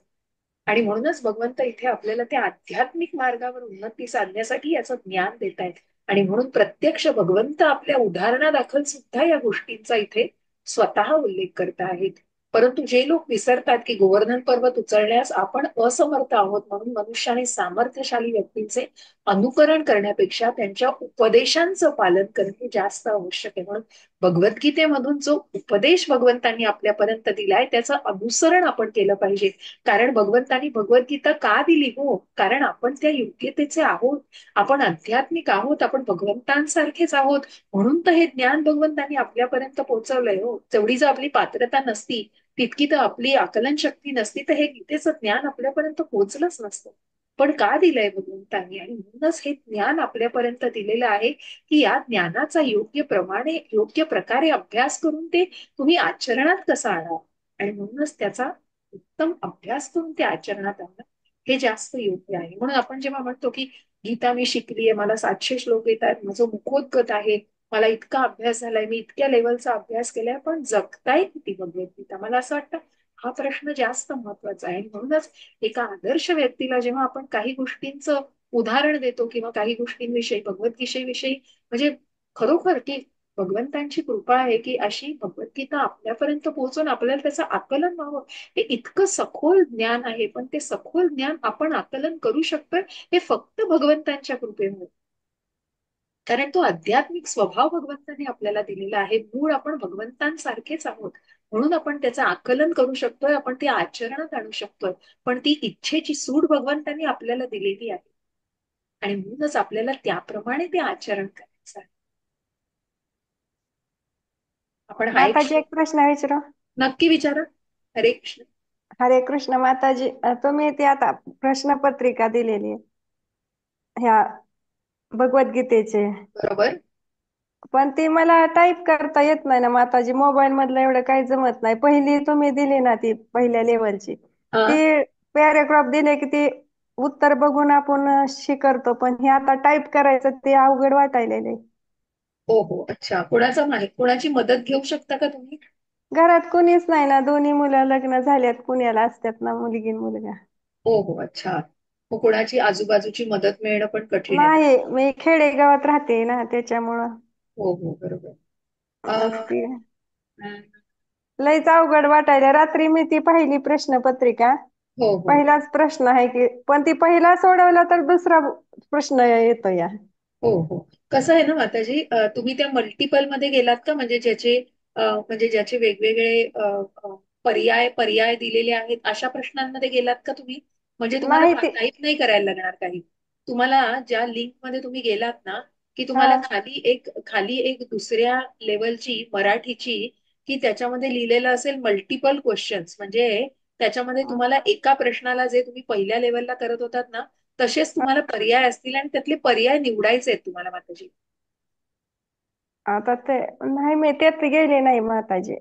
आणि म्हणूनच भगवंत इथे आपल्याला त्या आध्यात्मिक मार्गावर उन्नती साधण्यासाठी याचं ज्ञान देत आहेत. आणि म्हणून प्रत्यक्ष भगवंत आपल्या उदाहरणादाखल सुद्धा या गोष्टींचा इथे स्वतः उल्लेख करत आहेत. परंतु जे लोक विसरतात की गोवर्धन पर्वत उचलण्यास आपण असमर्थ आहोत, म्हणून मनुष्याने सामर्थ्यशाली व्यक्तींचे अनुकरण करण्यापेक्षा त्यांच्या उपदेशांचं पालन करणे जास्त आवश्यक आहे. म्हणून भगवद्गीतेमधून जो उपदेश भगवंतांनी आपल्यापर्यंत दिलाय त्याचं अनुसरण आपण केलं पाहिजे. कारण भगवंतांनी भगवद्गीता का दिली? हो, कारण आपण त्या योग्यतेचे आहोत, आपण आध्यात्मिक आहोत, आपण भगवंतांसारखेच आहोत. म्हणून तर हे ज्ञान भगवंतांनी आपल्यापर्यंत पोहोचवलंय. हो, जेवढी जर आपली पात्रता नसती तितकी तर आपली आकलन शक्ती नसती तर हे गीतेचं ज्ञान आपल्यापर्यंत पोहोचलंच नसतं. पण का दिलंय भगवंतांनी? आणि म्हणूनच हे ज्ञान आपल्यापर्यंत दिलेलं आहे की या ज्ञानाचा योग्य प्रकारे अभ्यास करून ते तुम्ही आचरणात कसं आणा. आणि म्हणूनच त्याचा उत्तम अभ्यास करून ते आचरणात आणणं हे जास्त योग्य आहे. म्हणून आपण जेव्हा म्हणतो की गीता मी शिकलीये, मला 700 श्लोक येत आहेत, माझं मुखोद्गत आहे, मला इतका अभ्यास झालाय, मी इतक्या लेवलचा अभ्यास केलाय, पण जगताय किती भगवद्गीता? मला असं वाटतं हा प्रश्न जास्त महत्वाचा आहे. म्हणूनच एका आदर्श व्यक्तीला जेव्हा आपण काही गोष्टींचं उदाहरण देतो किंवा काही गोष्टींविषयी भगवद्गीतेविषयी म्हणजे खरोखर की भगवंतांची कृपा आहे की अशी भगवद्गीता आपल्यापर्यंत पोहोचून आपल्याला त्याचं आकलन व्हावं. हे इतकं सखोल ज्ञान आहे, पण ते सखोल ज्ञान आपण आकलन करू शकतोय हे फक्त भगवंतांच्या कृपेमुळे. कारण तो आध्यात्मिक स्वभाव भगवंतांनी आपल्याला दिलेला आहे. मूळ आपण भगवंतांसारखेच आहोत, म्हणून आपण त्याचं आकलन करू शकतोय, आपण ते आचरणात आणू शकतोय. पण ती इच्छेची सूट भगवंतांनी आपल्याला दिलेली आहे आणि म्हणूनच आपल्याला त्याप्रमाणे ते आचरण करायचं आहे. आपण हा एक माताजी, एक प्रश्न विचारू? नक्की विचारा. हरे कृष्ण. हरे कृष्ण. माताजी, तुम्ही ती आता प्रश्नपत्रिका दिलेली ह्या भगवद्गीतेचे, बरोबर. पण ती मला टाईप करता येत नाही ना माताजी. मोबाईल मधलं एवढं काही जमत नाही. पहिली तुम्ही दिली ना ती पहिल्या लेवलची, हा. ती पॅराग्राफ दिले की ती उत्तर बघून आपण करतो, पण हे आता टाईप करायचं ते अवघड वाटायलेले. हो हो, अच्छा. कोणाची मदत घेऊ शकता का तुम्ही? घरात कुणीच नाही ना, दोन्ही मुलं लग्न झाल्यात, पुण्याला असतात ना, मुलगी आणि मुलगा. हो हो, अच्छा. मग कोणाची आजूबाजूची मदत मिळणं पण कठीण आहे. नाही, मी खेडेगावात राहते ना, त्याच्यामुळं हो हो, बरोबर. ती अं, लईच अवघड वाटायला. रात्री मी ती पाहिली प्रश्नपत्रिका, हो हो पहिलाच प्रश्न आहे की, पण ती पहिला सोडवला तर दुसरा प्रश्न येतो या. हो हो. कसं आहे ना माताजी, तुम्ही त्या मल्टिपल मध्ये गेलात का? म्हणजे ज्याचे वेगवेगळे पर्याय पर्याय दिलेले आहेत अशा प्रश्नांमध्ये गेलात का तुम्ही? म्हणजे तुम्हाला नाही ती, टाईप नाही करायला लागणार काही. तुम्हाला ज्या लिंक मध्ये तुम्ही गेलात ना की तुम्हाला हा खाली एक दुसऱ्या लेवलची मराठीची की त्याच्यामध्ये लिहिलेलं असेल मल्टिपल क्वेश्चन्स, म्हणजे त्याच्यामध्ये तुम्हाला एका प्रश्नाला जे तुम्ही पहिल्या लेवलला करत होतात ना, तसेच तुम्हाला पर्याय असतील आणि त्यातले पर्याय निवडायचे आहेत तुम्हाला माताजी. आता ते नाही, मी त्यात गेले नाही माताजी.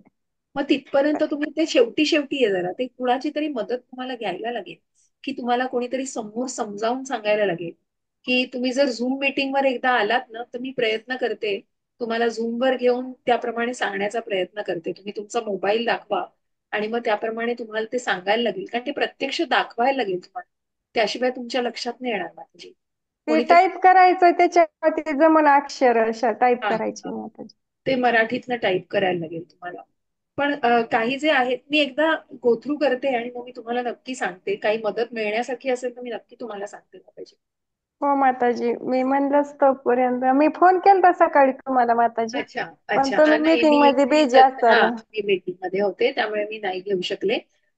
मग तिथपर्यंत तुम्ही ते शेवटी शेवटी आहे जरा, ते कुणाची तरी मदत तुम्हाला घ्यायला लागेल, की तुम्हाला कोणीतरी समोर समजावून सांगायला लागेल, की तुम्ही जर झूम मीटिंगवर एकदा आलात ना, तर मी प्रयत्न करते तुम्हाला झूमवर घेऊन त्याप्रमाणे सांगण्याचा प्रयत्न करते. तुम्ही तुमचा मोबाईल दाखवा आणि मग त्याप्रमाणे तुम्हाला ते सांगायला लागेल, कारण ते प्रत्यक्ष दाखवायला लागेल तुम्हाला. त्याशिवाय तुमच्या लक्षात नाही येणार माताजी. ते कोणीतरी टाईप करायचं, त्याच्यावरती जमन अक्षर टाईप हा करायची हा, माताजी. ते मराठीतनं टाईप करायला लागेल तुम्हाला. पण काही जे आहेत मी एकदा गोथ्रू करते आणि मग मी तुम्हाला नक्की सांगते. काही मदत मिळण्यासारखी असेल तर मी नक्की तुम्हाला सांगते माताजी. हो माताजी, मी म्हणलंच तोपर्यंत मी फोन केलता सकाळी तुम्हाला माताजी, अच्छा पण अच्छा, हा तुम्ही नाही मीटिंग मी मध्ये मी बिझी असाल. मी मीटिंग मध्ये होते त्यामुळे मी नाही घेऊ शकले.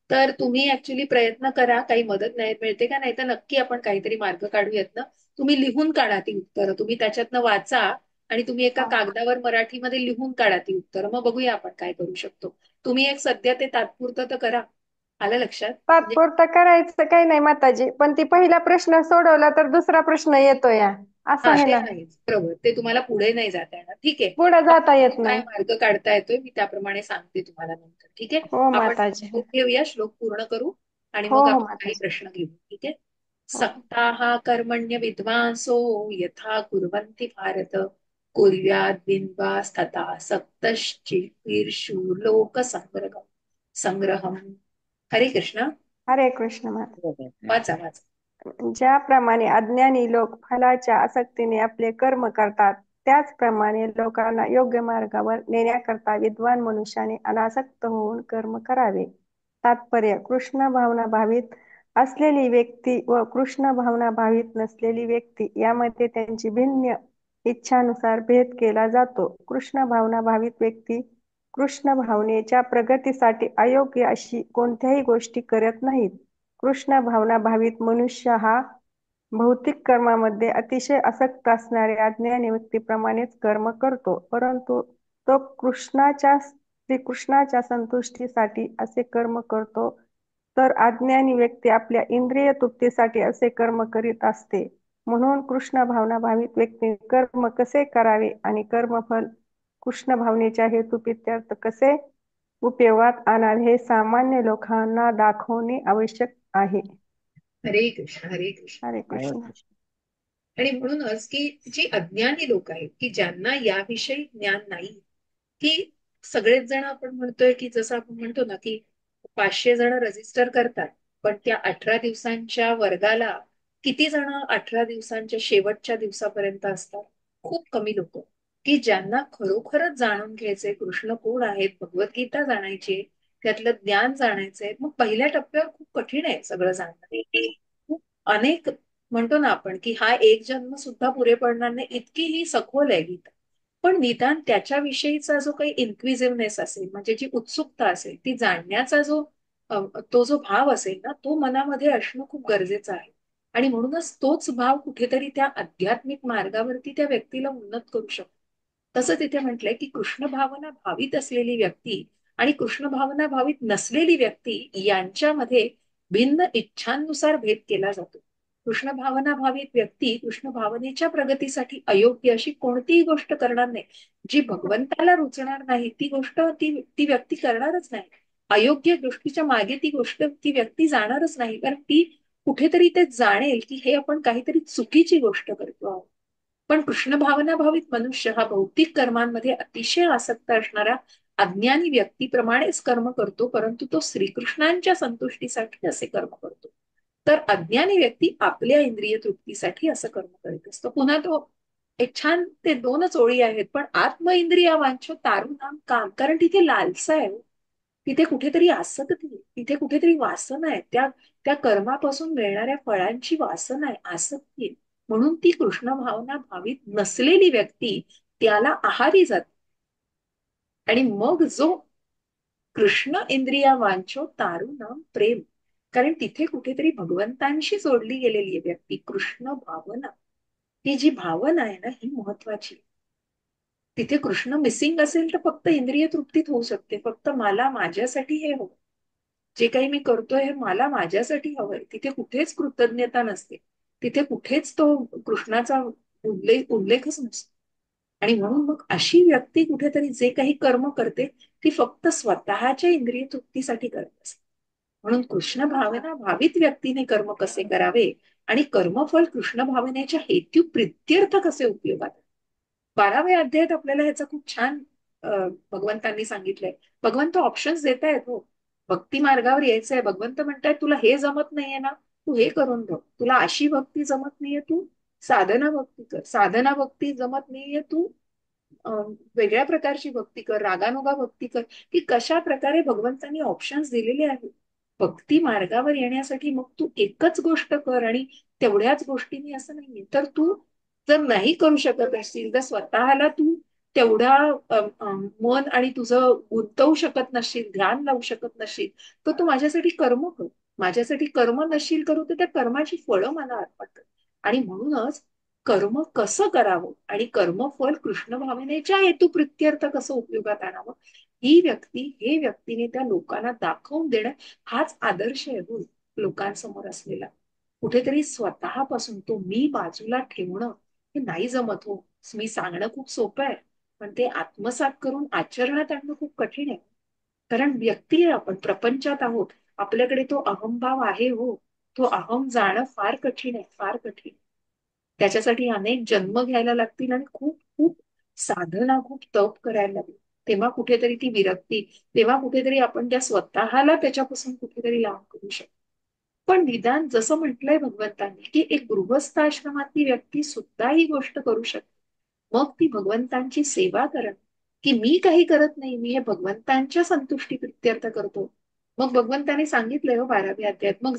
तर तुम्ही ऍक्च्युली प्रयत्न करा, काही मदत नाही मिळते का, नाही तर नक्की आपण काहीतरी मार्ग काढूयात ना. तुम्ही लिहून काढा ती उत्तरं, तुम्ही त्याच्यातनं वाचा आणि तुम्ही एका हा. कागदावर मराठीमध्ये लिहून काढा ती उत्तरं, मग बघूया आपण काय करू शकतो. तुम्ही एक सध्या ते तात्पुरतं तर करा. आलं लक्षात म्हणजे. तात्पुरतं करायचं काही नाही माताजी, पण ती पहिला प्रश्न सोडवला तर दुसरा प्रश्न येतो या, असं हा आहे ते ना. आहेच बरोबर, ते तुम्हाला पुढे नाही जाता येणार. ठीक आहे, पुढे आपण जाता बघू येत काय नाही. मार्ग काढता येतोय, मी त्याप्रमाणे सांगते तुम्हाला नंतर. ठीक आहे, हो आपण माताजी. श्लोक घेऊया, श्लोक पूर्ण करू आणि हो मग हो आपण काही माताजी. प्रश्न घेऊ. ठीक आहे. हो सक्ताः कर्मण्य विद्वांसो यथा कुर्वन्ति भारत कुर्याद् बिन्वास्तथा सक्तश्चिकीर्षु लोक संग्रहम. हरे कृष्ण. हरे कृष्ण माता. वाचा वाचा. ज्याप्रमाणे अज्ञानी लोक फलाच्या आसक्तीने आपले कर्म करतात, त्याचप्रमाणे लोकांना योग्य मार्गावर नेण्याकरता विद्वान मनुष्याने अनासक्त होऊन कर्म करावे. तात्पर्य: कृष्ण भावना भावित असलेली व्यक्ती व कृष्ण भावना भावित नसलेली व्यक्ती यामध्ये त्यांची भिन्न इच्छानुसार भेद केला जातो. कृष्ण भावना भावित व्यक्ती कृष्ण भावनेच्या प्रगतीसाठी अयोग्य अशी कोणत्याही गोष्टी करत नाहीत. कृष्ण भावना भावित मनुष्य हा भौतिक कर्मामध्ये अतिशय आसक्त असणाऱ्या अज्ञानी व्यक्तीप्रमाणेच कर्म करतो, परंतु तो श्रीकृष्णाच्या संतुष्टीसाठी असे कर्म करतो, तर अज्ञानी व्यक्ती आपल्या इंद्रिय तृप्तीसाठी असे कर्म करीत असते. म्हणून कृष्ण भावना भावित व्यक्तीने कर्म कसे करावे आणि कर्मफल कृष्ण भावनेच्या हेतुप्रीत्यर्थ कसे उपयोगात आणावे हे सामान्य लोकांना दाखवणे आवश्यक आहे. हरे कृष्ण हरे कृष्ण. हरे कृष्ण. आणि म्हणूनच की जी अज्ञानी लोक आहेत, की ज्यांना याविषयी ज्ञान नाही, की सगळेच जण आपण म्हणतोय की जसं आपण म्हणतो ना की 500 जण रजिस्टर करतात, पण त्या 18 दिवसांच्या वर्गाला किती जण 18 दिवसांच्या शेवटच्या दिवसापर्यंत असतात? खूप कमी लोक, की ज्यांना खरोखरच जाणून घ्यायचे कृष्ण कोण आहेत, भगवद्गीता जाणायची, त्यातलं ज्ञान जाणायचंय. मग पहिल्या टप्प्यावर खूप कठीण आहे सगळं जाणणं. खूप अनेक म्हणतो ना आपण की हा एक जन्म सुद्धा पुरे पडणार नाही, इतकी ही सखोल आहे गीता. पण निदान त्याच्याविषयीचा जो काही इन्क्विजिव्हनेस असेल, म्हणजे जी उत्सुकता असेल, ती जाणण्याचा तो जो भाव असेल ना, तो मनामध्ये असणं खूप गरजेचं आहे. आणि म्हणूनच तोच भाव कुठेतरी त्या आध्यात्मिक मार्गावरती त्या व्यक्तीला उन्नत करू शकतो. तसं तिथे म्हटलंय की कृष्ण भावना भावित असलेली व्यक्ती आणि कृष्ण भावना भावित नसलेली व्यक्ती यांच्यामध्ये भिन्न इच्छांनुसार भेद केला जातो. कृष्ण भावना भावित व्यक्ती कृष्ण भावनेच्या प्रगतीसाठी अयोग्य अशी कोणतीही गोष्ट करणार नाही. जी भगवंताला रुचणार नाही ती गोष्ट ती ती व्यक्ती करणारच नाही. अयोग्य गोष्टीच्या मागे ती गोष्ट ती व्यक्ती जाणारच नाही, कारण ती कुठेतरी ते जाणेल की हे आपण काहीतरी चुकीची गोष्ट करतो आहोत. पण कृष्ण भावना भावित मनुष्य हा भौतिक कर्मांमध्ये अतिशय आसक्त असणारा अज्ञानी व्यक्तीप्रमाणेच कर्म करतो, परंतु तो श्रीकृष्णांच्या संतुष्टीसाठी असे कर्म करतो. तर अज्ञानी व्यक्ती आपल्या इंद्रिय तृप्तीसाठी असं कर्म करीत असतो. पुन्हा तो एक छान ते 2च ओळी आहेत, पण आत्म इंद्रिया वांछो तारुणाम काम, कारण तिथे लालसा आहे हो. तिथे कुठेतरी आसक्ती आहे, तिथे कुठेतरी वासना आहे, त्या त्या कर्मापासून मिळणाऱ्या फळांची वासना आहे, आसक्ती आहे. म्हणून ती कृष्ण भावना भावित नसलेली व्यक्ती त्याला आहारी जाते. आणि मग जो कृष्ण इंद्रिया वांछो तारुणाम प्रेम, कारण तिथे कुठेतरी भगवंतांशी जोडली गेलेली आहे व्यक्ती. कृष्ण भावना ही जी भावना आहे ना, ही महत्वाची. तिथे कृष्ण मिसिंग असेल तर फक्त इंद्रिय तृप्तीत होऊ शकते, फक्त मला माझ्यासाठी हे हो. जे काही मी करतोय हे मला माझ्यासाठी हवंय, तिथे कुठेच कृतज्ञता नसते, तिथे कुठेच तो कृष्णाचा उल्लेखच नसतो. आणि म्हणून मग अशी व्यक्ती कुठेतरी जे काही कर्म करते ती फक्त स्वतःच्या इंद्रिय तृप्तीसाठी करत असते. म्हणून कृष्ण भावना भावित व्यक्तीने कर्म कसे करावे आणि कर्मफल कृष्ण भावनेच्या हेतू प्रित्यर्थ कसे उपयोगात. 12व्या अध्यायात आपल्याला ह्याचा खूप छान भगवंतांनी सांगितलंय. भगवंत ऑप्शन्स देत आहेत हो. भक्ती मार्गावर यायचंय, भगवंत म्हणतायत तुला हे जमत नाहीये ना, तू हे करून बघ. तुला अशी भक्ती जमत नाहीये, तू साधना भक्ती कर. साधना भक्ती जमत नाहीये, तू वेगळ्या प्रकारची भक्ती कर, रागानुगा भक्ती कर. की कशा प्रकारे भगवंतांनी ऑप्शन्स दिलेले आहेत भक्ती मार्गावर येण्यासाठी. मग तू एकच गोष्ट कर आणि तेवढ्याच गोष्टींनी असं नाहीये. तर तू जर नाही करू शकत असशील, जर स्वतःला तू तेवढा मन आणि तुझं गुंतवू शकत नसशील, ध्यान लावू शकत नसशील, तर तू माझ्यासाठी कर्म कर. माझ्यासाठी कर्म नसशील करू तर त्या कर्माची फळं मला अर्पण कर. आणि म्हणूनच कर्म कसं करावं आणि कर्मफल कृष्ण भावनेच्या हेतू प्रित्यर्थ कसं उपयोगात आणावं, ही व्यक्ती हे व्यक्तीने त्या लोकांना दाखवून देणं हाच आदर्श आहे हो लोकांसमोर असलेला. कुठेतरी स्वतःपासून तो मी बाजूला ठेवणं हे नाही जमत हो. मी सांगणं खूप सोपं आहे, पण ते आत्मसात करून आचरणात आणणं खूप कठीण आहे. कारण व्यक्ती आहे आपण, प्रपंचात आहोत, आपल्याकडे तो अहंभाव आहे हो. तो अहम जाणं फार कठीण आहे, फार कठीण. त्याच्यासाठी अनेक जन्म घ्यायला लागतील आणि खूप खूप साधना, खूप तप करायला लागेल. तेव्हा कुठेतरी ती विरक्ती, तेव्हा कुठेतरी आपण त्या स्वतःला त्याच्यापासून कुठेतरी लांब करू शकतो. पण निदान जसं म्हटलंय भगवंतांनी की एक गृहस्थ आश्रमातली व्यक्ती सुद्धा ही गोष्ट करू शकते. मग ती भगवंतांची सेवा करणं, की मी काही करत नाही, मी हे भगवंतांच्या संतुष्टी प्रित्यर्थ करतो. मग भगवंतांनी सांगितलंय हो 12व्या अध्यायात. मग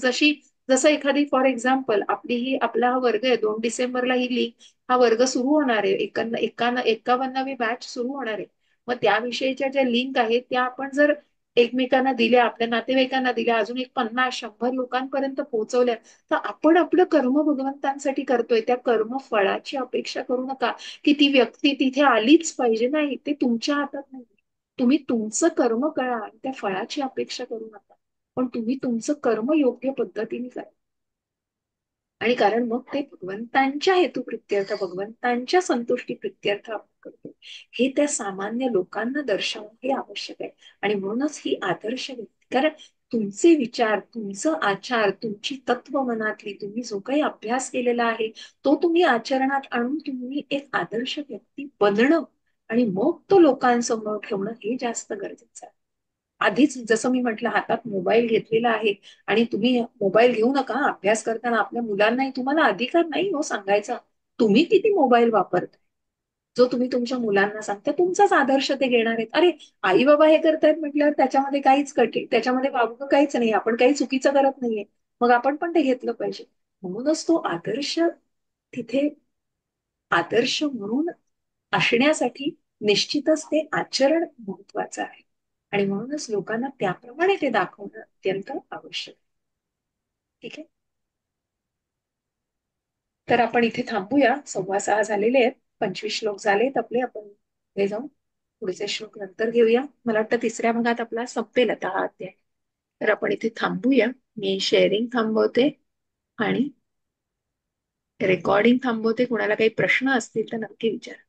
जसं एखादी फॉर एक्झाम्पल आपला हा वर्ग आहे, 2 डिसेंबरला ही लिंक हा वर्ग सुरू होणार आहे, 51वी बॅच सुरू होणार आहे. मग त्याविषयीच्या ज्या लिंक आहेत त्या आपण जर एकमेकांना दिल्या, आपल्या नातेवाईकांना दिल्या, अजून एक 50-100 लोकांपर्यंत पोहोचवल्या, तर आपण आपलं कर्म भगवंतांसाठी करतोय. त्या कर्म फळाची अपेक्षा करू नका की ती व्यक्ती तिथे आलीच पाहिजे. नाही, ते तुमच्या हातात नाही. तुम्ही तुमचं कर्म करा आणि त्या फळाची अपेक्षा करू नका, पण तुम्ही तुमचं कर्म योग्य पद्धतीने करा. आणि कारण मग ते भगवंतांच्या हेतू प्रित्यर्थ, भगवंतांच्या संतुष्टी प्रित्यर्थ आपण करतो, हे त्या सामान्य लोकांना दर्शवणं हे आवश्यक आहे. आणि म्हणूनच ही आदर्श व्यक्ती, कारण तुमचे विचार, तुमचं आचार, तुमची तत्व मनातली, तुम्ही जो काही अभ्यास केलेला आहे तो तुम्ही आचरणात आणून तुम्ही एक आदर्श व्यक्ती बनणं आणि मग तो लोकांसमोर ठेवणं हे जास्त गरजेचं आहे. आधीच जसं मी म्हटलं, हातात मोबाईल घेतलेला आहे आणि तुम्ही मोबाईल घेऊ नका अभ्यास करताना, आपल्या मुलांनाही तुम्हाला अधिकार नाही हो सांगायचा तुम्ही किती मोबाईल वापरताय. जो तुम्ही तुमच्या मुलांना सांगता तुमचाच आदर्श ते घेणार आहेत. अरे आई बाबा हे करतायत म्हटल्यावर त्याच्यामध्ये काहीच कठीण, त्याच्यामध्ये वावगं काहीच नाही, आपण काही चुकीचं करत नाहीये, मग आपण पण ते घेतलं पाहिजे. म्हणूनच तो आदर्श तिथे आदर्श म्हणून असण्यासाठी निश्चितच ते आचरण महत्वाचं आहे. आणि म्हणूनच लोकांना त्याप्रमाणे ते दाखवणं अत्यंत आवश्यक आहे. ठीक आहे, तर आपण इथे थांबूया. 6:15 झालेले आहेत, 25 श्लोक झालेत आपले. आपण पुढे जाऊन पुढचे श्लोक नंतर घेऊया. मला वाटतं 3ऱ्या भागात आपला संपेल आता हा अध्याय. तर आपण इथे थांबूया. मी शेअरिंग थांबवते आणि रेकॉर्डिंग थांबवते. कुणाला काही प्रश्न असतील तर नक्की विचारा.